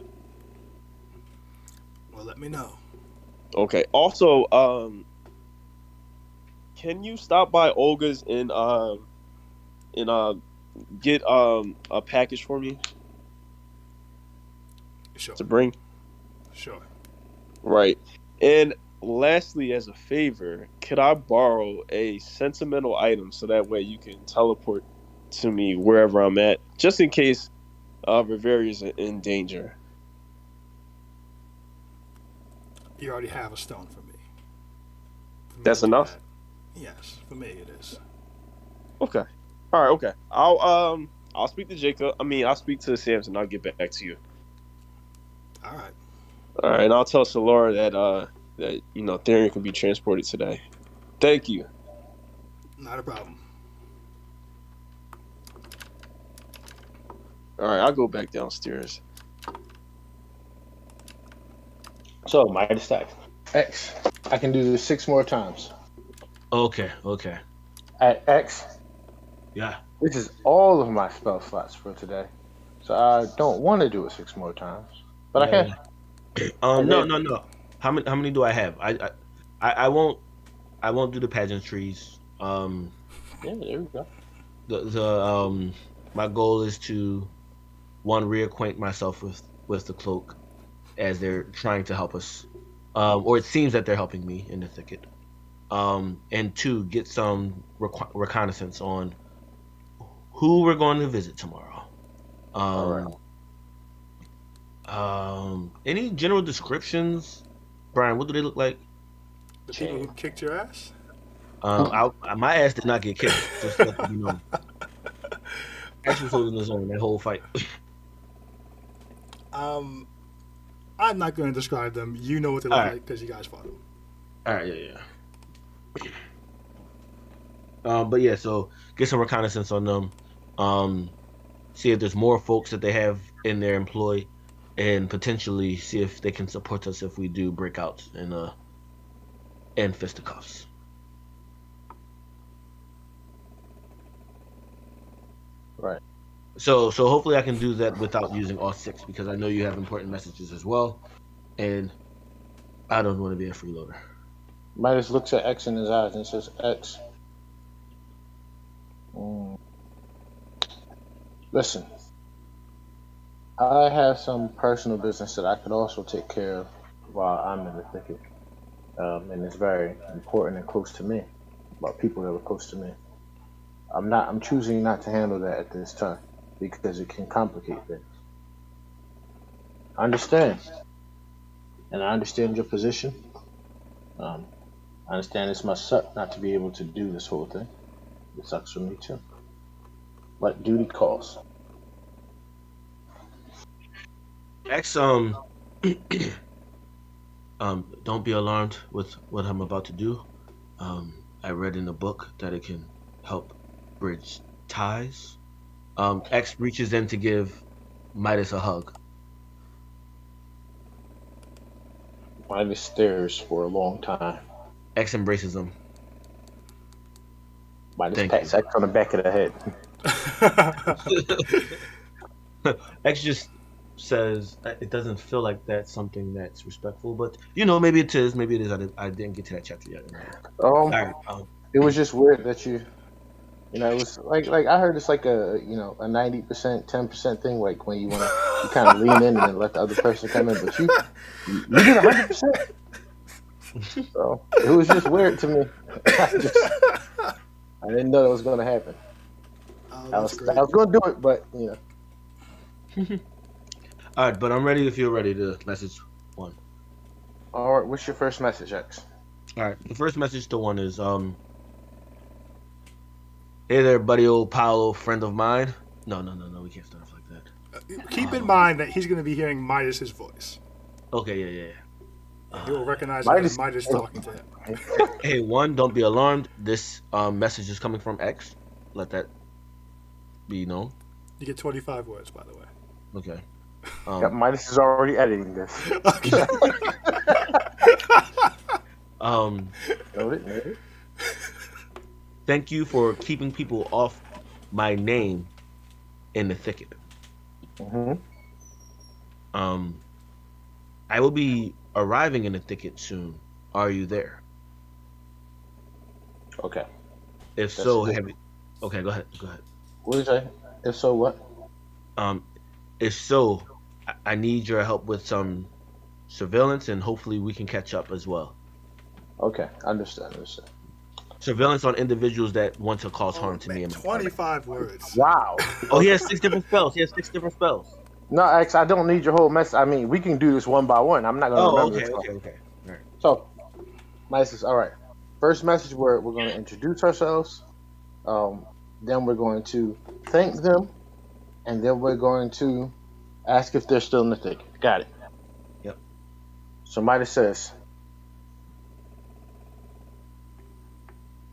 Well, let me know. Okay. Also, can you stop by Olga's and get a package for me Sure. to bring? Sure. Right. And lastly, as a favor, could I borrow a sentimental item so that way you can teleport to me wherever I'm at, just in case Riveria's in danger? You already have a stone for me. That's enough? That. Yes, for me it is. Okay. All right. Okay. I'll speak to Jacob. I'll speak to Samson. I'll get back to you. All right. All right. And I'll tell Solora that Theron can be transported today. Thank you. Not a problem. All right, I'll go back downstairs. So, Mighty Stack. X. I can do this 6 more times. Okay. At X, Yeah. this is all of my spell slots for today. So I don't want to do it 6 more times. But I can. No. How many do I have? I won't do the pageantries. Yeah, there we go. The my goal is to reacquaint myself with the cloak as they're trying to help us, or it seems that they're helping me in the thicket. And 2, get some reconnaissance on who we're going to visit tomorrow. All right. Any general descriptions, Brian? What do they look like? The people who kicked your ass? My ass did not get kicked. Just let it be known. Ash was holding his own that whole fight. I'm not going to describe them. You know what they look like because you guys fought them. All right, yeah. But yeah, so get some reconnaissance on them. See if there's more folks that they have in their employ, and potentially see if they can support us if we do breakouts and fisticuffs. Right. So hopefully I can do that without using all 6 because I know you have important messages as well, and I don't want to be a freeloader. Midas looks at X in his eyes and says, X. Listen, I have some personal business that I could also take care of while I'm in the thicket. And it's very important and close to me, about people that are close to me. I'm choosing not to handle that at this time because it can complicate things. I understand. And I understand your position. I understand this must suck not to be able to do this whole thing. It sucks for me too. But duty calls. X, don't be alarmed with what I'm about to do. I read in the book that it can help bridge ties. X reaches in to give Midas a hug. Midas stares for a long time. X embraces him. Midas pats X on the back of the head. X just says it doesn't feel like that's something that's respectful, but maybe it is. Maybe it is. I didn't get to that chapter yet. It was just weird that it was like I heard it's like a 90%, 10% thing, like when you want to kind of lean in and then let the other person come in, but you did 100%. So it was just weird to me. I didn't know that was going to happen. I was going to do it, but All right, but I'm ready if you're ready to message 1. All right, what's your first message, X? All right, the first message to 1 is hey there, buddy, old Paolo, friend of mine. No, we can't start off like that. Keep in mind that he's going to be hearing Midas's voice. Okay, yeah. He will recognize it as Midas talking to him. Hey, 1, don't be alarmed. This message is coming from X. Let that be known. You get 25 words, by the way. Okay. Midas is already editing this. Okay. Thank you for keeping people off my name in the thicket. I will be arriving in the thicket soon. Are you there? Okay. If so, okay, go ahead. What did you say? If so, what? If so, I need your help with some surveillance, and hopefully we can catch up as well. Okay, understand. Surveillance on individuals that want to cause harm to me. And 25 words. Wow. Oh, he has 6 different spells. No, X, I don't need your whole mess. I mean, we can do this one by one. I'm not going to remember this. Okay. All right. So, Midas, all right. First message, we're going to introduce ourselves. Then we're going to thank them. And then we're going to ask if they're still in the thicket. Got it. Yep. So Midas says,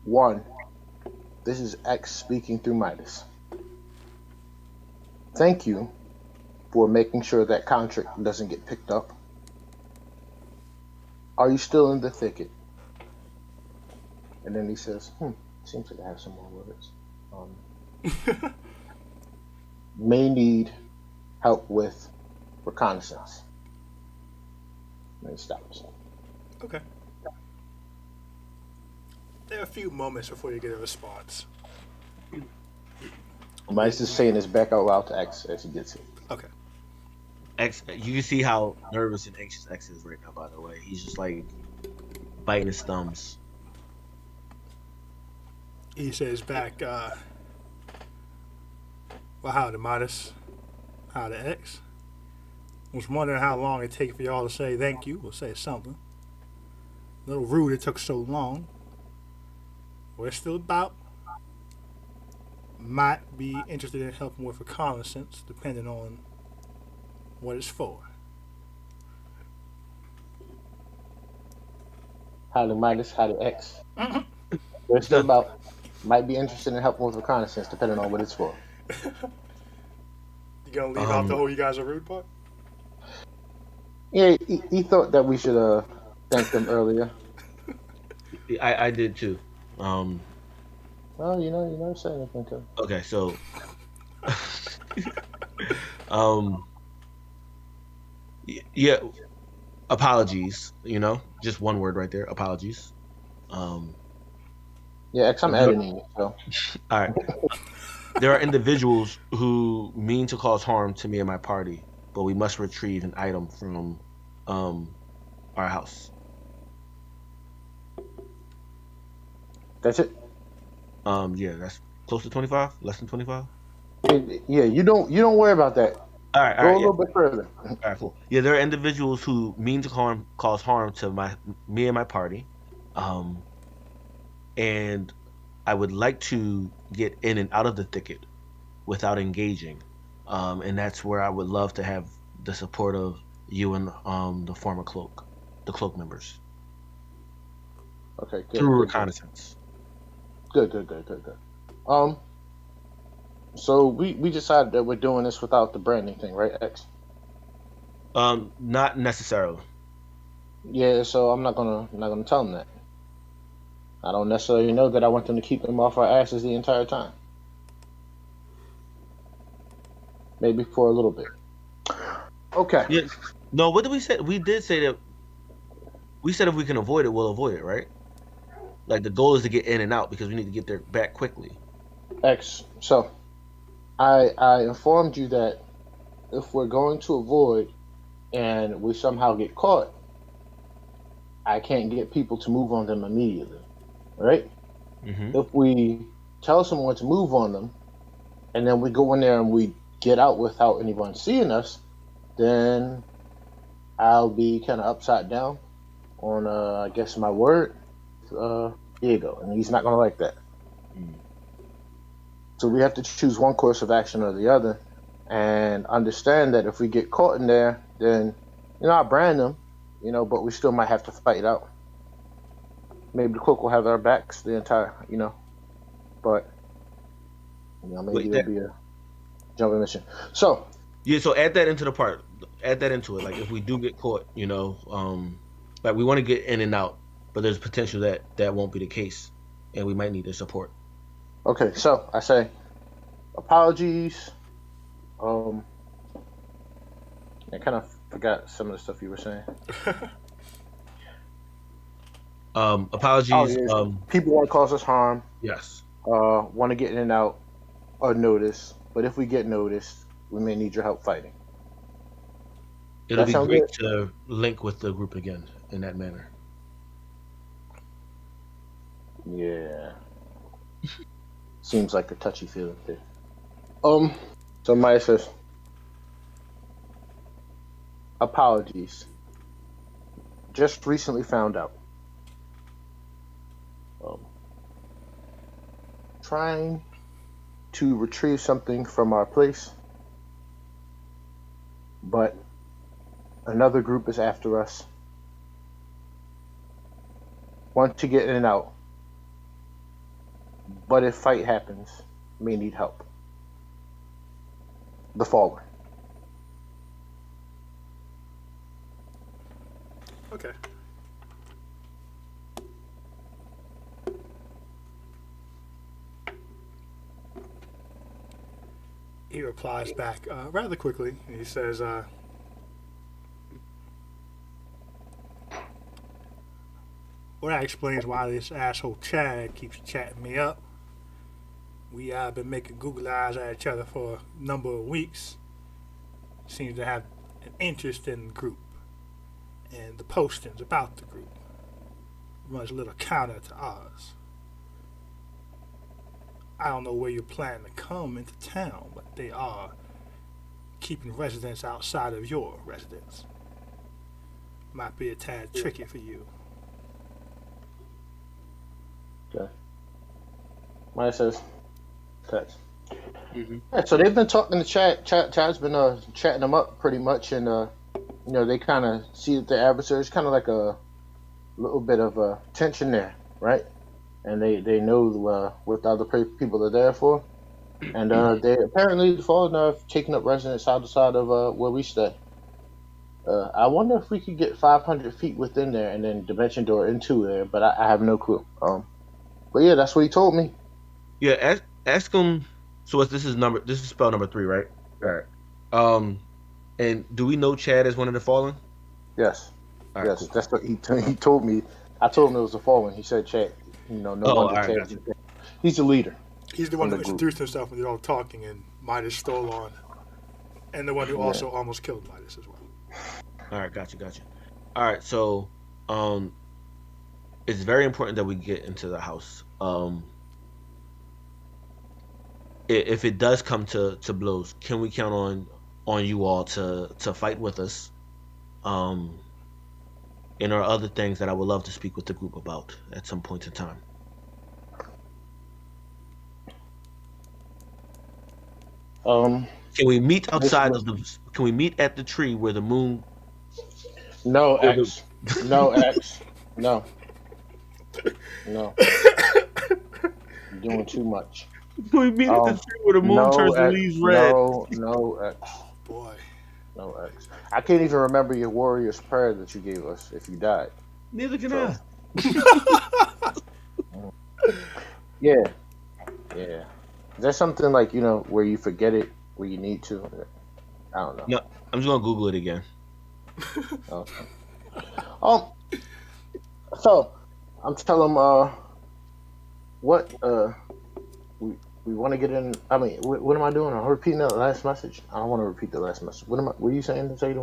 One, this is X speaking through Midas. Thank you for making sure that contract doesn't get picked up. Are you still in the thicket? And then he says, seems like I have some more words. May need help with reconnaissance. And he stops. Okay. There are a few moments before you get a response. Midas is saying this back out loud to X as he gets it. Okay. X, you can see how nervous and anxious X is right now. By the way, he's just like biting his thumbs. He says back, well, howdy, Midas. Howdy, X. Was wondering how long it'd take for y'all to say thank you or say something. A little rude it took so long. We're still about. Might be interested in helping with reconnaissance, depending on what it's for. Howdy Midas, howdy X. We're still about. Might be interested in helping with reconnaissance, depending on what it's for. You gonna leave out the whole you guys are rude part? Yeah, he thought that we should thank them earlier. I did too. Well, you never said anything to him. Okay, so yeah, apologies. Just one word right there. Apologies. Yeah, X, I'm editing it, so. All right. There are individuals who mean to cause harm to me and my party, but we must retrieve an item from our house. That's it? Yeah, that's close to 25, less than 25. Yeah, you don't worry about that. All right, Go a little bit further. All right, cool. Yeah, there are individuals who mean to cause harm to me and my party, and I would like to get in and out of the thicket without engaging, and that's where I would love to have the support of you and the cloak members. Okay, good. Through reconnaissance. Good. So we decided that we're doing this without the branding thing, right, X? Not necessarily. Yeah, so I'm not gonna tell them that. I don't necessarily know that I want them to keep them off our asses the entire time. Maybe for a little bit. Okay. Yeah. No, what did we say? We did say that. We said if we can avoid it, we'll avoid it, right? Like the goal is to get in and out because we need to get there back quickly. X. So, I informed you that if we're going to avoid and we somehow get caught, I can't get people to move on them immediately, right? Mm-hmm. If we tell someone to move on them, and then we go in there and we get out without anyone seeing us, then I'll be kind of upside down on, I guess, my word. Diego, and he's not going to like that. So we have to choose one course of action or the other, and understand that if we get caught in there, then I brand them, but we still might have to fight it out. Maybe the cloak will have our backs the entire, but maybe it'll be a jumping mission. So yeah, so add that into it. Like if we do get caught, like we want to get in and out. But there's potential that won't be the case, and we might need their support. Okay, so I say apologies. I kind of forgot some of the stuff you were saying. Apologies. Oh, yeah. People want to cause us harm. Yes. Want to get in and out unnoticed, but if we get noticed, we may need your help fighting. It'll be great to link with the group again in that manner. Yeah. Seems like a touchy feeling there. So Maya says, apologies. Just recently found out. Trying to retrieve something from our place, but another group is after us. Want to get in and out. but if fight happens, may need help. The fallen. Okay. He replies back rather quickly. He says, well, that explains why this asshole Chad keeps chatting me up. We have been making Google eyes at each other for a number of weeks. Seems to have an interest in the group and the postings about the group. Runs a little counter to ours. I don't know where you're planning to come into town, but they are keeping residents outside of your residence. Might be a tad tricky for you. Okay. Maya says, text. Mm-hmm. Yeah, so they've been talking to Chad. Chad's been chatting them up pretty much, and they kind of see that the adversaries kind of like a little bit of tension there, right? And they know what the other people are there for, and they apparently the Fallen have taken up residence outside of where we stay. I wonder if we could get 500 feet within there and then dimension door into there, but I have no clue. But yeah, that's what he told me. Yeah, ask him. So what's this is number? This is spell number 3, right? All right. And do we know Chad as one of the fallen? Yes. All right, Yes, cool. that's what he told me. I told him it was the Fallen. He said, "Chad, no Oh, wonder all right, Chad." gotcha. He's the leader. He's the one who introduced himself when they're all talking, and Midas stole on, and the one who also almost killed Midas as well. All right, gotcha. All right, so it's very important that we get into the house. If it does come to blows, can we count on you all to fight with us? And there are other things that I would love to speak with the group about at some point in time. Can we meet outside of the? Can we meet at the tree where the moon? No, X. No, X. No. No. You're doing too much. Can we meet at the tree where the moon turns the leaves red? No, X. Boy. No, X. I can't even remember your warrior's prayer that you gave us if you died. Neither can I. Yeah. Yeah. Is there something like, where you forget it, where you need to? I don't know. No, I'm just gonna Google it again. Okay. So I'm telling what we want to get in. I mean, what am I doing? I'm repeating the last message. I don't want to repeat the last message. What are you saying to say to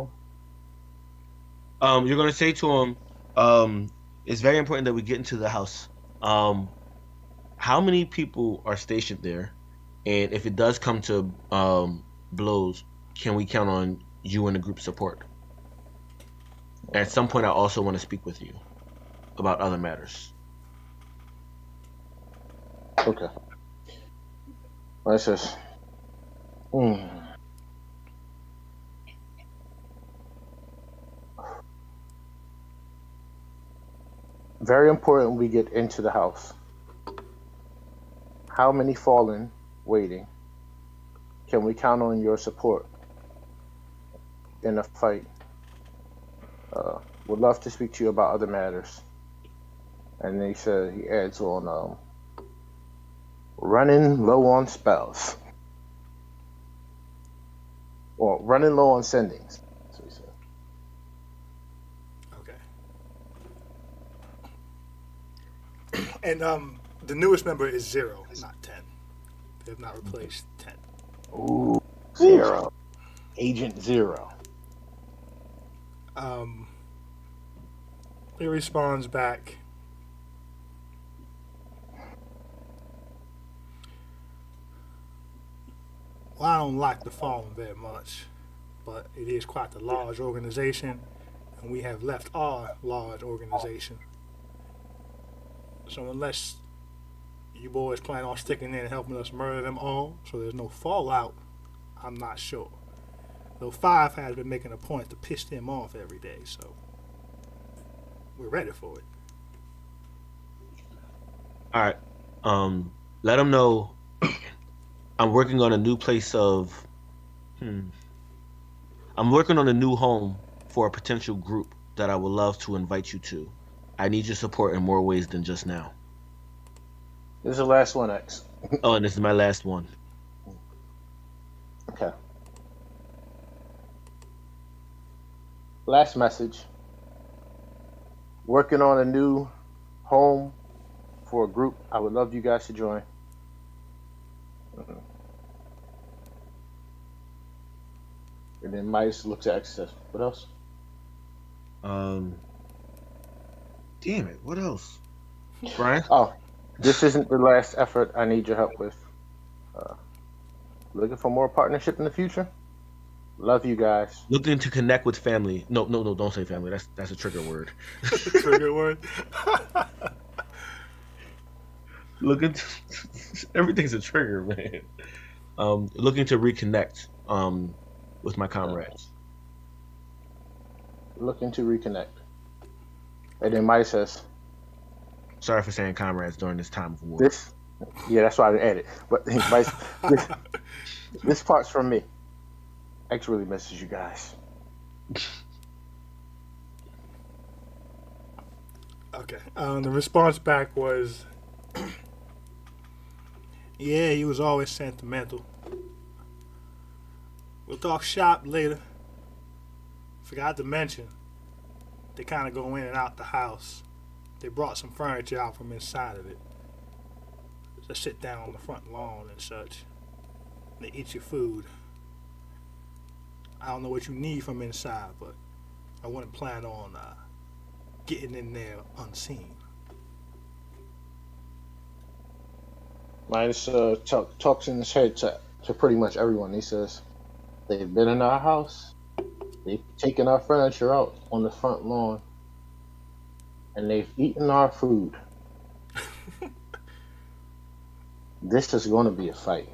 him? You're gonna say to him, it's very important that we get into the house. How many people are stationed there? And if it does come to blows, can we count on you and the group support? At some point, I also want to speak with you about other matters. Okay. Let's just. Very important we get into the house. How many fallen waiting? Can we count on your support in a fight? Would love to speak to you about other matters. And he adds on running low on spells. Or running low on sendings. That's what he said. Okay. And the newest member is 0, not 10. They have not replaced 10. Ooh, 0. Agent 0. He responds back. Well, I don't like the Fallen very much, but it is quite the large organization, and we have left our large organization. So unless you boys plan on sticking in and helping us murder them all, so there's no fallout, I'm not sure. Though 5 has been making a point to piss them off every day, so we're ready for it. All right. Let them know I'm working on a new place of. Hmm, I'm working on a new home for a potential group that I would love to invite you to. I need your support in more ways than just now. This is the last one, X. Oh, and this is my last one. Okay. Last message. Working on a new home for a group. I would love you guys to join. And then Midas looks at X and says, what else? Um, damn it. What else? Brian? Oh, this isn't the last effort I need your help with. Looking for more partnership in the future? Love you guys. Looking to connect with family. No, don't say family. That's a trigger word. Trigger word. Looking to, everything's a trigger, man. Looking to reconnect with my comrades. Looking to reconnect. And then Midas says, Sorry for saying comrades during this time of war. that's why I added. But this part's from me. X really misses you guys. Okay. The response back was, yeah, he was always sentimental. We'll talk shop later. Forgot to mention, they kind of go in and out the house. They brought some furniture out from inside of it. They sit down on the front lawn and such. They eat your food. I don't know what you need from inside, but I wouldn't plan on getting in there unseen. Midas talks in his head to pretty much everyone. He says, they've been in our house. They've taken our furniture out on the front lawn. And they've eaten our food. This is going to be a fight.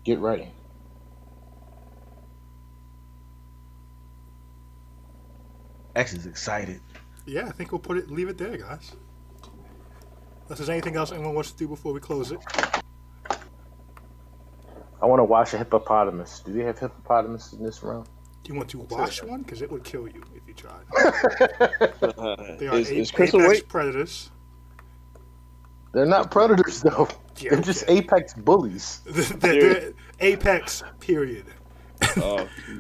Get ready. X is excited. Yeah, I think we'll leave it there, guys. Unless there's anything else anyone wants to do before we close it. I want to watch a hippopotamus. Do they have hippopotamus in this round? Do you want to wash one? Because it would kill you if you tried. They are Is Crystal apex Wake? predators. They're not predators, though. Yeah, They're just apex bullies. They're apex, period.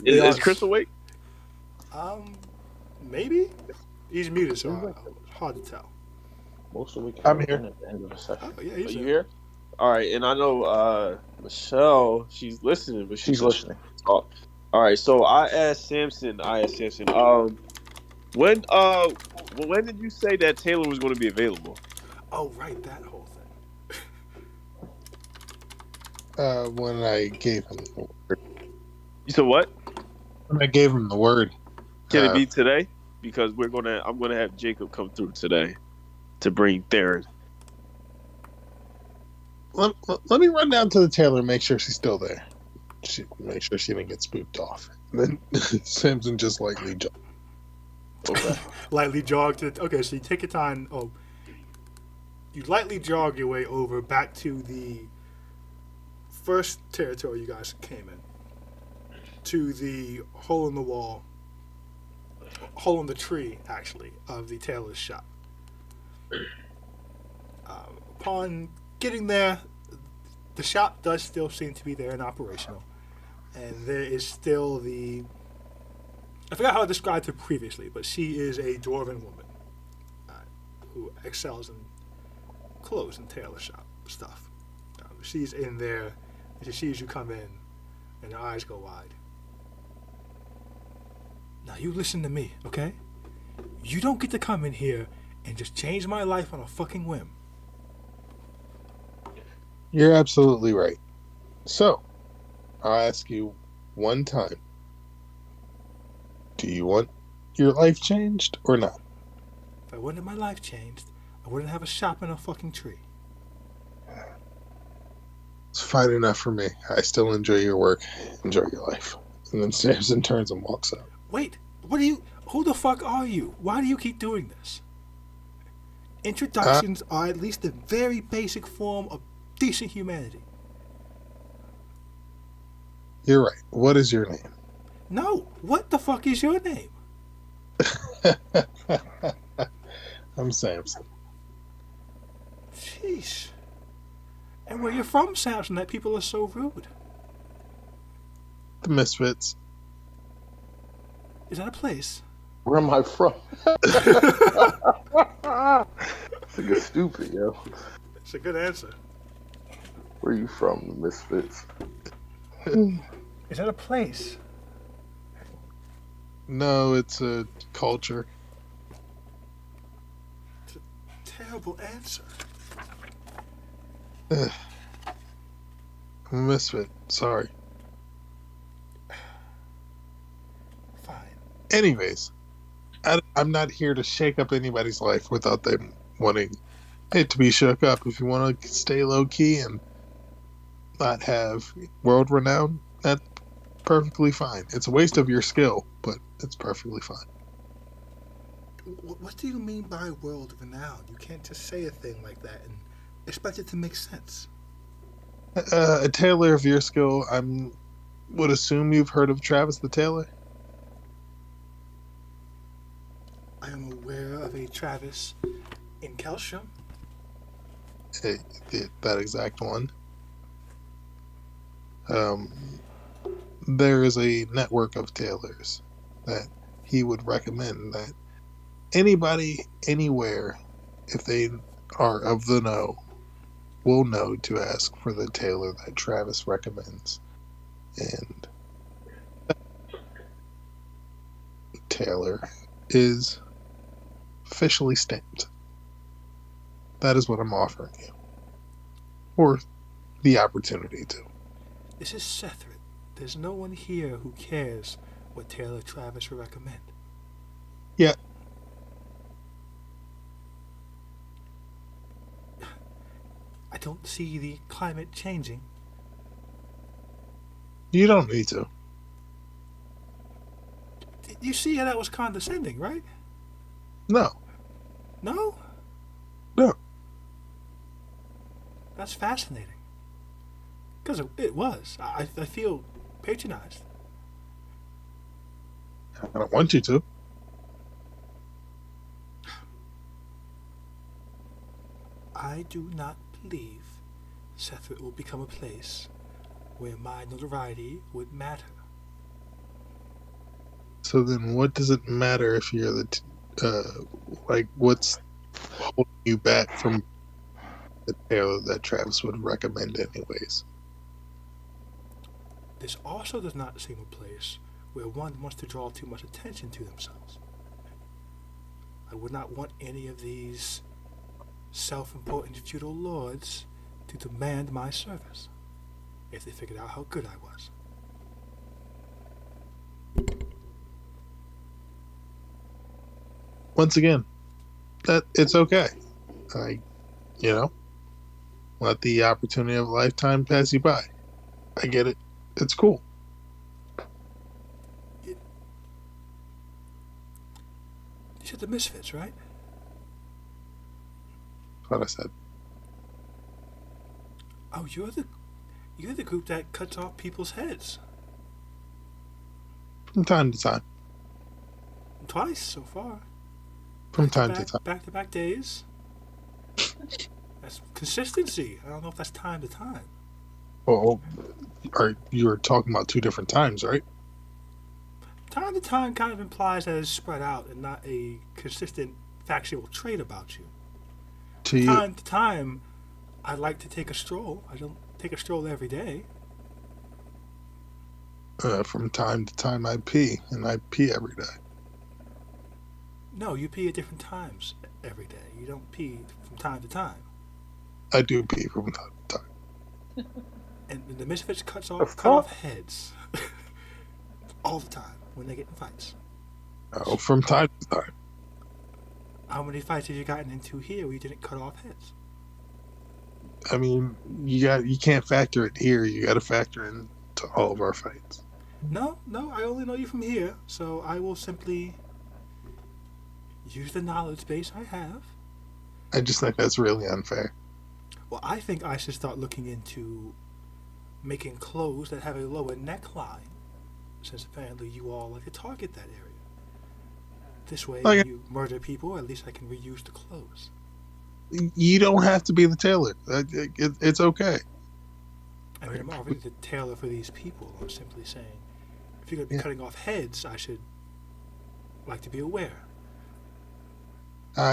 Is Crystal Wake? Maybe? He's muted, so hard to tell. Most of the week. I'm here. At the end of the session. Oh, yeah, Are he's you here? All right, and I know Michelle, she's listening, but She's listening. Talk. All right, so I asked Samson. When did you say that Taylor was going to be available? Oh, right, that whole thing. When I gave him the word. You said what? When I gave him the word. Can it be today? Because I'm gonna have Jacob come through today to bring Theron. Let me run down to the tailor and make sure she's still there. Make sure she didn't get spooked off. And then Samson just lightly jumped. Okay. Lightly jogged it. Okay, so you take your time. Oh, you lightly jog your way over back to the first territory you guys came in. To the hole in the wall, hole in the tree, actually, of the tailor's shop. Upon getting there, the shop does still seem to be there and operational. And there is still I forgot how I described her previously, but she is a dwarven woman who excels in clothes and tailor shop stuff. She's in there, and she sees you come in, and her eyes go wide. Now you listen to me, okay? You don't get to come in here and just change my life on a fucking whim. You're absolutely right. So, I'll ask you one time. Do you want your life changed or not? If I wanted my life changed, I wouldn't have a shop in a fucking tree. It's fine enough for me. I still enjoy your work. Enjoy your life. And then Samson turns and walks out. Wait, who the fuck are you? Why do you keep doing this? Introductions are at least the very basic form of decent humanity. You're right. What is your name? No, what the fuck is your name? I'm Samson. Jeez. And where you're from, Samson, that people are so rude. The Misfits. Is that a place? Where am I from? It's like stupid, yo. It's a good answer. Where are you from, the Misfits? Is that a place? No, it's a culture. It's a terrible answer. I'm a misfit. Sorry. Fine. Anyways, I'm not here to shake up anybody's life without them wanting it to be shook up. If you want to stay low key and not have world renown, that's perfectly fine. It's a waste of your skill, but it's perfectly fine. What do you mean by world renowned? You can't just say a thing like that and expect it to make sense. A tailor of your skill, I would assume you've heard of Travis the Tailor? I am aware of a Travis in Kelsham. That exact one. There is a network of tailors that he would recommend that anybody, anywhere, if they are of the know, will know to ask for the tailor that Travis recommends. And that tailor is officially stamped. That is what I'm offering you. Or the opportunity to. This is Sethret. There's no one here who cares what tailor Travis would recommend. Yeah. I don't see the climate changing. You don't need to. You see how that was condescending, right? No. No? No. That's fascinating. Because it was. I feel patronized. I don't want you to. I do not believe Sethret will become a place where my notoriety would matter. So then what does it matter if you're what's holding you back from the tailor that Travis would recommend anyways? This also does not seem a place where one wants to draw too much attention to themselves. I would not want any of these self-important feudal lords to demand my service if they figured out how good I was. Once again, that it's okay. Let the opportunity of a lifetime pass you by. I get it. It's cool. You said the Misfits, right? That's what I said. Oh, you're the group that cuts off people's heads. From time to time. Twice so far. From time to time. Back-to-back days. That's consistency. I don't know if that's time to time. Well, you were talking about two different times, right? Time to time kind of implies that it's spread out and not a consistent factual trait about you. To you. Time to time, I like to take a stroll. I don't take a stroll every day. From time to time I pee, and I pee every day. No, you pee at different times every day. You don't pee from time to time. I do pee from time to time. And the Misfits cut off heads all the time when they get in fights. Oh, from time to time. How many fights have you gotten into here where you didn't cut off heads? I mean, you can't factor it here. You got to factor in to all of our fights. No, I only know you from here, so I will simply use the knowledge base I have I just think that's really unfair. Well, I think I should start looking into making clothes that have a lower neckline, since apparently you all like to target that area. This way, Okay. when you murder people, at least I can reuse the clothes. You don't have to be the tailor. It's okay. I mean, I'm already the tailor for these people. I'm simply saying, if you're going to be cutting off heads, I should like to be aware.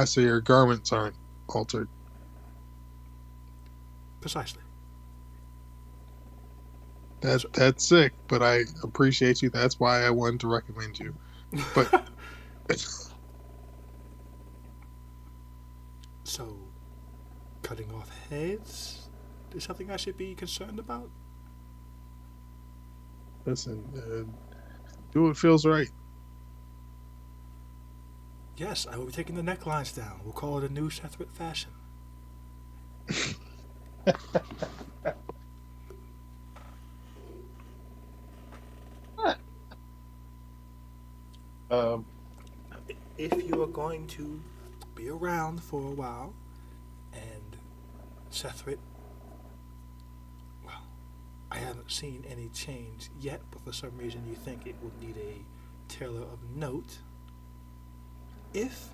So your garments aren't altered. Precisely. That's sick, but I appreciate you. That's why I wanted to recommend you. But So, cutting off heads is something I should be concerned about? listen, do what feels right. Yes, I will be taking the necklines down. We'll call it a new Sethret fashion. Um, If you are going to be around for a while, and Sethret, well, I haven't seen any change yet, but for some reason you think it would need a tailor of note. If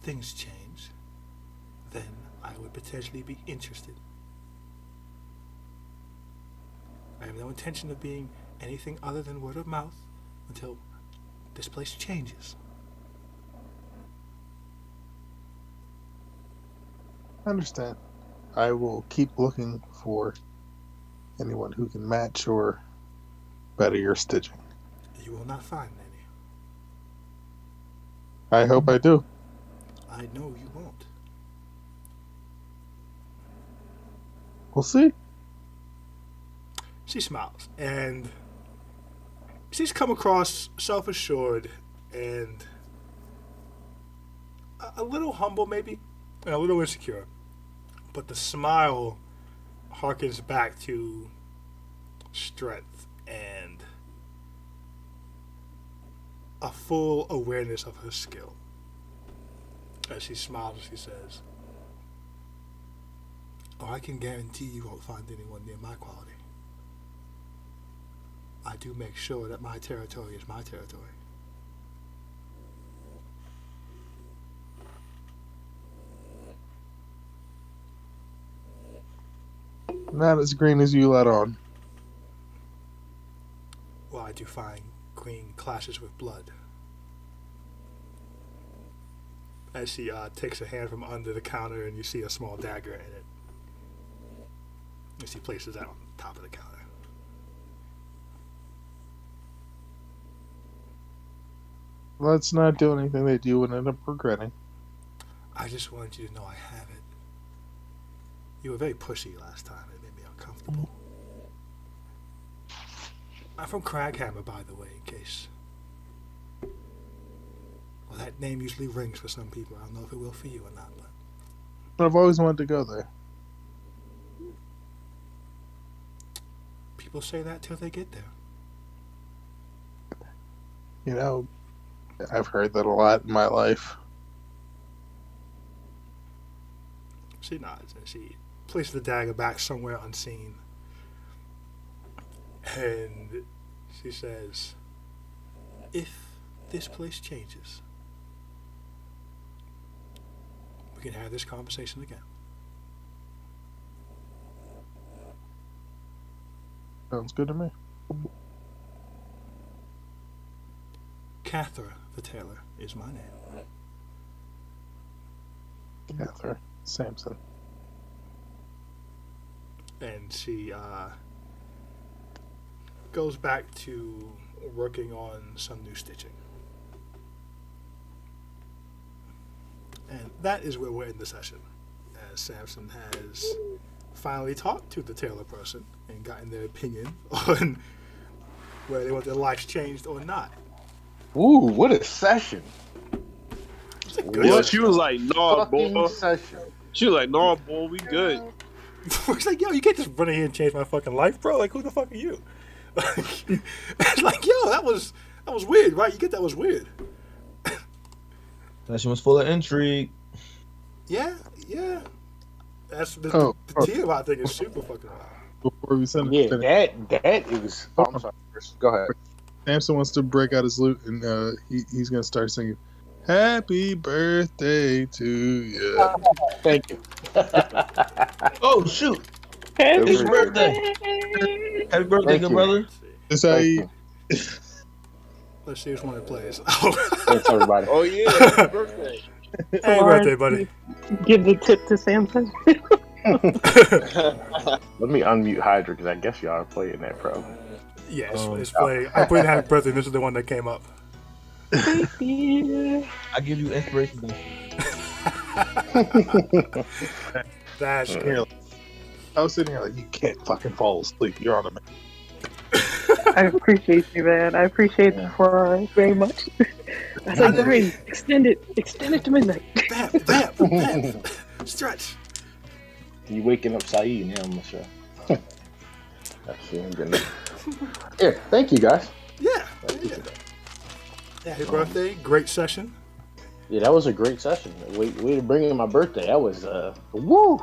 things change, then I would potentially be interested. I have no intention of being anything other than word of mouth until this place changes. I understand. I will keep looking for anyone who can match or better your stitching. You will not find any. I hope I do. I know you won't. We'll see. She smiles, and she's come across self-assured and a little humble, maybe, and a little insecure. But the smile harkens back to strength and a full awareness of her skill. As she smiles, she says, "Oh, I can guarantee you won't find anyone near my quality. I do make sure that my territory is my territory." Not as green as you let on. Well, I do find green clashes with blood. As she takes a hand from under the counter, and you see a small dagger in it. And she places that on top of the counter. Let's not do anything that you would end up regretting. I just wanted you to know I have it. You were very pushy last time. It made me uncomfortable. I'm from Craghammer, by the way, in case. Well, that name usually rings for some people. I don't know if it will for you or not, but I've always wanted to go there. people say that till they get there. You know, I've heard that a lot in my life. She nods and she places the dagger back somewhere unseen. And she says, "If this place changes, we can have this conversation again." Sounds good to me. Cathra the Tailor is my name. Catherine Sampson. And she goes back to working on some new stitching. And that is where we're in the session, as Samson has finally talked to the tailor person and gotten their opinion on whether they want their lives changed or not. Ooh, what a session! It's a good Yeah, session. she was like, "Nah, Fucking boy." session. She was like, "Nah, boy, we good." It's like, yo, you can't just run in here and change my fucking life, bro. Like, who the fuck are you? It's like, yo, that was weird, right? You get that was weird. That shit was full of intrigue. Yeah, yeah. That's Oh, the Tiamat thing is super fucking wild. before we send Yeah, it, that is. Oh, hold I'm on. sorry. Chris. Go ahead. Samson wants to break out his lute, and he's gonna start singing, "Happy birthday to you." Thank you. Oh shoot! Happy It's your Appreciate that. birthday! Happy birthday, Thank good you. brother. Let's see. That's how Thank he. you. Let's see which one it plays. Thanks, everybody. Oh yeah, happy birthday. Happy birthday, buddy. Give the tip to Samson. Let me unmute Hydra because I guess y'all are playing that, bro. Yeah, it's Oh. playing. I played Happy Birthday, and this is the one that came up. Baby. I give you inspiration. That's Here, great. I was sitting here like, you can't fucking fall asleep. You're on a man. I appreciate you, man. I appreciate the 4 hours very much. I was like, Brady, extend it to midnight. Vamp. Stretch. You waking up Saeed now, I'm sure. That's good. Yeah, thank you guys. Yeah. Happy birthday. Great session. Yeah, that was a great session. Way to bring in my birthday. That was woo.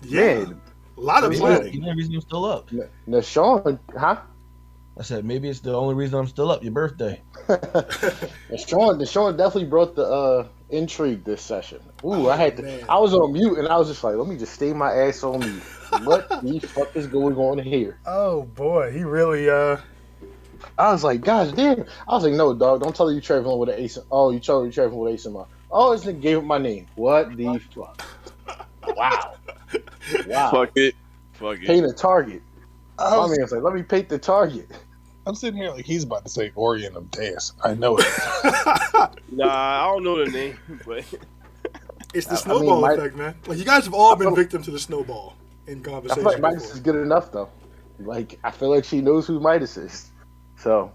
Yeah. Man, A lot of Maybe planning. the only reason I'm still up. now Sean, huh? I said maybe it's the only reason I'm still up. Your birthday. Sean definitely brought the intrigue this session. Ooh, I had to. man. I was on mute and I was just like, let me just stay my ass on mute. What the fuck is going on here? Oh boy, he really I was like, gosh damn. I was like, no, dog, don't tell you traveling with an ace. Oh, you told you traveling with ace in my. Oh, this nigga gave up my name. What the fuck? Wow. Fuck it. Paint a target. I My was, man's like, let me paint the target. I'm sitting here like he's about to say Orient of Deus. I know it. Nah, I don't know the name, but it's the I snowball mean, effect, man. Like you guys have all been feel- victim to the snowball in I conversation. feel like Midas before. is good enough though. Like I feel like she knows who Midas is. So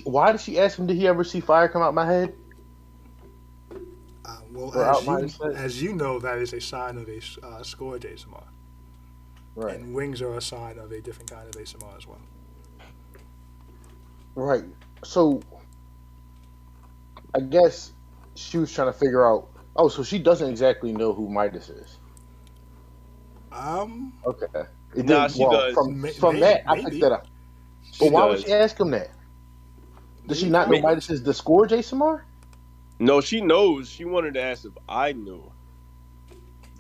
why did she ask him, did he ever see fire come out my head? Well, Or out Midas' head? as you know, that is a sign of a scourge ASMR. Right. And wings are a sign of a different kind of ASMR as well. Right. So I guess she was trying to figure out, oh, so she doesn't exactly know who Midas is. Okay. Nah, she does. From that, I picked that up. But why would does. she ask him that? Does she not know Maybe. Midas is the Scourge ASMR? No, she knows. She wanted to ask if I knew.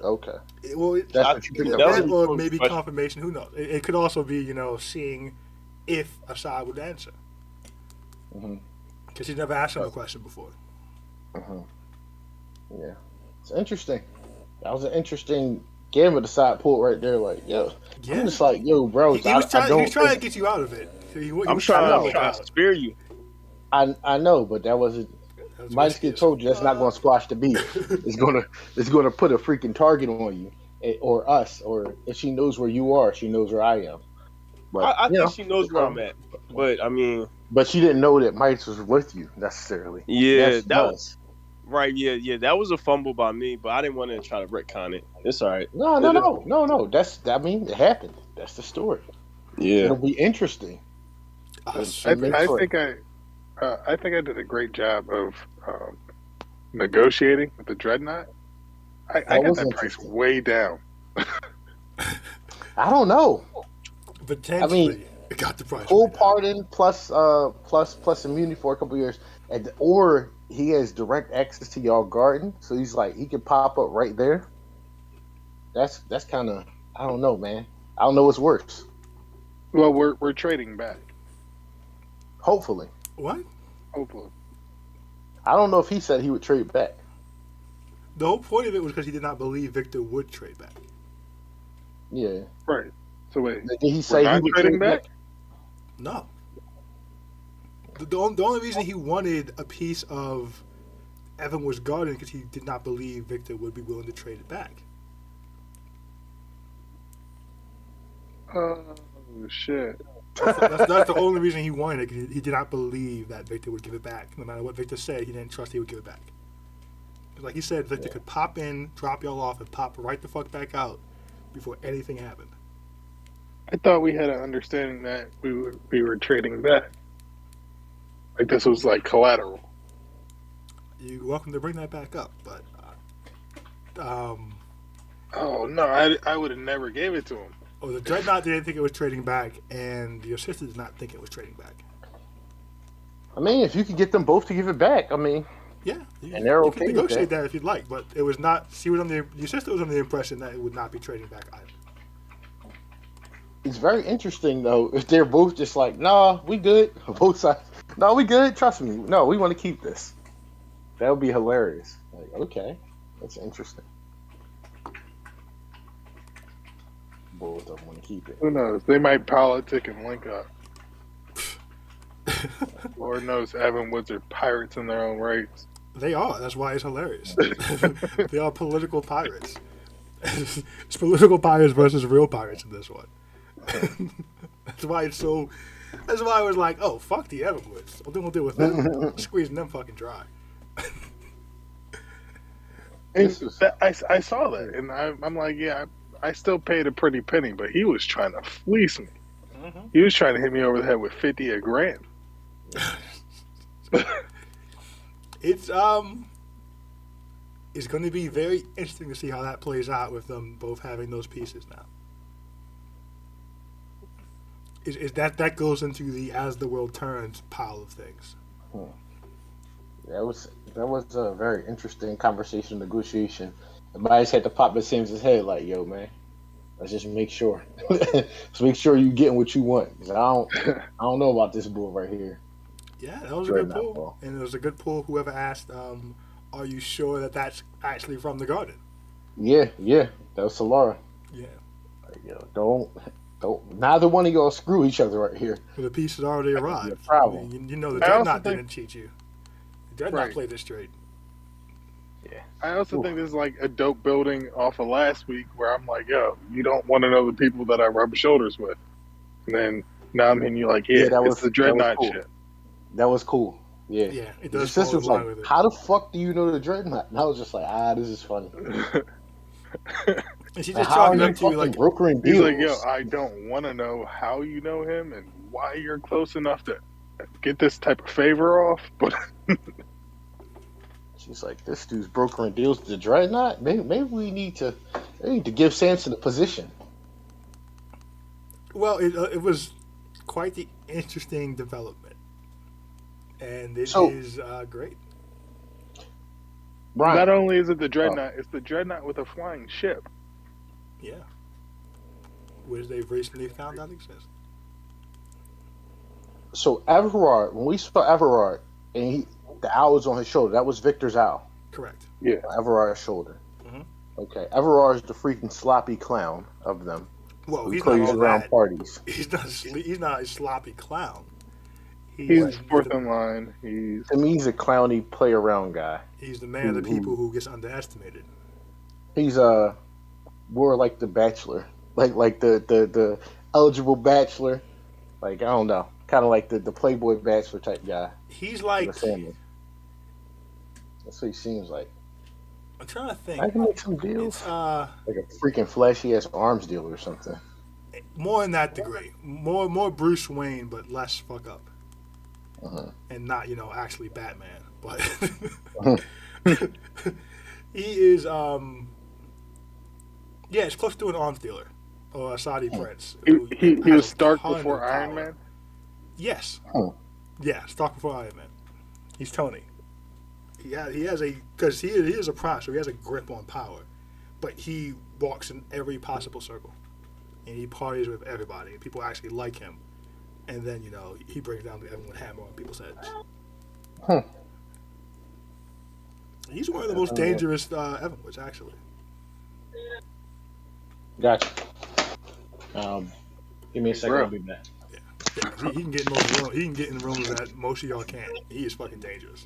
Okay. That's what you picked up. that was That an or important maybe question. confirmation. Who knows? It could also be, seeing if Asad would answer. Because he's never asked him a question before. Yeah. It's interesting. That was an interesting gambit Asad pulled right there. Like, yo. Yeah. I'm just like, yo, bro. He was trying to get you out of it. He I'm was trying to to spare you. I know, but that wasn't. Midas get told you that's not going to squash the beef. It's gonna put a freaking target on you, or us, or if she knows where you are, she knows where I am. But I think she knows where I'm at. But I mean, but she didn't know that Midas was with you necessarily. yeah, That's that us. was right. Yeah, that was a fumble by me, but I didn't want to try to retcon it. It's all right. No. It happened. That's the story. Yeah, It'll be interesting. I think I did a great job of negotiating with the Dreadnought. I got was that price interesting. way down. I don't know. Potentially, it got the price. Full right now. pardon plus immunity for a couple years, or he has direct access to y'all garden, so he's like he can pop up right there. That's kind of, I don't know, man. I don't know what's worse. Well, we're trading back. Hopefully, What? Hopefully. I don't know if he said he would trade back. The whole point of it was because he did not believe Victor would trade back. Yeah. Right. So wait, Did he we're say he not would trading trade back? back? No. The only reason he wanted a piece of Evan was guarding because he did not believe Victor would be willing to trade it back. Oh shit. That's the only reason he wanted it. 'Cause he did not believe that Victor would give it back. No matter what Victor said, he didn't trust he would give it back. 'Cause like he said, Victor could pop in, drop y'all off, and pop right the fuck back out before anything happened. I thought we had an understanding that we were trading back. Like this was like collateral. You're welcome to bring that back up, but Oh no, I would have never gave it to him. Oh, the Dreadnought didn't think it was trading back, and your sister did not think it was trading back. I mean, if you could get them both to give it back, I mean, Yeah, and they're you okay can with negotiate that. that if you'd like, but it was not. She was under your sister was under the impression that it would not be trading back either. It's very interesting though if they're both just like, nah, we good. Both sides, no, we good. Trust me, no, we want to keep this. That would be hilarious. Like, okay, that's interesting. Both of them want to keep it. Who knows? They might politic and link up. Lord knows Evan Woods are pirates in their own rights. They are. That's why it's hilarious. They are political pirates. It's political pirates versus real pirates in this one. That's why it's so. That's why I was like, oh, fuck the Everwoods. We'll deal with them. Squeezing them fucking dry. And I saw that, and I'm like, yeah, I still paid a pretty penny, but he was trying to fleece me. Mm-hmm. He was trying to hit me over the head with 50 a grand. It's going to be very interesting to see how that plays out with them both having those pieces now. Is that goes into the as the world turns pile of things. That was a very interesting conversation, negotiation. Everybody just had to pop the Sims' head like, yo, man, let's just make sure. Let's make sure you're getting what you want. 'Cause I don't know about this bull right here. Yeah, that was a good pull. And it was a good pull. Whoever asked, are you sure that that's actually from the garden? Yeah, that was Solara. Yeah. Like, yo, don't. Neither one of y'all screw each other right here. Well, the pieces already arrived. Problem. I mean, you know the Dreadnought didn't cheat you. The Dreadnought played it straight. Yeah. I also think this is like a dope building off of last week where I'm like, yo, you don't want to know the people that I rub shoulders with. And then now I'm in you like, yeah, that was the Dreadnought cool. shit. That was cool. Yeah. Yeah, it Your does. sister was like, how the fuck do you know the Dreadnought? And I was just like, this is funny. And she just chalking up to you like, brokering he's deals. like, yo, I don't want to know how you know him and why you're close enough to get this type of favor off, but she's like, this dude's brokering deals with the Dreadnought. Maybe we need to give Samson a position. Well, it was quite the interesting development, and it is great. Brian, not only is it the Dreadnought, it's the Dreadnought with a flying ship. Yeah, which they've recently found out exists. So Everard, when we saw Everard, and the owl was on his shoulder, that was Victor's owl. Correct. Yeah, Everard's shoulder. Mm-hmm. Okay, Everard's the freaking sloppy clown of them. Well, he's not around that. Parties. He's not a sloppy clown. He's fourth in line. He's a clowny play around guy. He's the man of the people who gets underestimated. He's more like the Bachelor, like the eligible Bachelor. Like, I don't know, kind of like the Playboy Bachelor type guy. He's like the family. That's what he seems like. I'm trying to think. I can make some deals. Like a freaking flashy ass arms deal or something. More in that degree. More Bruce Wayne, but less fuck up. Uh-huh. And not, actually Batman. But he is it's close to an arms dealer. Or a Saudi prince. He was Stark before Iron Man? Yes. Yeah, Stark before Iron Man. He's Tony. He has because he is a prime, so he has a grip on power. But he walks in every possible circle. And he parties with everybody. And people actually like him. And then, he brings down everyone hammer on people's heads. He's one of the most dangerous Everwoods, actually. Gotcha. Give me a second. I'll be back. Yeah. He can get in those rooms. He can get in rooms that most of y'all can't. He is fucking dangerous.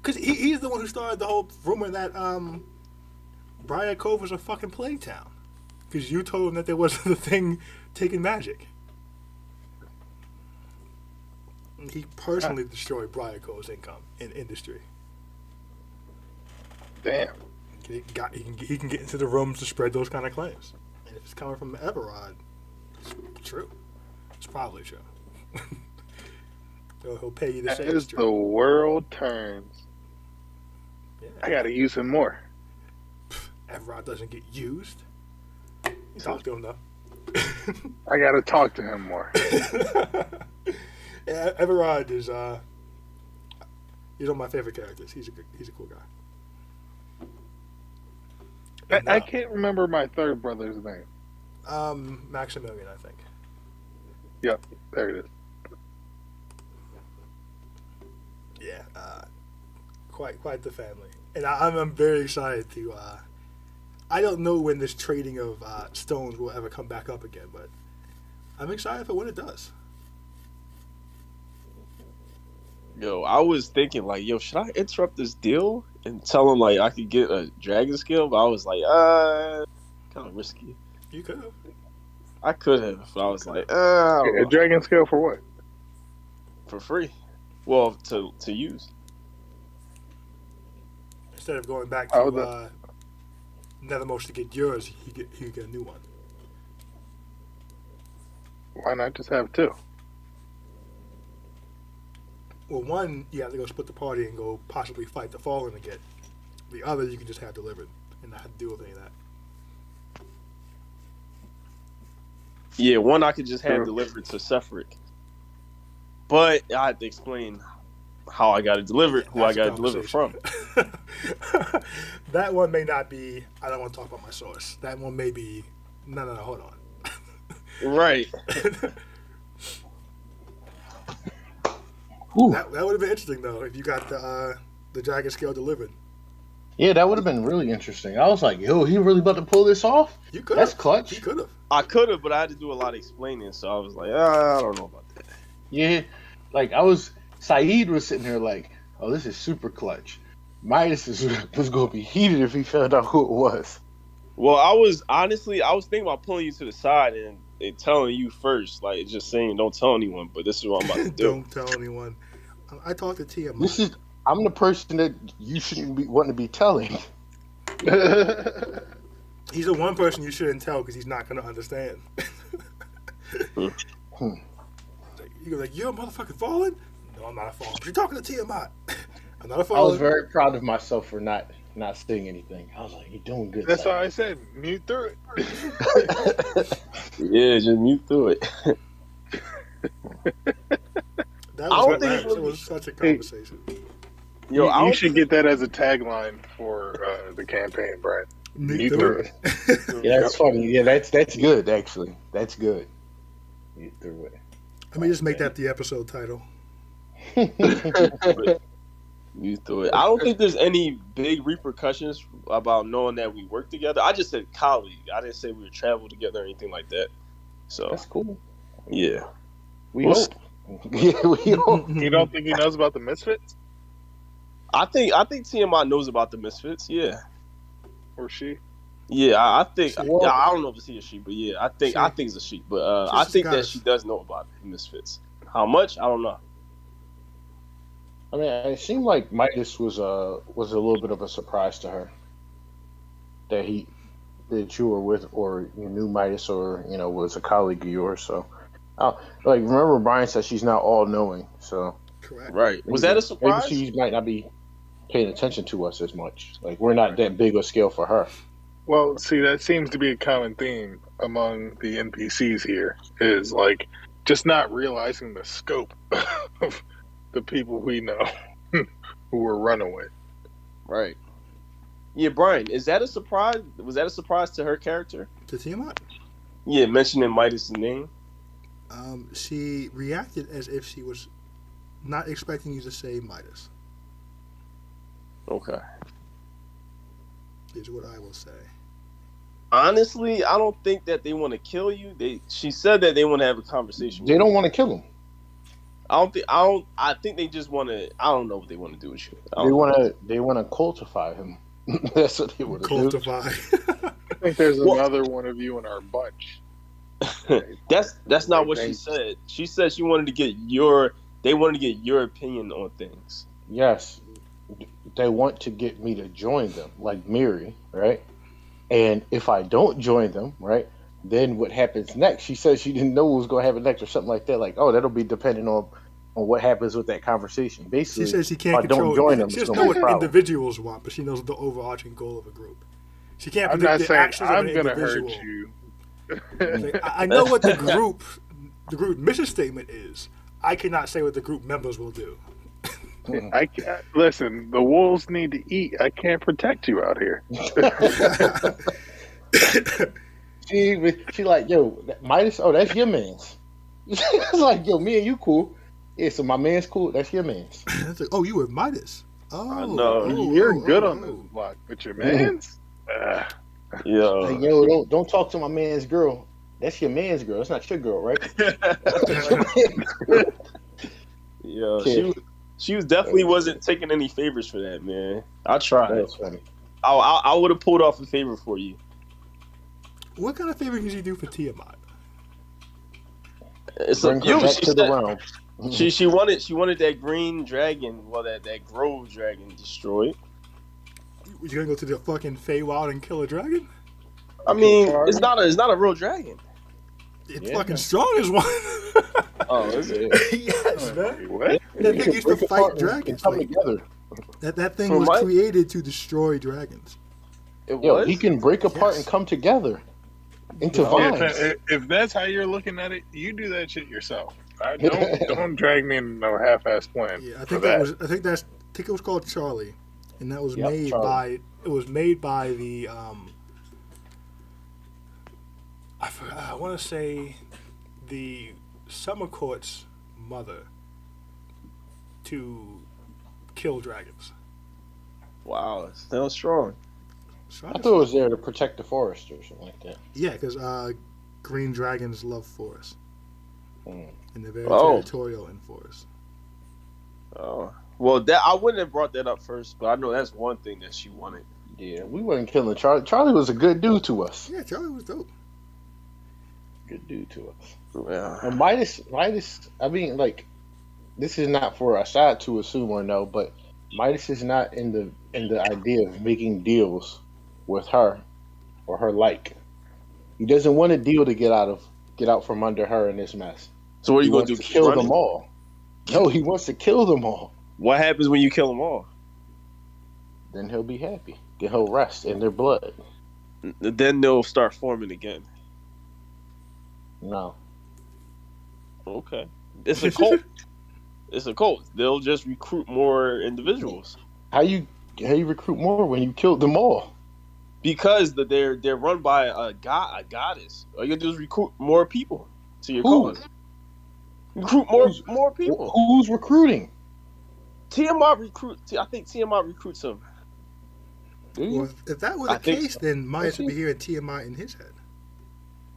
Because he's the one who started the whole rumor that Briar Cove was a fucking plague town. Because you told him that there wasn't a thing taking magic. And he personally destroyed Briar Cove's income in industry. Damn. He can get into the rooms to spread those kind of claims. And if it's coming from Everard, it's true. It's probably true. He'll pay you to say it's true. As the world turns, I gotta use him more. Everard doesn't get used. You talk to him though. I gotta talk to him more. Yeah, Everard is he's one of my favorite characters. He's a cool guy. And, I can't remember my third brother's name. Maximilian, I think. Yep, there it is. Yeah, quite the family, and I'm very excited to. I don't know when this trading of stones will ever come back up again, but I'm excited for when it does. Yo, I was thinking like, yo, should I interrupt this deal and tell him like I could get a dragon scale? But I was like, kind of risky. You could have. I could have, but I was like, I don't A know. dragon scale for what? For free. Well, to use. Instead of going back Oh, to Nethermost to get yours, he get a new one. Why not just have two? Well, one you have to go split the party and go possibly fight the Fallen again. The other you can just have delivered and not have to deal with any of that. Yeah, one I could just have Sure. delivered to Sethret. But I had to explain how I got it delivered, who I That's a got it delivered from. conversation. That one may not be. I don't want to talk about my source. That one may be. No, hold on. Right. That would have been interesting though if you got the dragon scale delivered. Yeah, that would have been really interesting. I was like, yo, he really about to pull this off? You could. That's clutch. You could have. I could have, but I had to do a lot of explaining, so I was like, I don't know about that. Yeah, like Saeed was sitting there like, oh, this is super clutch. Midas was going to be heated if he found out who it was. Well, I was thinking about pulling you to the side and telling you first, like just saying, don't tell anyone. But this is what I'm about to do. Don't tell anyone. I talked to Tiamat. I'm the person that you shouldn't be wanting to be telling. He's the one person you shouldn't tell because he's not going to understand. You're like, you're a motherfucking fallen? No, I'm not a fallen. But you're talking to Tiamat. I'm not a I fallen. was very proud of myself for not saying anything. I was like, you're doing good. That's Saeed. why I said mute through it. Yeah, just mute through it. That I was, don't think it was such a conversation. Yo, I you don't should get that as a tagline for the campaign, Brad. Mute Mute through through it. Yeah, that's funny. Yeah, that's good actually. That's good. You threw it. Let me just make that the episode title. mute through it. I don't think there's any big repercussions about knowing that we work together. I just said colleague. I didn't say we would travel together or anything like that. So That's cool. yeah. We We'll hope. Yeah, we hope. You don't think he knows about the Misfits? I think Tiamat knows about the Misfits. Yeah. Or she? Yeah, I think. She. Yeah, I don't know if it's he or she, but yeah, I think it's a she. But She's I just think a that goddess. she does know about the Misfits. How much? I don't know. I mean, it seemed like Midas was a little bit of a surprise to her that you were with, or you knew Midas, or was a colleague of yours. So, like, remember Brian said she's not all knowing. So, Correct. Right. Was that a surprise? Maybe she might not be paying attention to us as much. Like, we're not that big a scale for her. Well, see, that seems to be a common theme among the NPCs here, is like just not realizing the scope of the people we know who we're running with. Right. Yeah, Brian, is that a surprise? Was that a surprise to her character? To Tiamat? Yeah, mentioning Midas' name. She reacted as if she was not expecting you to say Midas, Okay. is what I will say. Honestly, I don't think that they want to kill you. She said that they want to have a conversation. They don't want to kill him. I think they just want to. I don't know what they want to do with you. They want to cultify him. That's what they want to do. Cultify. I think there's another one of you in our bunch. That's not what she said. She said she wanted to get they wanted to get your opinion on things. Yes, they want to get me to join them, like Miri, right? And if I don't join them, right, then what happens next? She said she didn't know what was going to happen next or something like that. Like, oh, that'll be dependent on what happens with that conversation. Basically, She says she can't if I don't control join them, She it's doesn't going know to be a what problem. individuals want, but she knows the overarching goal of a group. She can't I'm predict not the saying actions of an I'm gonna individual. hurt you. Like, I know what the group mission statement is. I cannot say what the group members will do. I can't listen. The wolves need to eat. I can't protect you out here. She like, yo, Midas. Oh, that's your man's. It's like, yo, me and you cool. Yeah, so my man's cool. That's your man's. It's like, oh, you with Midas. Oh, I know. You're good on this oh. block, but your man's. Like, Yo. yo, don't talk to my man's girl. That's your man's girl. That's not your girl, right? That's your man's girl. Yo, Okay. she was definitely wasn't taking any favors for that, man. I tried. That's funny. I would have pulled off a favor for you. What kind of favor can she do for Tiamat? It's Bring her back to the realm. She wanted that green dragon, well that grove dragon destroyed. You gonna go to the fucking Feywild and kill a dragon? I mean, it's not a real dragon. It's fucking strong as one. Oh, is it? Yes, man. What? That thing used to Break apart fight and dragons. come Like, together. that thing For was what? created to destroy dragons. It Yo, was. he can break apart Yes. and come together into Oh, vines. If that's how you're looking at it, you do that shit yourself. Don't drag me in no half-ass plan. Yeah, I for think I think it was called Charlie, and that was Yep, made Charlie. by the I want to say the Summer Court's mother to kill dragons. Wow, it sounds strong. So I thought it was there to protect the forest or something like that. yeah, because green dragons love forests, Mm. and they're very Oh. territorial in forests. Oh, well, that I wouldn't have brought that up first, but I know that's one thing that she wanted. Yeah, we weren't killing Charlie. Charlie was a good dude to us. Yeah, Charlie was dope. Good dude to us. Yeah. And Midas, I mean, like, this is not for Assad to assume or no, but Midas is not in the idea of making deals with her or her like. He doesn't want a deal to get out from under her in this mess. So what are He you gonna wants do? to Keep kill running? them all. No, he wants to kill them all. What happens when you kill them all? Then he'll be happy. Then he'll rest in their blood. Then they'll start forming again. No. Okay, it's a cult. It's a cult. They'll just recruit more individuals How you recruit more when you killed them all? because they're run by a goddess. All you gotta do is recruit more people to your Who? cause. Recruit more people. Who's recruiting? Tiamat recruit. I think Tiamat recruits them. Do you? Well, if that were I the think case, so. then Midas would be hearing Tiamat in his head.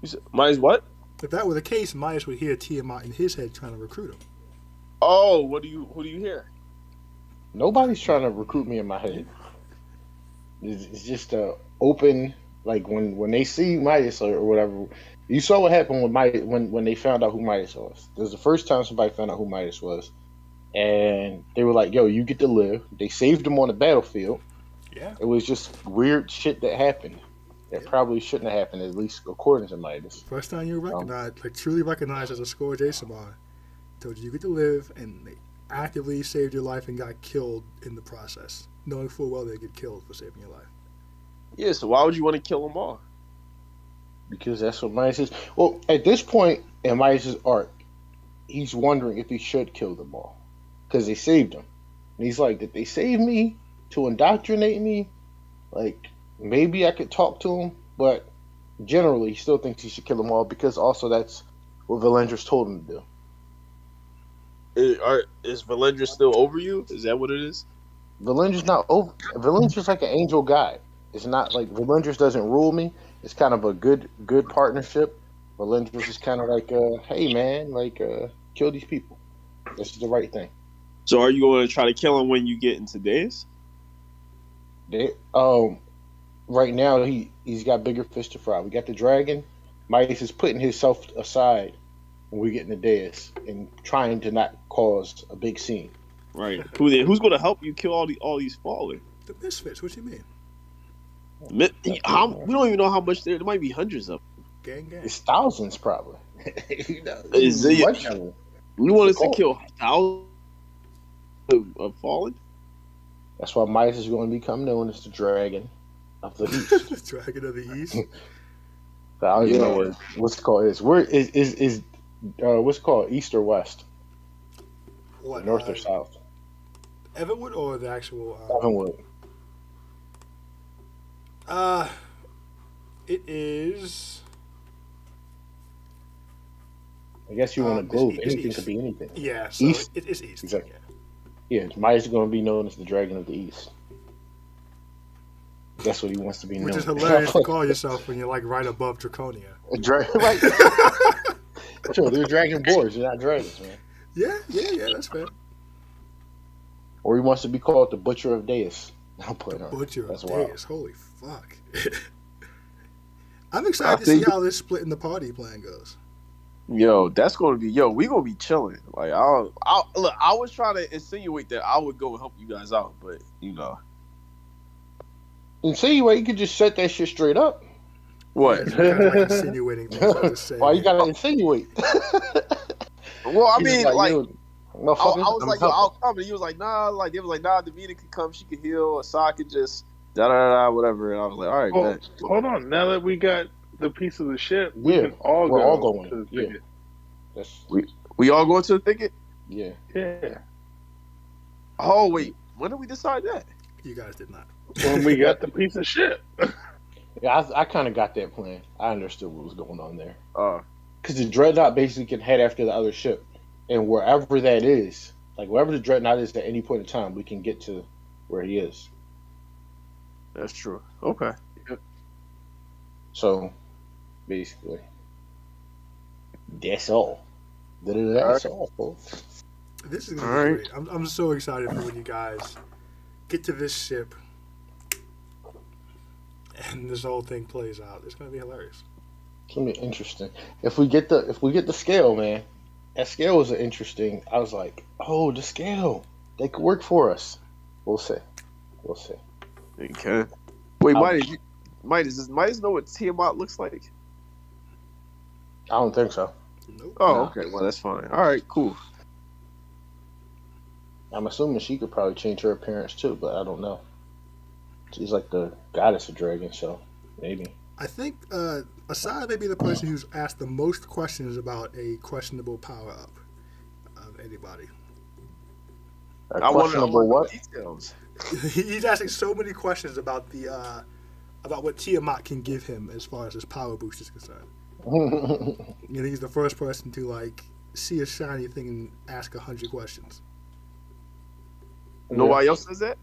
You said, Mine's what? If that were the case, Midas would hear Tiamat in his head trying to recruit him. Oh, who do you hear? Nobody's trying to recruit me in my head. It's just a open, like when they see Midas or whatever. You saw what happened with Midas when they found out who Midas was. It was the first time somebody found out who Midas was, and they were like, "Yo, you get to live." They saved him on the battlefield. Yeah. It was just weird shit that happened that probably shouldn't have happened, at least according to Midas. First time you were recognized, like truly recognized as a Scourge Asamon, told you could to live, and they actively saved your life and got killed in the process, knowing full well they get killed for saving your life. Yeah. So why would you want to kill them all? Because that's what Midas is. Well, at this point in Midas' arc, he's wondering if he should kill them all because they saved him. And he's like, did they save me to indoctrinate me? Like, maybe I could talk to him, but generally he still thinks he should kill them all because also that's what Valendra's told him to do. Is Valendra still over you? Is that what it is? Valendra's not over. Valendra's like an angel guide. It's not like Valendra's doesn't rule me. It's kind of a good partnership. Valendra's just kind of like, hey man, like kill these people. This is the right thing. So are you going to try to kill him when you get into days? They, right now he's got bigger fish to fry. We got the dragon. Midas is putting himself aside when we get in the dais and trying to not cause a big scene. Right. Who's going to help you kill all these fallen? The misfits, what you mean? We don't even know how much there might be hundreds of them. Gang, gang. It's thousands probably. You know, Is it- much of them. You want us It's a to kill thousands of fallen? That's why Midas is going to become known as the dragon. of the East. Dragon of the East. I don't even know Yeah. what's it called is. Where is what's it called, East or West? What? North or South? Everwood or the actual? Heavenwood. It is. I guess you want a It's globe. it's Anything East. could be anything. Yeah, so East? it's East. Exactly. Yeah. Yeah, Maya's going to be known as the Dragon of the East. That's what he wants to be known. Which is hilarious to call yourself when you're like right above Draconia. Right. Sure, they're dragon boars. They're not dragons, man. Yeah, that's fair. Or he wants to be called the Butcher of Deus. I'm playing on. Butcher That's of wild. Deus. Holy fuck. I'm excited to see how this split in the party plan goes. Yo, that's gonna be we gonna be chilling. Like I was trying to insinuate that I would go and help you guys out, but Insinuate, you could just set that shit straight up. what? It's kind of like insinuating things. I just say. Why you gotta insinuate? Well, I He's mean, like, like yo, I motherfucker, was I'm like, helping. I'll come, and he was like, nah. Like they was like, nah. Davina could come, she could heal. Asad could just whatever. And I was like, all right, Well, man. hold on. Now that we got the piece of the ship, we Yeah, can all we're go all going. to the Yeah. thicket. That's, We all going to the thicket? yeah. Yeah. Oh wait, when did we decide that? You guys did not. When we got the piece of shit. Yeah, I kind of got that plan. I understood what was going on there. Uh, Because the Dreadnought basically can head after the other ship. And wherever that is, like wherever the Dreadnought is at any point in time, we can get to where he is. that's true. Okay. So, basically, that's all. That's all, folks. This is gonna All be right. great. I'm so excited for when you guys get to this ship and this whole thing plays out. It's gonna be hilarious. It's gonna be interesting. If we get the scale, man, that scale was interesting. I was like, oh, the scale, they could work for us. We'll see. Okay. Wait, I'll- Midas know what Tiamat looks like? I don't think so. Nope. Oh, No. okay. Well, that's fine. All right, cool. I'm assuming she could probably change her appearance too, but I don't know. She's like the goddess of dragons, so maybe. I think Asad may be the person who's asked the most questions about a questionable power up of anybody. A questionable what? Details. He's asking so many questions about the about what Tiamat can give him as far as his power boost is concerned. You know, he's the first person to like see a shiny thing and ask 100 questions. Nobody else does that?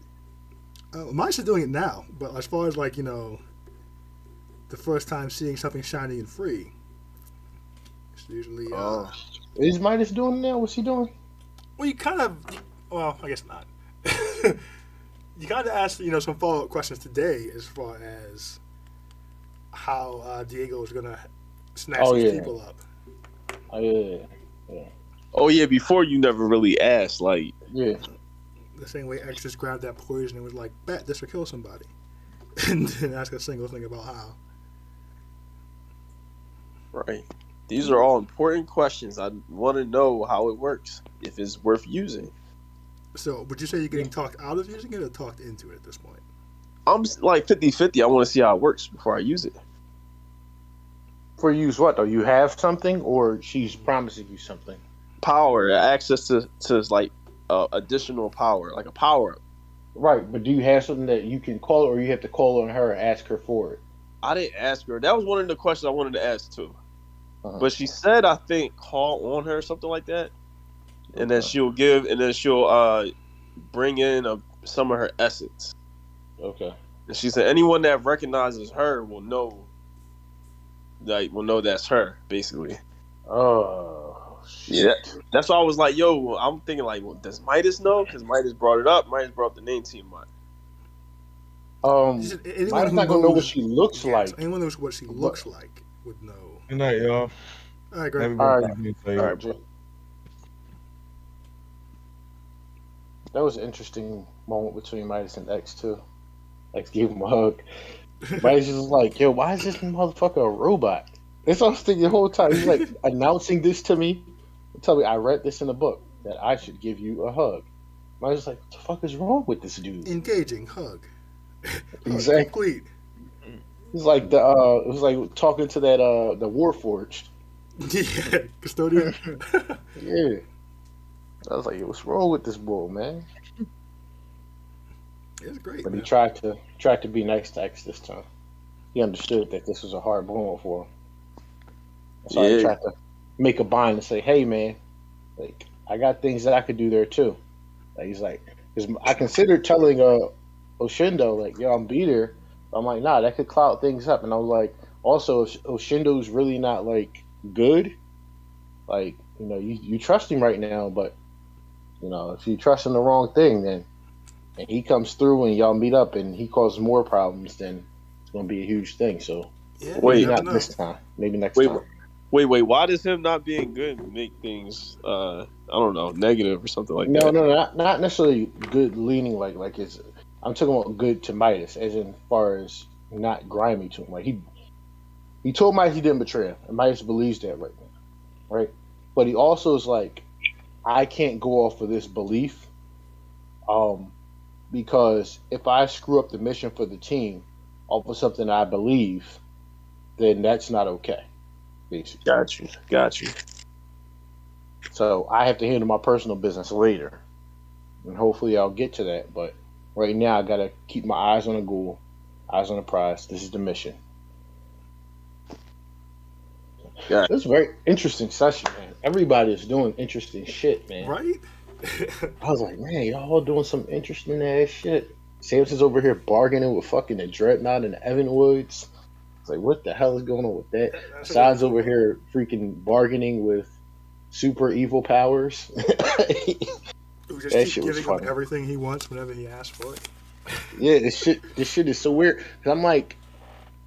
Mine's just doing it now, but as far as like the first time seeing something shiny and free, it's usually. Is Midas doing it now? What's he doing? Well, you kind of. Well, I guess not. You kind of asked some follow up questions today as far as how Diego is gonna snatch these people up. Oh yeah. Oh yeah. Before you never really asked, like. Yeah. The same way X just grabbed that poison and was like, bet this will kill somebody. And didn't ask a single thing about how. Right. These are all important questions. I want to know how it works, if it's worth using. So, would you say you're getting talked out of using it or talked into it at this point? I'm like 50-50. I want to see how it works before I use it. For use what though? You have something, or she's promising you something? Power, access to like additional power, like a power up. Right, but do you have something that you can call, or you have to call on her and ask her for it? I didn't ask her. That was one of the questions I wanted to ask too. Uh-huh. But she said, I think, call on her, something like that. And then she'll bring in some of her essence. Okay. And she said anyone that recognizes her will know that's her, basically. Oh, shit. Yeah, that's why I was like, yo, I'm thinking like, well, does Midas know? Because Midas brought it up. Midas brought up the name Tiamat. Just Midas not gonna know what she looks like. So anyone knows what she looks like would know. Good night, y'all. All right, great. All right, Joe. That was an interesting moment between Midas and X too. X gave him a hug. Midas just was like, yo, why is this motherfucker a robot? That's what I was thinking the whole time. He's like announcing this to me. Tell me I read this in a book that I should give you a hug. Midas was like, what the fuck is wrong with this dude? Engaging hug. Exactly. Complete. It's like it was like talking to that the Warforged. Yeah, custodian. Yeah. I was like, what's wrong with this bull, man? It's great, But he man. tried to be nice to X this time. He understood that this was a hard blow for him. So he Yeah, tried to make a bind and say, "Hey, man, like I got things that I could do there too." Like he's like, because I considered telling Oshindo like, "Yo, I'm be there." I'm like, "Nah, that could cloud things up." And I was like, also, if Oshindo's really not like good. Like you trust him right now, but if you trust in the wrong thing, then and he comes through and y'all meet up and he causes more problems, then it's gonna be a huge thing. So Yeah, you maybe wait, never not know. this time. Maybe next wait, time. wait. Why does him not being good make things, I don't know, negative or something like No, that? no, not necessarily good leaning like his. I'm talking about good to Midas, as in far as not grimy to him. Like he told Midas he didn't betray him, and Midas believes that right now, right? But he also is like, I can't go off of this belief, um, because if I screw up the mission for the team off of something I believe, then that's not okay, basically. Got you. So I have to handle my personal business later, and hopefully I'll get to that. But right now, I gotta keep my eyes on the goal, eyes on the prize. This is the mission. Got It's a very interesting session, man. Everybody is doing interesting shit, man. Right? I was like, man, y'all all doing some interesting ass shit. Samson's over here bargaining with fucking the Dreadnought and the Evan Woods. It's like, what the hell is going on with that? That's a really Besides cool over one. here freaking bargaining with super evil powers. Who just That keep shit was giving him funny. everything he wants whenever he asks for it. Yeah, this shit is so weird. Cause I'm like,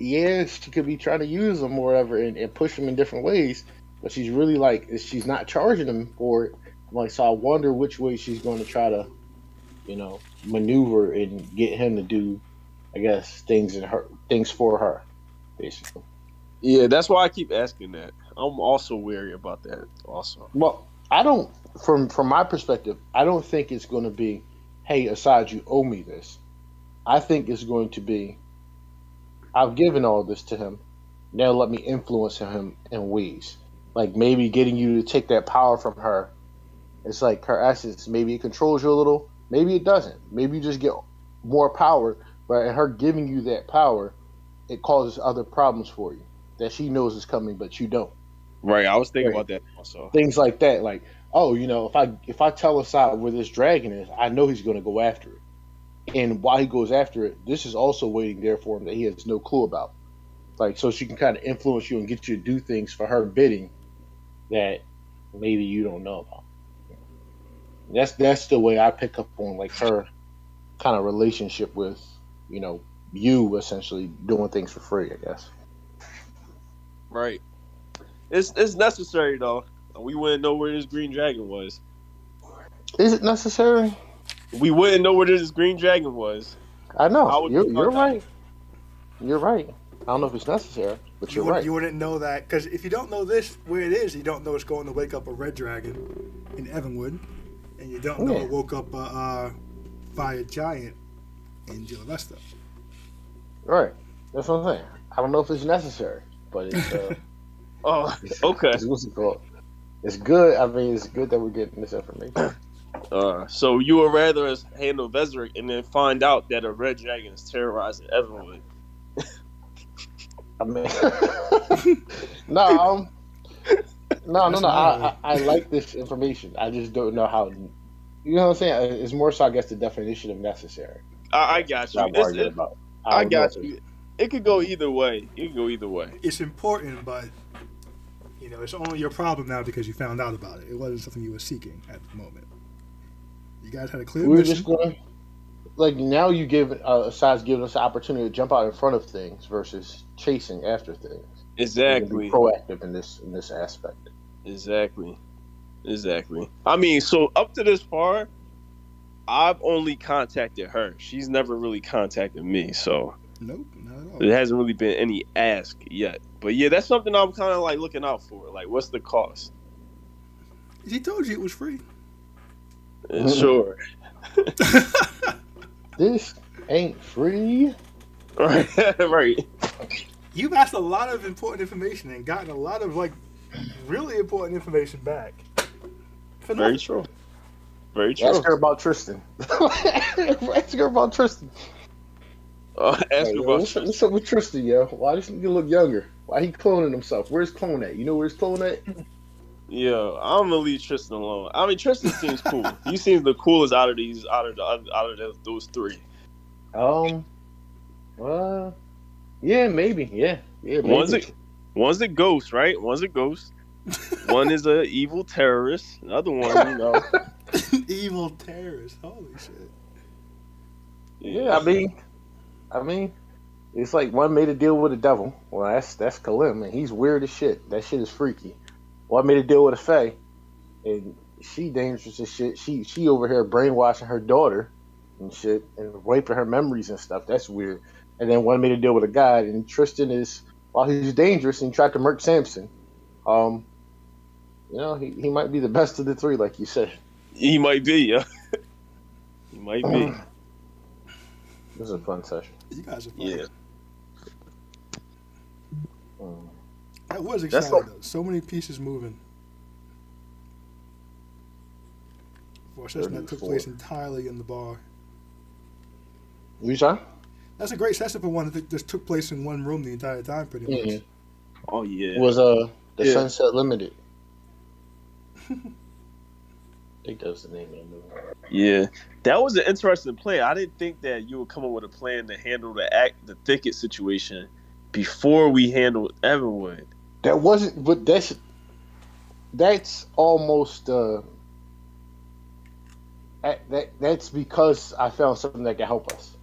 yeah, she could be trying to use them or whatever and push them in different ways, but she's really like, she's not charging him for it. I'm like, so I wonder which way she's going to try to, maneuver and get him to do, I guess, things for her, basically. Yeah, that's why I keep asking that. I'm also wary about that. Also, Well, I don't, from my perspective, I don't think it's going to be, hey, Assad, you owe me this. I think it's going to be, I've given all this to him. Now let me influence him in ways. Like maybe getting you to take that power from her. It's like her essence. Maybe it controls you a little. Maybe it doesn't. Maybe you just get more power. But in her giving you that power, it causes other problems for you that she knows is coming, but you don't. right? I was thinking Right. about that also. Things like that. Like, oh, if I tell Assad where this dragon is, I know he's going to go after it. And while he goes after it, this is also waiting there for him that he has no clue about. Like, so she can kind of influence you and get you to do things for her bidding that maybe you don't know about. That's the way I pick up on like her kind of relationship with you know you essentially doing things for free. I guess. Right. It's necessary though. We wouldn't know where this green dragon was. Is it necessary? We wouldn't know where this green dragon was. I know How would we you're find out? right. You're right. I don't know if it's necessary, but you're right. You wouldn't know that because if you don't know this where it is, you don't know it's going to wake up a red dragon in Evanwood, and you don't know Yeah. it woke up a fire giant in Gila Vesta. Right. That's what I'm saying. I don't know if it's necessary, but it's Oh, it's, okay. it's what's it called? It's good. I mean, it's good that we're getting this information. So you would rather us handle Vezric and then find out that a red dragon is terrorizing Everwood? I mean, no, no. I like this information. I just don't know how. You know what I'm saying? It's more so, I guess, the definition of necessary. I got you. I'm arguing about. I don't know got if you. It could go either way. It could go either way. It's important, but it's only your problem now because you found out about it. It wasn't something you were seeking at the moment. You guys had a clear We're mission. just going. Like now, you give Aside's giving us the opportunity to jump out in front of things versus chasing after things. We can be Exactly. proactive in this aspect. Exactly. I mean, so up to this far, I've only contacted her. She's never really contacted me, so Nope, not at all. there hasn't really been any ask yet. But yeah, that's something I'm kind of like looking out for. Like, what's the cost? He told you it was free. Sure. This ain't free. Right. Right. You've asked a lot of important information and gotten a lot of like really important information back. For Very nothing. true. Very Ask true. her about Tristan. Ask her about Tristan. Ask Like, me yo, about what's up with Tristan, yo? Why does he look younger? Why he cloning himself? Where's clone at? You know where's clone at? Yeah, I'm gonna leave Tristan alone. I mean, Tristan seems cool. He seems the coolest out of those three. Yeah, maybe. Yeah, One's maybe. a ghost, right? One's a ghost. One is a evil terrorist. Another one, Evil terrorist. Holy shit. Yeah, I mean, it's like one made a deal with the devil. Well, that's Kalim, and he's weird as shit. That shit is freaky. One made a deal with a fae, and she dangerous as shit. She over here brainwashing her daughter and shit, and wiping her memories and stuff. That's weird. And then one made a deal with a god, and Tristan is, while he's dangerous and he tried to murk Samson, he might be the best of the three, like you said. He might be, yeah. He might be. This is a fun session. You guys are fun. Yeah. That was exciting though. So many pieces moving. For a session that took place entirely in the bar. You saw? That's a great session for one that just took place in one room the entire time, pretty much. Mm-hmm. Oh yeah. It was the Sunset Limited. I think that was the name of the movie. Yeah, that was an interesting plan. I didn't think that you would come up with a plan to handle the thicket situation before we handled Evanwood. That wasn't, but that's almost that's because I found something that can help us.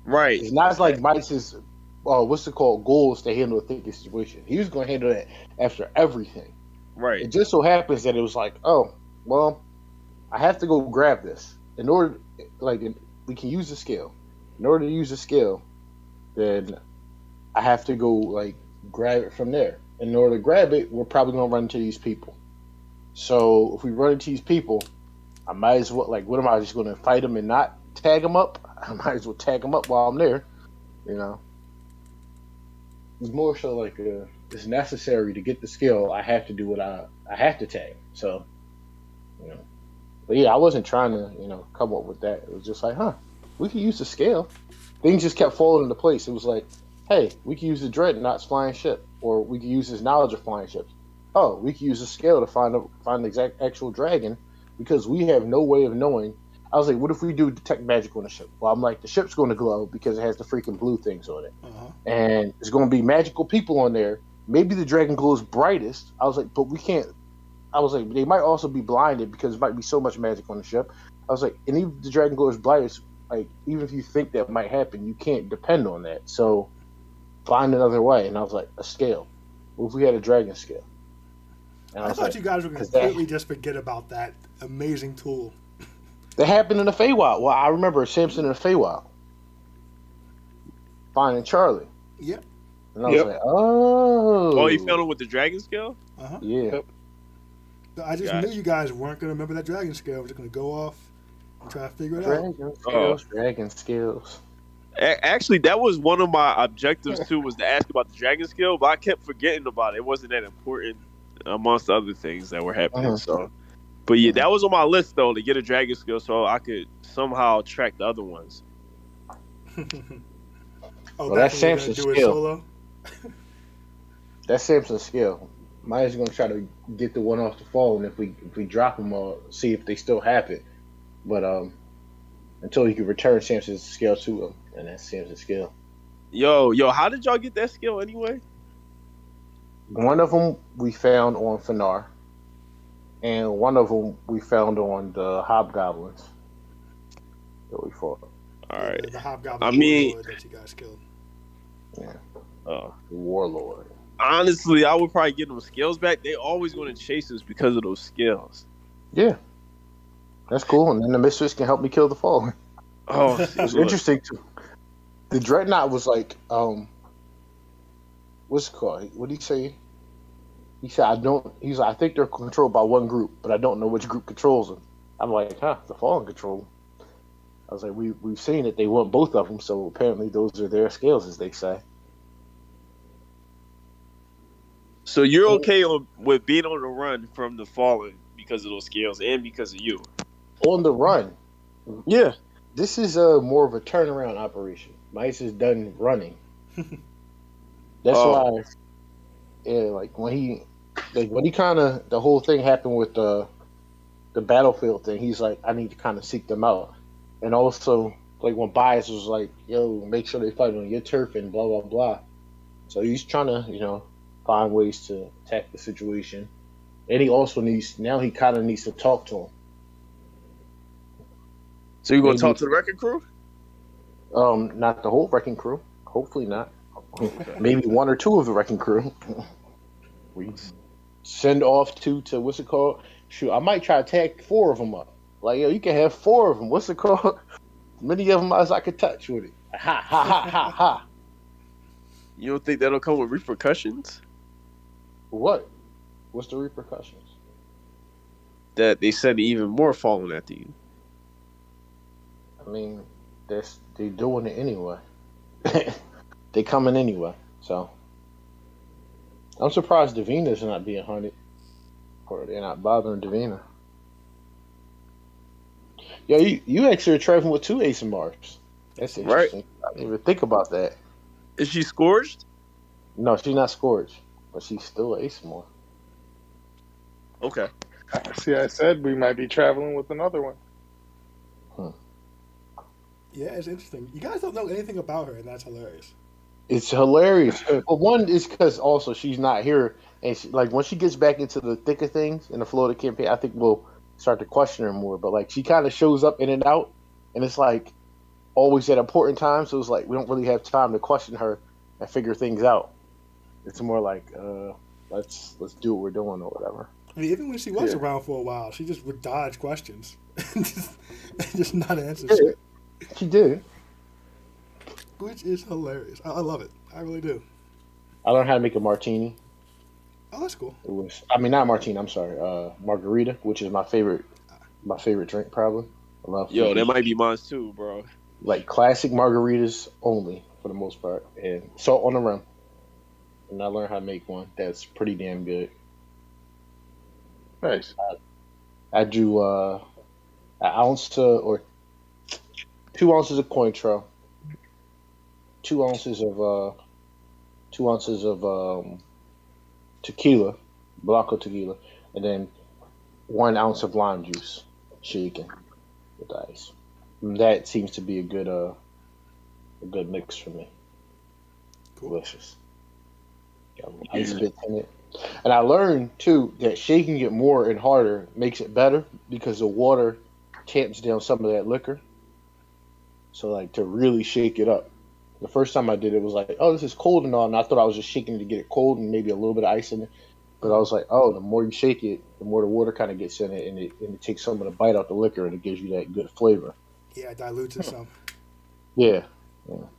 Right. It's not like Mike's what's it called, goals to handle a thicket situation. He was going to handle that after everything. Right. It just so happens that it was like, oh, well, I have to go grab this. In order, we can use the scale. In order to use the scale, then I have to go, grab it from there. And in order to grab it, we're probably going to run into these people. So if we run into these people, I might as well, what am I just going to fight them and not tag them up? I might as well tag them up while I'm there, It's more so it's necessary to get the skill. I have to do what I have to tag. So, But yeah, I wasn't trying to, come up with that. It was just like, we could use the scale. Things just kept falling into place. It was like, hey, we could use the Dreadnought's flying ship, or we could use his knowledge of flying ships. Oh, we could use the scale to find the exact actual dragon, because we have no way of knowing. I was like, what if we do detect magic on the ship? Well, I'm like, the ship's going to glow because it has the freaking blue things on it. Uh-huh. And there's going to be magical people on there. Maybe the dragon glows brightest. I was like, but we can't. I was like, they might also be blinded because there might be so much magic on the ship. I was like, and even if the dragon glows brightest, even if you think that might happen, you can't depend on that. So find another way. And I was like, a scale. What if we had a dragon scale? And I thought you guys were going to completely just forget about that amazing tool. That happened in the Feywild. Well, I remember Samson in the Feywild finding Charlie. Yep. And I was like, oh. Oh, you found him with the dragon scale? Uh-huh. Yeah. Yep. I just knew you guys weren't going to remember that dragon scale. We're just going to go off and try to figure it out. Dragon skills. Actually, that was one of my objectives too, was to ask about the dragon skill, but I kept forgetting about it. It wasn't that important amongst other things that were happening. Uh-huh. So, but yeah, that was on my list though, to get a dragon skill so I could somehow track the other ones. Well, that's Samson's skill. That's Samson's skill. Maya's gonna try to get the one off the phone. If we drop them, or see if they still have it. But until you can return Samson's skill to him, and that's Samson's skill. Yo, how did y'all get that skill anyway? One of them we found on Fanar, and one of them we found on the hobgoblins that we fought. All right. The hobgoblin that you guys killed. Yeah. The warlord. Honestly, I would probably get them skills back. They always going to chase us because of those skills. Yeah. That's cool. And then the Misfits can help me kill the Fallen. Oh, it's interesting too. The Dreadnought was like, what's it called? What did he say? He said, I think they're controlled by one group, but I don't know which group controls them. I'm like, the Fallen control them. I was like, we've seen it. They want both of them, so apparently those are their scales, as they say. So you're okay with being on the run from the fallen because of those scales and because of you. On the run. Yeah. This is more of a turnaround operation. Mice is done running. That's Oh. why, yeah, like when he kind of the whole thing happened with the battlefield thing. He's like, I need to kind of seek them out, and also like when Bias was like, yo, make sure they fight on your turf and blah blah blah. So he's trying to find ways to attack the situation, and he also he kind of needs to talk to him. So you gonna Maybe talk to the wrecking crew? Not the whole wrecking crew. Hopefully not. Maybe one or two of the wrecking crew. We send off to what's it called? Shoot, I might try to tag 4 of them up. Like, yo, you can have 4 of them. What's it called? Many of them as I could touch with it. Ha ha ha ha ha. You don't think that'll come with repercussions? What? What's the repercussions? That they send even more fallen after you. I mean, they doing it anyway. They coming anyway. So I'm surprised Davina's not being hunted, or they're not bothering Davina. Yeah, you actually are traveling with 2 ASMRs. That's interesting. Right. I didn't even think about that. Is she scourged? No, she's not scourged, but she's still an ASMR. Okay. See, I said we might be traveling with another one. Yeah, it's interesting. You guys don't know anything about her, and that's hilarious. It's hilarious. But one is because also she's not here, and like when she gets back into the thick of things in the Florida campaign, I think we'll start to question her more. But like she kind of shows up in and out, and it's like always at important times. So it's like we don't really have time to question her and figure things out. It's more like let's do what we're doing or whatever. I mean, even when she was around for a while, she just would dodge questions and just not answer shit. She did. Which is hilarious. I love it. I really do. I learned how to make a martini. Oh, that's cool. Not martini. I'm sorry, margarita, which is my favorite drink probably. I love. Yo, that might be mine too, bro. Like classic margaritas only for the most part, and salt on the rim. And I learned how to make one that's pretty damn good. Nice. I do an ounce or 2 ounces of Cointreau, 2 ounces of tequila, Blanco tequila, and then 1 ounce of lime juice, shaken with ice. And that seems to be a good mix for me. Cool. Delicious. Ice bits in it. And I learned too that shaking it more and harder makes it better because the water tamps down some of that liquor. So like to really shake it up. The first time I did it was like, oh, this is cold and all, and I thought I was just shaking to get it cold and maybe a little bit of ice in it. But I was like, oh, the more you shake it, the more the water kind of gets in it, and it takes some of the bite out the liquor, and it gives you that good flavor. Yeah, it dilutes it some. Yeah. So.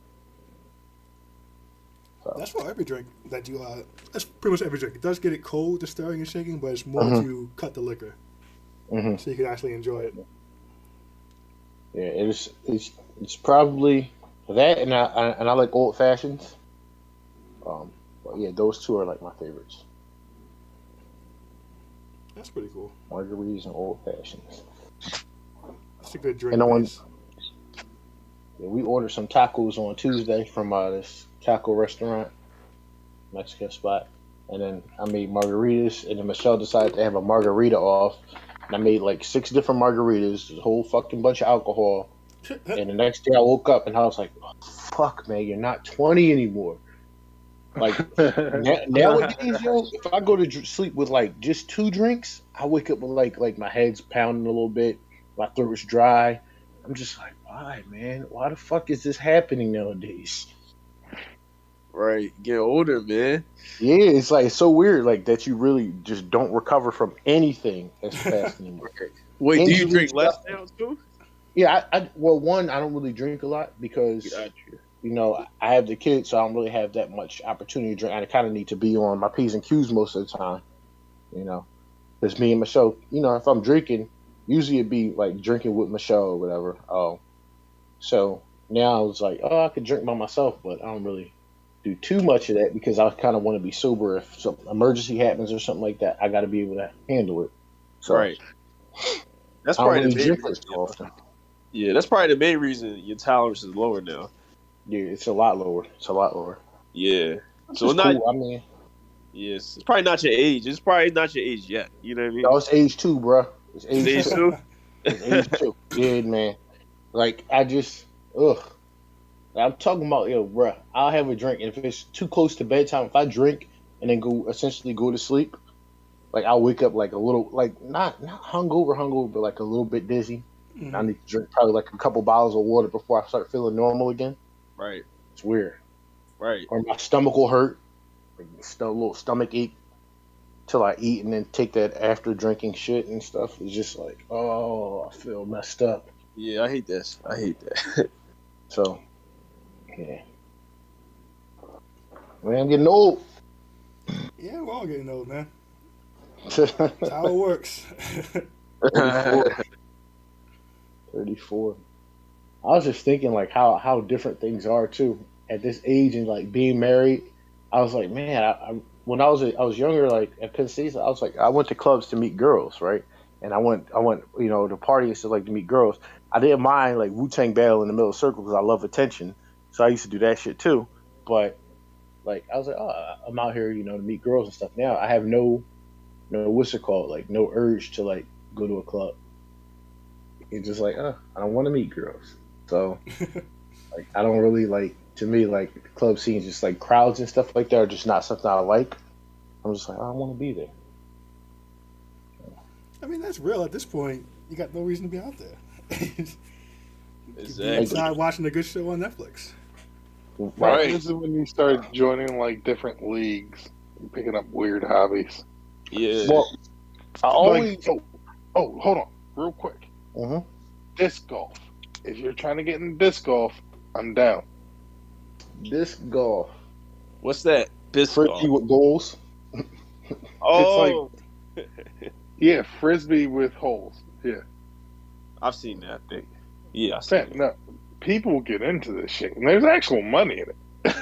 That's for every drink that you. That's pretty much every drink. It does get it cold, the stirring and shaking, but it's more to cut the liquor, so you can actually enjoy it. Yeah, it's probably that, and I like old fashions. But yeah, those 2 are like my favorites. That's pretty cool. Margaritas and old fashions. That's a good drink. And we ordered some tacos on Tuesday from this taco restaurant, Mexican spot, and then I made margaritas, and then Michelle decided to have a margarita off. And I made like 6 different margaritas, a whole fucking bunch of alcohol. And the next day I woke up and I was like, oh, fuck, man, you're not 20 anymore. Like, nowadays, yo, if I go to sleep with like just 2 drinks, I wake up with like my head's pounding a little bit, my throat's dry. I'm just like, why, man? Why the fuck is this happening nowadays? Right, get older, man. Yeah, it's like it's so weird, like that you really just don't recover from anything as fast anymore. Wait, do you drink less now too? Yeah, well, one, I don't really drink a lot because I have the kids, so I don't really have that much opportunity to drink. I kind of need to be on my P's and Q's most of the time, because me and Michelle, if I'm drinking, usually it'd be like drinking with Michelle or whatever. So now I was like, oh, I could drink by myself, but I don't really do too much of that because I kind of want to be sober. If some emergency happens or something like that, I got to be able to handle it. So Right. That's I don't probably really the main drink reason. as often. Yeah, that's probably the main reason your tolerance is lower now. Yeah, it's a lot lower. It's a lot lower. Yeah. Which So is it's not. cool. I mean, Yes, it's probably not your age. It's probably not your age yet. You know what I mean? no, it's age 2, bro. It's It's age age 2. two. It's age 2. Yeah, man. Like I just, ugh. I'm talking about, yo, bro. I'll have a drink, and if it's too close to bedtime, if I drink and then essentially go to sleep, like I'll wake up like a little, like not hungover, but like a little bit dizzy. I need to drink probably like a couple bottles of water before I start feeling normal again. Right. It's weird. Right. Or my stomach will hurt, like a little stomach ache till I eat, and then take that after drinking shit and stuff. It's just like, oh, I feel messed up. Yeah, I hate this. I hate that. So, yeah. Man, I'm getting old. Yeah, we're all getting old, man. 34. That's how it works. 34. I was just thinking like how different things are too at this age and like being married. I was like, man, when I was younger, like at Penn State, I was like, I went to clubs to meet girls, right? And I went, to party and stuff like to meet girls. I didn't mind like Wu-Tang Battle in the middle of the circle because I love attention, so I used to do that shit too. But like I was like, oh, I'm out here, to meet girls and stuff. Now I have no what's it called, like no urge to like go to a club. It's just like, I don't want to meet girls. So, like, I don't really like. To me, like the club scenes, just like crowds and stuff like that, are just not something I like. I'm just like, I don't want to be there. I mean, that's real. At this point, you got no reason to be out there. Exactly. Inside watching a good show on Netflix. Right. This is when you start joining like different leagues, and picking up weird hobbies. Yeah. Well, I always. Like, hold on, real quick. Mm-hmm. Disc golf. If you're trying to get into disc golf, I'm down. Disc golf. What's that? Disc golf. Frisbee with goals. Oh. It's yeah, frisbee with holes. Yeah. I've seen that thing. Yeah, I've Man, seen it. no, people get into this shit, and there's actual money in it.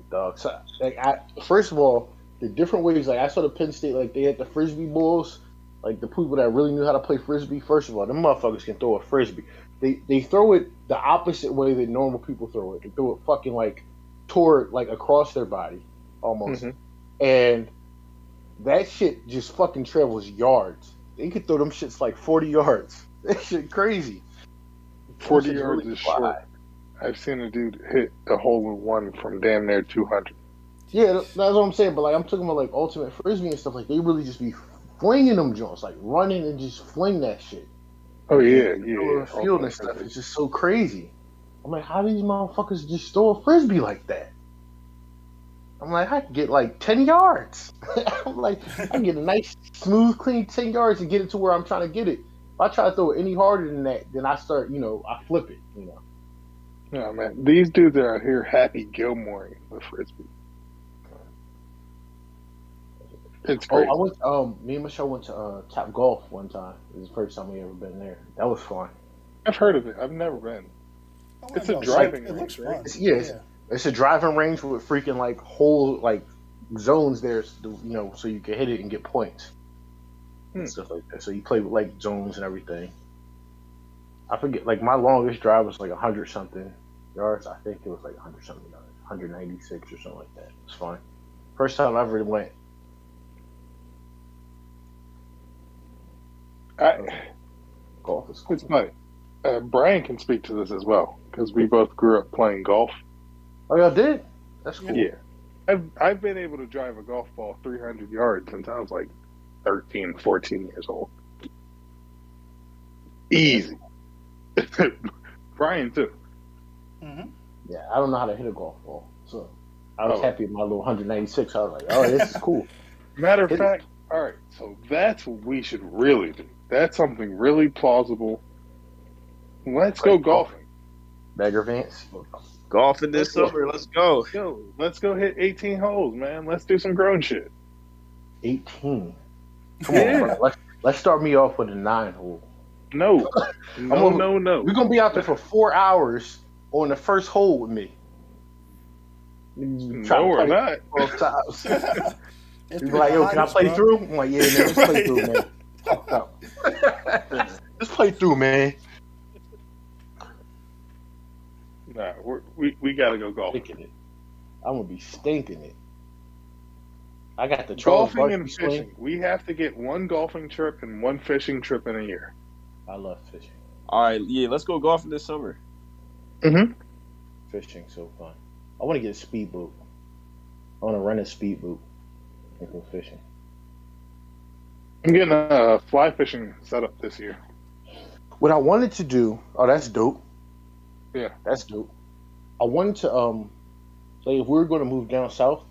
Dog. So, like, first of all, the different ways. Like, I saw the Penn State. Like, they had the frisbee bulls. Like the people that really knew how to play frisbee. First of all, them motherfuckers can throw a frisbee. They throw it the opposite way that normal people throw it. They throw it fucking like toward like across their body almost, and that shit just fucking travels yards. They could throw them shits like 40 yards. That shit crazy. 40 yards is short. I've seen a dude hit a hole in one from damn near 200. Yeah, that's what I'm saying. But like I'm talking about like ultimate frisbee and stuff. Like they really just be flinging them joints, like running and just fling that shit. Oh yeah. Field and stuff. It's just so crazy. I'm like, how do these motherfuckers just throw a frisbee like that? I'm like, I can get like 10 yards. I'm like, I can get a nice, smooth, clean 10 yards and get it to where I'm trying to get it. If I try to throw it any harder than that, then I start, I flip it, Yeah, man. These dudes are out here Happy Gilmoreing the frisbee. It's crazy. I went. Me and Michelle went to Top Golf one time. It was the first time we ever been there. That was fun. I've heard of it. I've never been. It's a driving range. It looks fun. It's a driving range with freaking like whole like zones there, so you can hit it and get points and stuff like that. So you play with like zones and everything. I forget. Like my longest drive was like 100 something yards. I think it was like 100 something yards, 196 or something like that. It was fun. First time I ever went. Golf is cool. It's funny. Brian can speak to this as well because we both grew up playing golf. Oh, y'all did? That's cool. Yeah, I've been able to drive a golf ball 300 yards since I was like 13, 14 years old. Easy. Brian too. Mm-hmm. Yeah, I don't know how to hit a golf ball, so I was happy with my little 196. I was like, oh, this is cool. Matter of fact, all right, so that's what we should really do. That's something really plausible. Let's go golfing. Bagger Vance. Golfing this summer. Let's go. Yo, let's go hit 18 holes, man. Let's do some grown shit. 18. Come on, bro. Let's start me off with a 9-hole. No. No. We're gonna be out there for 4 hours on the first hole with me. You No, try to we're play not. 12 times. It's You be pretty like, yo, can I behind us, play bro. through? I'm like, yeah, man, let's play Right. through, man. Fucked up. Let's play through, man. Nah, we gotta go golfing. Stinking it. I'm gonna be stinking it. I got the Charles Golfing Barkley and swing. fishing. We have to get one golfing trip and one fishing trip in a year. I love fishing. All right, yeah, let's go golfing this summer. Mm-hmm. Fishing so fun. I want to get a speedboat. I want to rent a speedboat and go fishing. I'm getting a fly fishing setup this year. What I wanted to do, oh, that's dope. Yeah. That's dope. I wanted to, like, if we were going to move down south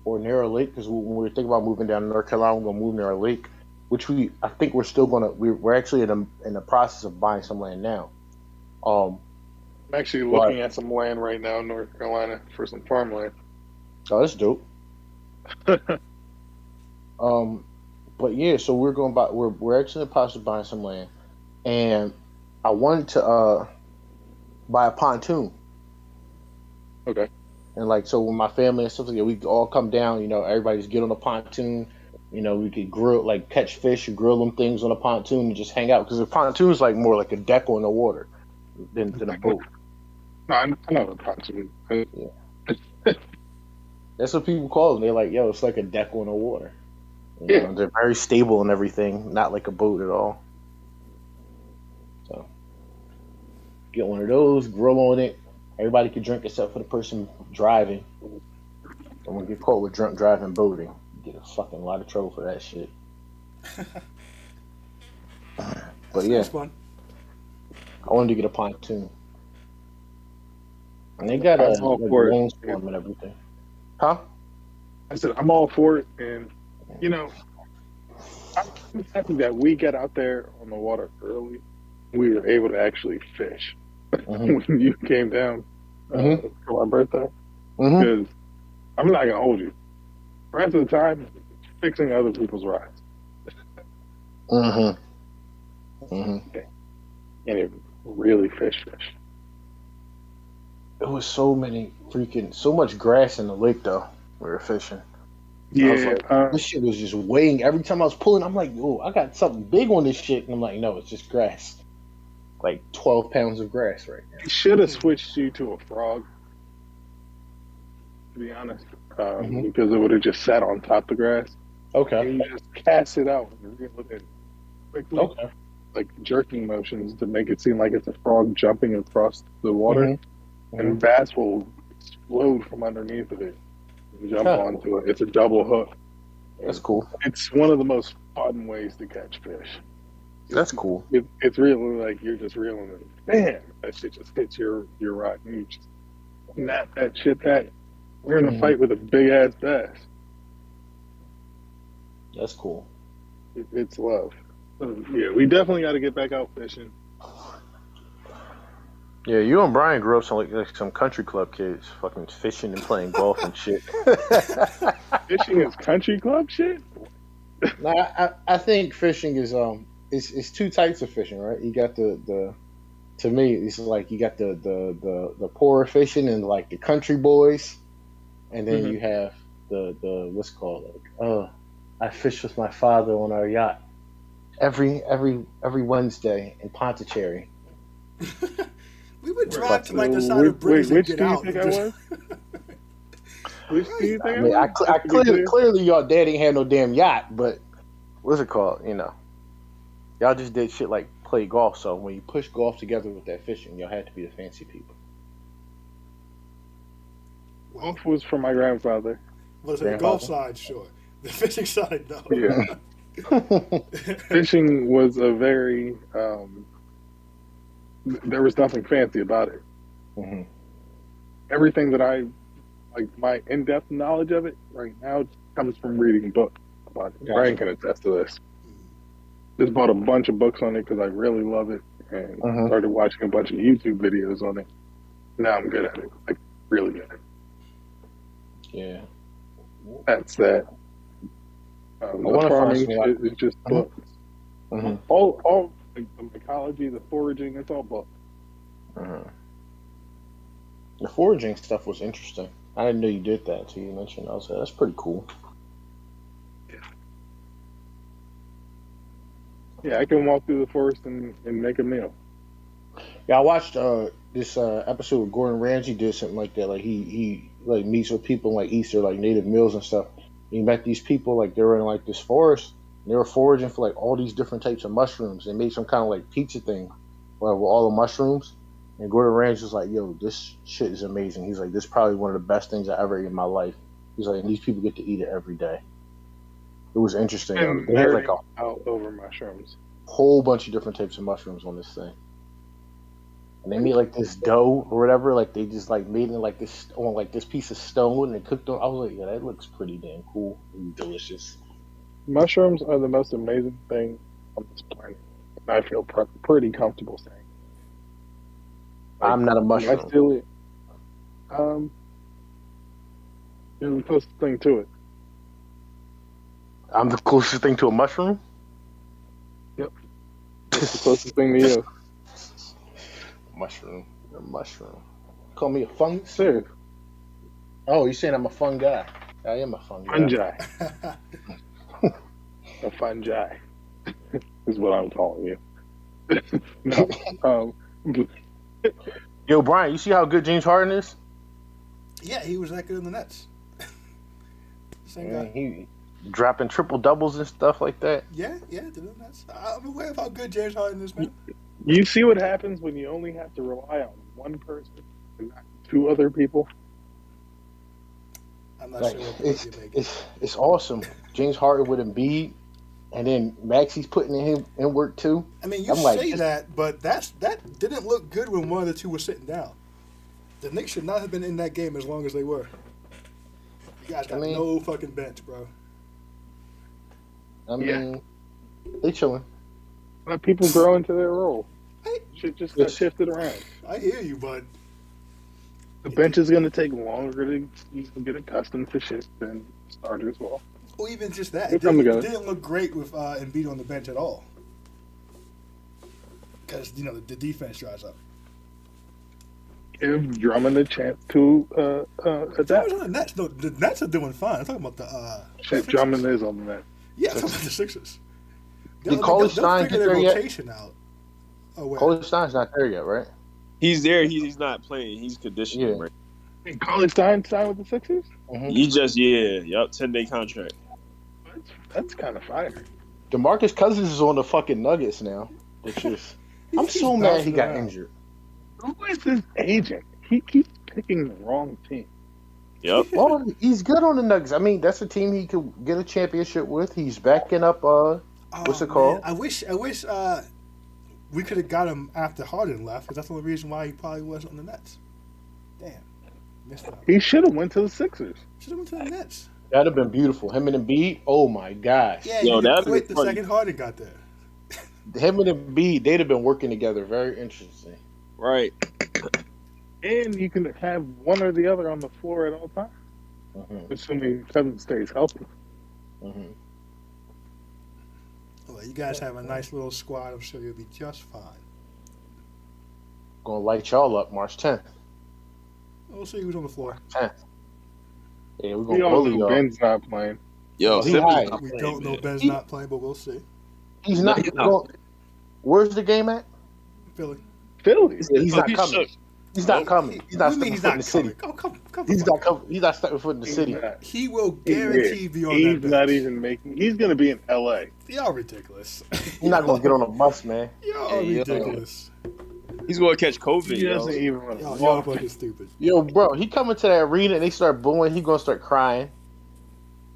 or near a lake, because when we were thinking about moving down to North Carolina, we're going to move near a lake, which I think we're still going to, we're actually in the process of buying some land now. I'm actually looking at some land right now in North Carolina for some farmland. Oh, that's dope. But yeah, so we're actually in the process of buying some land, and I wanted to buy a pontoon. Okay. And like, so when my family and stuff like that, we all come down, you know, everybody just get on the pontoon, you know, we could grill, like catch fish or grill them things on a pontoon and just hang out. Because a pontoon is like more like a deck on the water than a boat. No, I know the pontoon. Yeah. That's what people call them. They're like, yo, it's like a deck on the water. You know, they're very stable and everything, not like a boat at all. So, get one of those, grill on it. Everybody can drink except for the person driving. And when you get caught with drunk driving boating, you get a fucking lot of trouble for that shit. But yeah, That's fun. I wanted to get a pontoon. And they got a all for it. long storm and everything. Huh? I said, I'm all for it. And, you know, I'm happy that we got out there on the water early. We were able to actually fish when you came down for my birthday. Because I'm not going to hold you. The rest of the time, fixing other people's rides. And it really fish. There was so much grass in the lake though. We were fishing. Yeah, I was like, this shit was just weighing. Every time I was pulling, I'm like, oh, I got something big on this shit. And I'm like, no, it's just grass. Like 12 pounds of grass right now. I should have switched you to a frog, to be honest, because it would have just sat on top of the grass. Okay. And you just cast it out and reel it in quickly. Okay. Like jerking motions to make it seem like it's a frog jumping across the water. And bass will explode from underneath of it and jump onto it. It's a double hook. That's cool. It's one of the most fun ways to catch fish. That's cool. It's really like you're just reeling it. Bam! That shit just hits your rod. And you just snap that shit back. We're in a fight with a big ass bass. That's cool. It's love. So, yeah, we definitely got to get back out fishing. Yeah, you and Brian grew up like some country club kids, fucking fishing and playing golf and shit. Fishing is country club shit? No, I think fishing is it's two types of fishing, right? You got the to me it's like you got the poorer fishing and like the country boys, and then you have the what's it called like I fished with my father on our yacht every Wednesday in Pondicherry. We would drive to like the side of British and get out. Which do you think I was? Which do you think I mean, I clearly y'all dad ain't had no damn yacht, but what's it called? You know, y'all just did shit like play golf. So when you push golf together with that fishing, y'all had to be the fancy people. Golf was for my grandfather. Well, so the golf side, sure. The fishing side, no. Yeah. Fishing was a very there was nothing fancy about it. Everything that I like, my in-depth knowledge of it right now comes from reading books about it. Brian can attest to this. Just bought a bunch of books on it because I really love it, and started watching a bunch of YouTube videos on it. Now I'm good at it, like really good at it. Yeah, that's that. The farming is just books. All like, the ecology, the foraging, it's all books. The foraging stuff was interesting. I didn't know you did that until you mentioned. I was like, that's pretty cool. Yeah, I can walk through the forest and make a meal. Yeah, I watched this episode where Gordon Ramsay did something like that. Like he like meets with people and like eats their like native meals and stuff. He met these people like they were in like this forest. And they were foraging for like all these different types of mushrooms. They made some kind of like pizza thing like, with all the mushrooms. And Gordon Ramsay was like, "Yo, this shit is amazing." He's like, "This is probably one of the best things I ever ate in my life." He's like, "And these people get to eat it every day." It was interesting. And They had like a out over mushrooms. whole bunch of different types of mushrooms on this thing. And they made like this dough or whatever, like they just like made it like this on like this piece of stone and cooked on. I was like, yeah, that looks pretty damn cool and delicious. Mushrooms are the most amazing thing on this planet. I feel pretty comfortable saying. Like, I'm not a I mushroom. still, you're the closest thing to it. I'm the closest thing to a mushroom. Yep, that's the closest thing to you. Mushroom, a mushroom. Call me a fungus. Serious. Oh, you're saying I'm a fun guy? I am a fun guy. Fungi. A fungi is what I'm calling you. No. Yo, Brian, you see how good James Harden is? Yeah, he was that good in the Nets. Same Yeah, guy. he dropping triple doubles and stuff like that. Yeah, did the Nets. I'm aware of how good James Harden is, man. You see what happens when you only have to rely on one person and not two other people? I'm not Like, sure what point you're making. it's awesome. James Harden with Embiid, and then Maxi's putting in work too. I mean, you I'm say like, that, but that didn't look good when one of the two was sitting down. The Knicks should not have been in that game as long as they were. You guys got no fucking bench, bro. I mean, they chilling. Let people grow into their role. Shit just got shifted around. I hear you, but the bench is going to take longer to get accustomed to shit than starters will. Or even just that. They It come didn't, together. it didn't look great with Embiid on the bench at all. Because, the defense dries up. Give Drummond a chance to adapt. Drummond's on the Nets. No, the Nets are doing fine. I'm talking about the Shit, Drummond is on the net. Yeah, I'm talking about the Sixers. Did Cauley Stein figure get their there yet? rotation out. Oh, wait. Cauley Stein's not there yet, right? He's there. He's not playing. He's conditioning. Yeah. Right? And Cauley Stein signed with the Sixers? Mm-hmm. He just 10-day contract. That's kind of fire. DeMarcus Cousins is on the fucking Nuggets now. Which is, I'm so mad he got injured. Who is this agent? He keeps picking the wrong team. Yep. Well, he's good on the Nuggets. I mean, that's a team he could get a championship with. He's backing up. What's it called? Man, I wish we could have got him after Harden left, because that's the only reason why he probably wasn't on the Nets. Damn, missed out. He should have went to the Sixers. Should have went to the Nets. That'd have been beautiful. Him and Embiid. Oh my gosh. Yeah, Yo, he that'd quit be the funny. second Harden got there. Him and Embiid, they'd have been working together. Very interesting. Right. And you can have one or the other on the floor at all times, assuming Cousins stays healthy. Mm-hmm. Well, you guys have a nice little squad. I'm sure you'll be just fine. Gonna light y'all up March 10th. We'll see who's on the floor. 10th. Yeah, we're We gonna all bully know y'all. Ben's not playing. Yo, He Simmons high. not We playing, don't know man. Ben's not playing, but we'll see. He's not. He's not. Well, where's the game at? Philly. Philly. Yeah, he's not He's coming. shook. He's not coming. He's not What do you mean stepping he's foot in not the city. coming? Oh, come He's the not fuck. coming. He's not stepping foot in the city. He will guarantee be on He's that bench. not even making. He's going to be in L.A. Y'all ridiculous. He's not gonna get on a bus, man. Y'all Hey, yo. ridiculous. He's going to catch COVID, He yo. doesn't even want to Y'all walk. fucking stupid. Yo, bro, he coming to that arena and they start booing. He gonna start crying.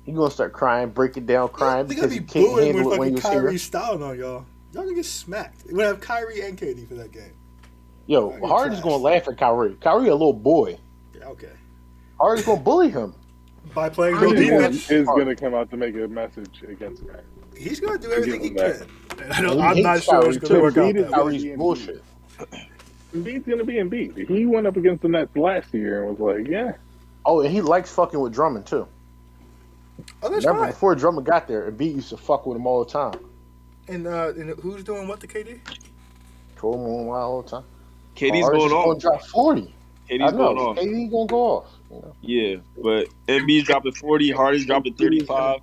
He gonna start crying, breaking down, crying They're gonna because be he can't booing handle when it when fucking you're Kyrie serious. styling on y'all. Y'all gonna get smacked. We're gonna have Kyrie and KD for that game. Yo, You're Harden's trash. gonna laugh at Kyrie. Kyrie a little boy. Yeah, okay. Harden's gonna bully him. By playing no Harden defense, is going to come out to make a message against Kyrie. he's gonna do everything he give him can. And He I'm not hates sure Kyrie, it's too. gonna work out Embiid is that way. Kyrie's Embiid. bullshit. Embiid's going to be Embiid. He went up against the Nets last year and was like, yeah. Oh, and he likes fucking with Drummond too. Oh, that's Remember fine. before Drummond got there, Embiid used to fuck with him all the time. And who's doing what to KD? Throw him on all the time. KD's Harden's going just off. gonna drop 40. KD's know. going off. KD gonna go off. You know? Yeah, but Embiid's dropping 40. Harden's dropping 35.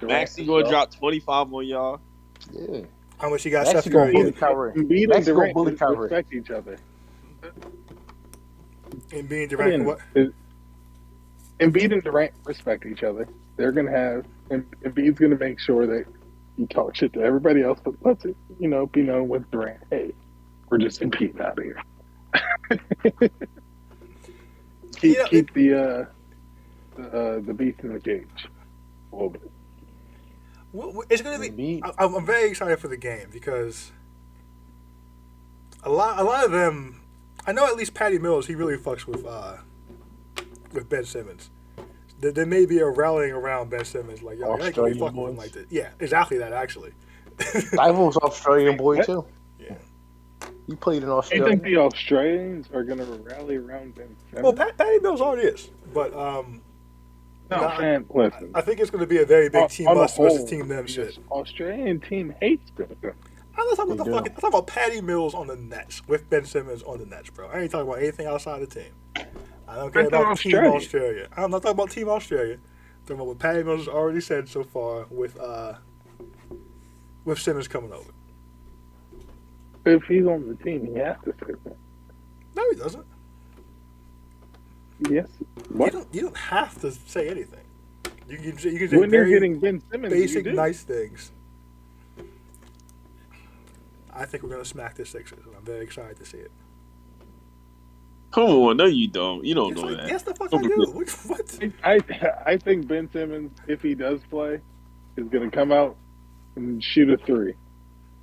Maxey gonna drop 25 on y'all. Yeah. How much you got Maxey Seth gonna Curry bully getting? Kyrie. Embiid and Maxey gonna Durant bully Kyrie. respect each other. Embiid and Durant, what? Embiid and Durant respect each other. They're gonna have Embiid's gonna make sure that he talks shit to everybody else, but let's be known with Durant. Hey, we're just competing out here. keep the beast in the cage a little bit. It's going to be. I'm very excited for the game because a lot of them. I know at least Patty Mills. He really fucks with Ben Simmons. There may be a rallying around Ben Simmons, like yo, I ain't gonna be fucking with him like this. Yeah, exactly that actually. Dival's Australian boy too. Yeah. He played in I Australia. think the Australians are going to rally around Ben Simmons. Well, Patty Mills already is, but listen. I think it's going to be a very big team us versus team them the shit. Australian team hates Ben Simmons. I'm not talking about I'm talking about Patty Mills on the Nets with Ben Simmons on the Nets, bro. I ain't talking about anything outside the team. I don't care about Team Australia. I'm not talking about Team Australia. I'm talking about what Patty Mills has already said so far with Simmons coming over. If he's on the team, he has to say that. No, he doesn't. Yes. What? You don't have to say anything. You can say when you're very getting Ben Simmons, basic, nice things. I think we're going to smack the Sixers, and I'm very excited to see it. Come on, no, you don't. You don't know that. Yes, the fuck I do. What? I think Ben Simmons, if he does play, is going to come out and shoot a three.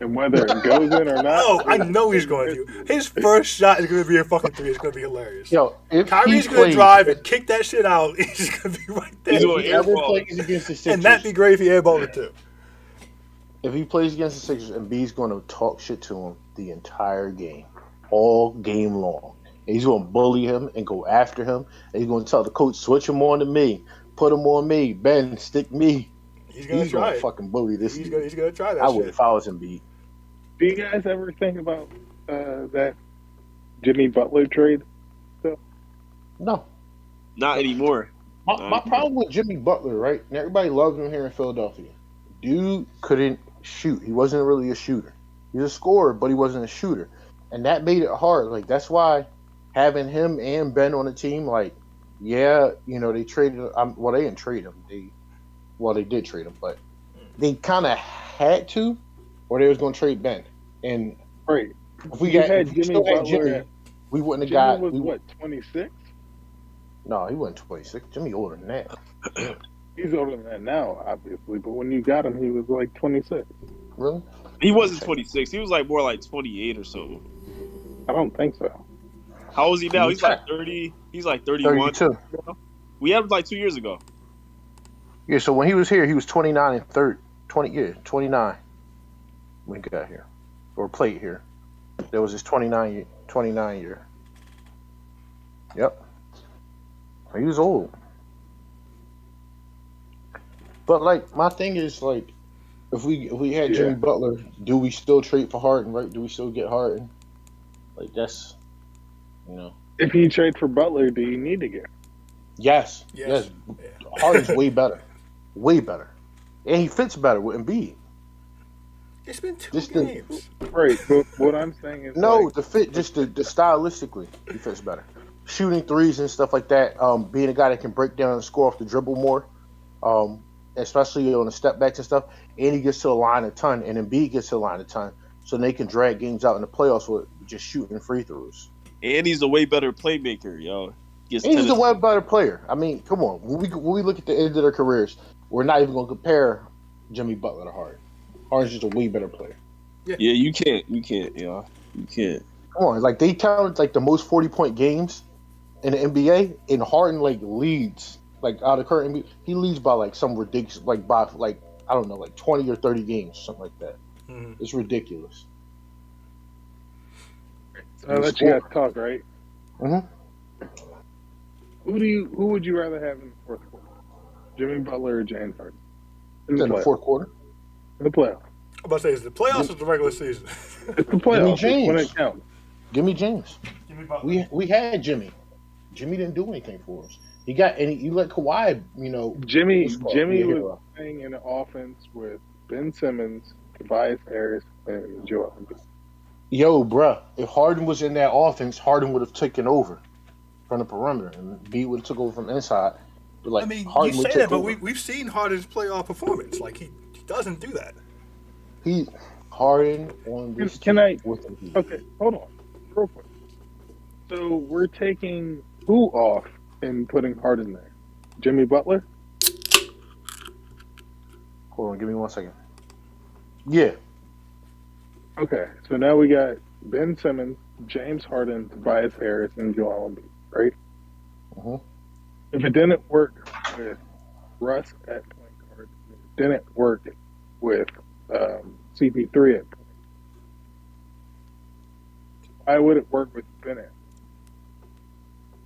And whether it goes in or not. Oh, I know he's going to. His first shot is going to be a fucking three. It's going to be hilarious. Yo, if Kyrie's going to drive and kick that shit out. He's going to be right there. If he ever plays against the Sixers, and that'd be great if he airballed it too. If he plays against the Sixers, Embiid's going to talk shit to him the entire game, all game long. And he's going to bully him and go after him. And he's going to tell the coach, switch him on to me, put him on me, Ben, stick me. He's going to try it. Fucking bully this. He's going to try that. I would if I was Embiid. Do you guys ever think about that Jimmy Butler trade? No. Not anymore. My problem with Jimmy Butler, right? And everybody loves him here in Philadelphia. Dude couldn't shoot. He wasn't really a shooter. He was a scorer, but he wasn't a shooter. And that made it hard. Like, that's why having him and Ben on the team, like, yeah, they traded well, they didn't trade him. They did trade him, but they kind of had to, or they was going to trade Ben. And right. If we had Jimmy, we wouldn't have got. Jimmy was 26? No, he wasn't 26. Jimmy older than that. He's older than that now, obviously. But when you got him, he was like 26. Really? He wasn't 26. He was like more like 28 or something. I don't think so. How old is he now? He's like 30. He's like 31. 32. We had him like 2 years ago. Yeah, so when he was here, he was 29 and 30. 29 when he got here. Or played here. That was his 29 year. Yep. He was old. But like my thing is like if we had Jimmy Butler, do we still trade for Harden, right? Do we still get Harden? Like that's If you trade for Butler, do you need to get him? Yes. Harden's way better. Way better. And he fits better with Embiid. It's been two games. Right, but what I'm saying is the fit, just the stylistically, he fits better. Shooting threes and stuff like that, being a guy that can break down and score off the dribble more, especially on the step backs and stuff, and he gets to the line a ton, and Embiid gets to the line a ton, so they can drag games out in the playoffs with just shooting free throws. And he's a way better playmaker, yo. He's a way better player. I mean, come on. When we look at the end of their careers, we're not even going to compare Jimmy Butler to Harden. Harden's just a way better player. Yeah, you can't, y'all. You can't. Come on, like they counted like the most 40-point games in the NBA, and Harden like leads like out of current NBA, he leads by like some ridiculous by I don't know 20 or 30 games, something like that. Mm-hmm. It's ridiculous. So I'll let you guys talk, right? Mm-hmm. Who would you rather have in the fourth quarter? Jimmy Butler or James Harden? In the fourth quarter? In the playoffs. I'm about to say, is the playoffs or the regular season? It's the playoffs. Give me James. When it counts. Give me James. Jimmy Butler. We had Jimmy. Jimmy didn't do anything for us. He got and you let Kawhi, Jimmy what's it called, be Jimmy a was hero. playing in an offense with Ben Simmons, Tobias Harris, and Joel Embiid. Yo, bruh, if Harden was in that offense, Harden would have taken over from the perimeter, and B would have took over from inside. But like I mean, you Harden would say that, take but over. we've seen Harden's playoff performance. Like he doesn't do that. He Harden on this Can team I? with him. Okay, hold on, real quick. So we're taking who off and putting Harden there? Jimmy Butler. Hold on, give me 1 second. Yeah, Okay, so now we got Ben Simmons, James Harden, Tobias Harris, and Joel Embiid, right? uh-huh. If it didn't work with Russ at point guard, if it didn't work with CP3 at point, why would it work with Bennett?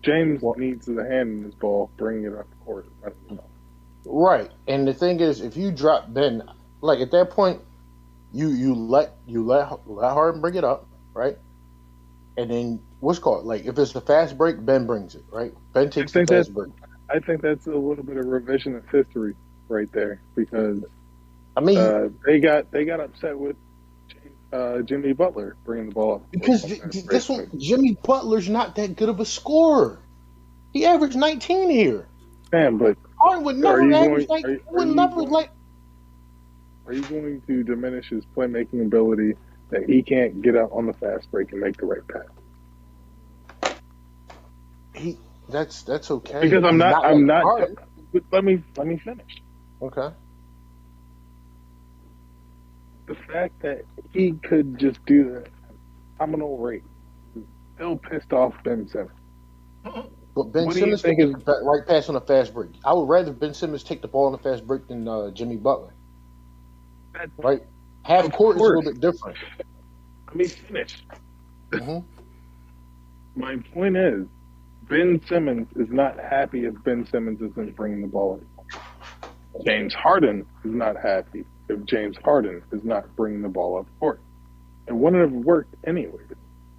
James Well, needs the hand in his ball, bringing it up the court. I don't know. right. And the thing is, if you drop Ben, like at that point, you let Harden bring it up, right? And then what's called like if it's the fast break, Ben brings it, right? Ben I takes the think that fast break. I think that's a little bit of revisionist history right there because I mean, they got upset with Jimmy Butler bringing the ball up. because this one, Jimmy Butler's not that good of a scorer. He averaged 19 here. Man, but Harden would are never you average going? like Are would you never going, like. are you going to diminish his playmaking ability that he can't get out on the fast break and make the right pass? That's okay. Because I'm He's not. like I'm not. Harden. Let me finish. Okay. The fact that he could just do that phenomenal rate still pissed off Ben Simmons. But Ben What do you Simmons think can is make the right pass on a fast break. I would rather Ben Simmons take the ball on a fast break than Jimmy Butler. that? Right? Half Of court is a course. little bit different. Let me finish. hmm My point is, Ben Simmons is not happy if Ben Simmons isn't bringing the ball in. James Harden is not happy if James Harden is not bringing the ball up court. It wouldn't have worked anyway.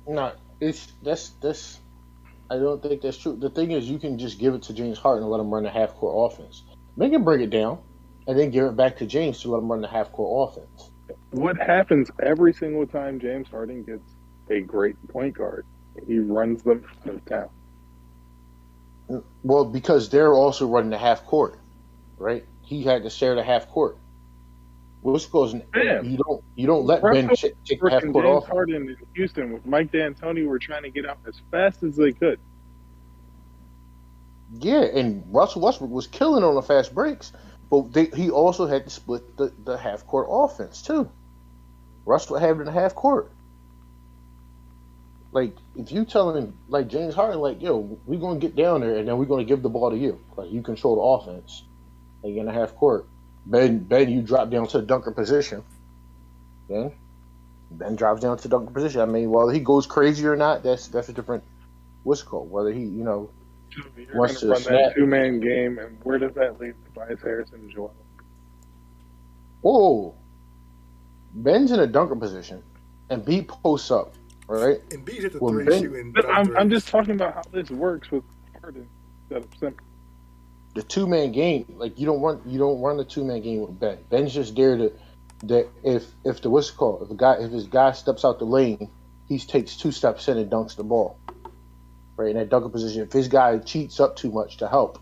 No, that's. I don't think that's true. The thing is, you can just give it to James Harden and let him run the half court offense. Make him bring it down, and then give it back to James to let him run the half court offense. What happens every single time James Harden gets a great point guard? He runs them out of town. Well, because they're also running the half court, right? He had to share the half court. What's goes? Man. You don't let Ben take the half And court James off. Harden in Houston with Mike D'Antoni were trying to get out as fast as they could. Yeah, and Russell Westbrook was killing on the fast breaks, but he also had to split the half court offense too. Russell had it in the half court. Like if you telling like James Harden, like yo, we're gonna get down there and then we're gonna give the ball to you, like you control the offense, like in the half court. Ben, you drop down to the dunker position. Then Ben drops down to the dunker position. I mean, whether he goes crazy or not, that's a different what's it called. Whether he You're wants going to to run that snap. two-man game, and where does that leave Tobias Harris and Joel? Oh, Ben's in a dunker position, and B posts up, right? And B's at the Well, three Ben- shooting. I'm just talking about how this works with Harden instead of Simmons. The 2-man game, like you don't run the 2-man game with Ben. Ben's just there to that if the what's it called if his guy steps out the lane, he takes 2 steps in and dunks the ball, right in that dunker position. If his guy cheats up too much to help,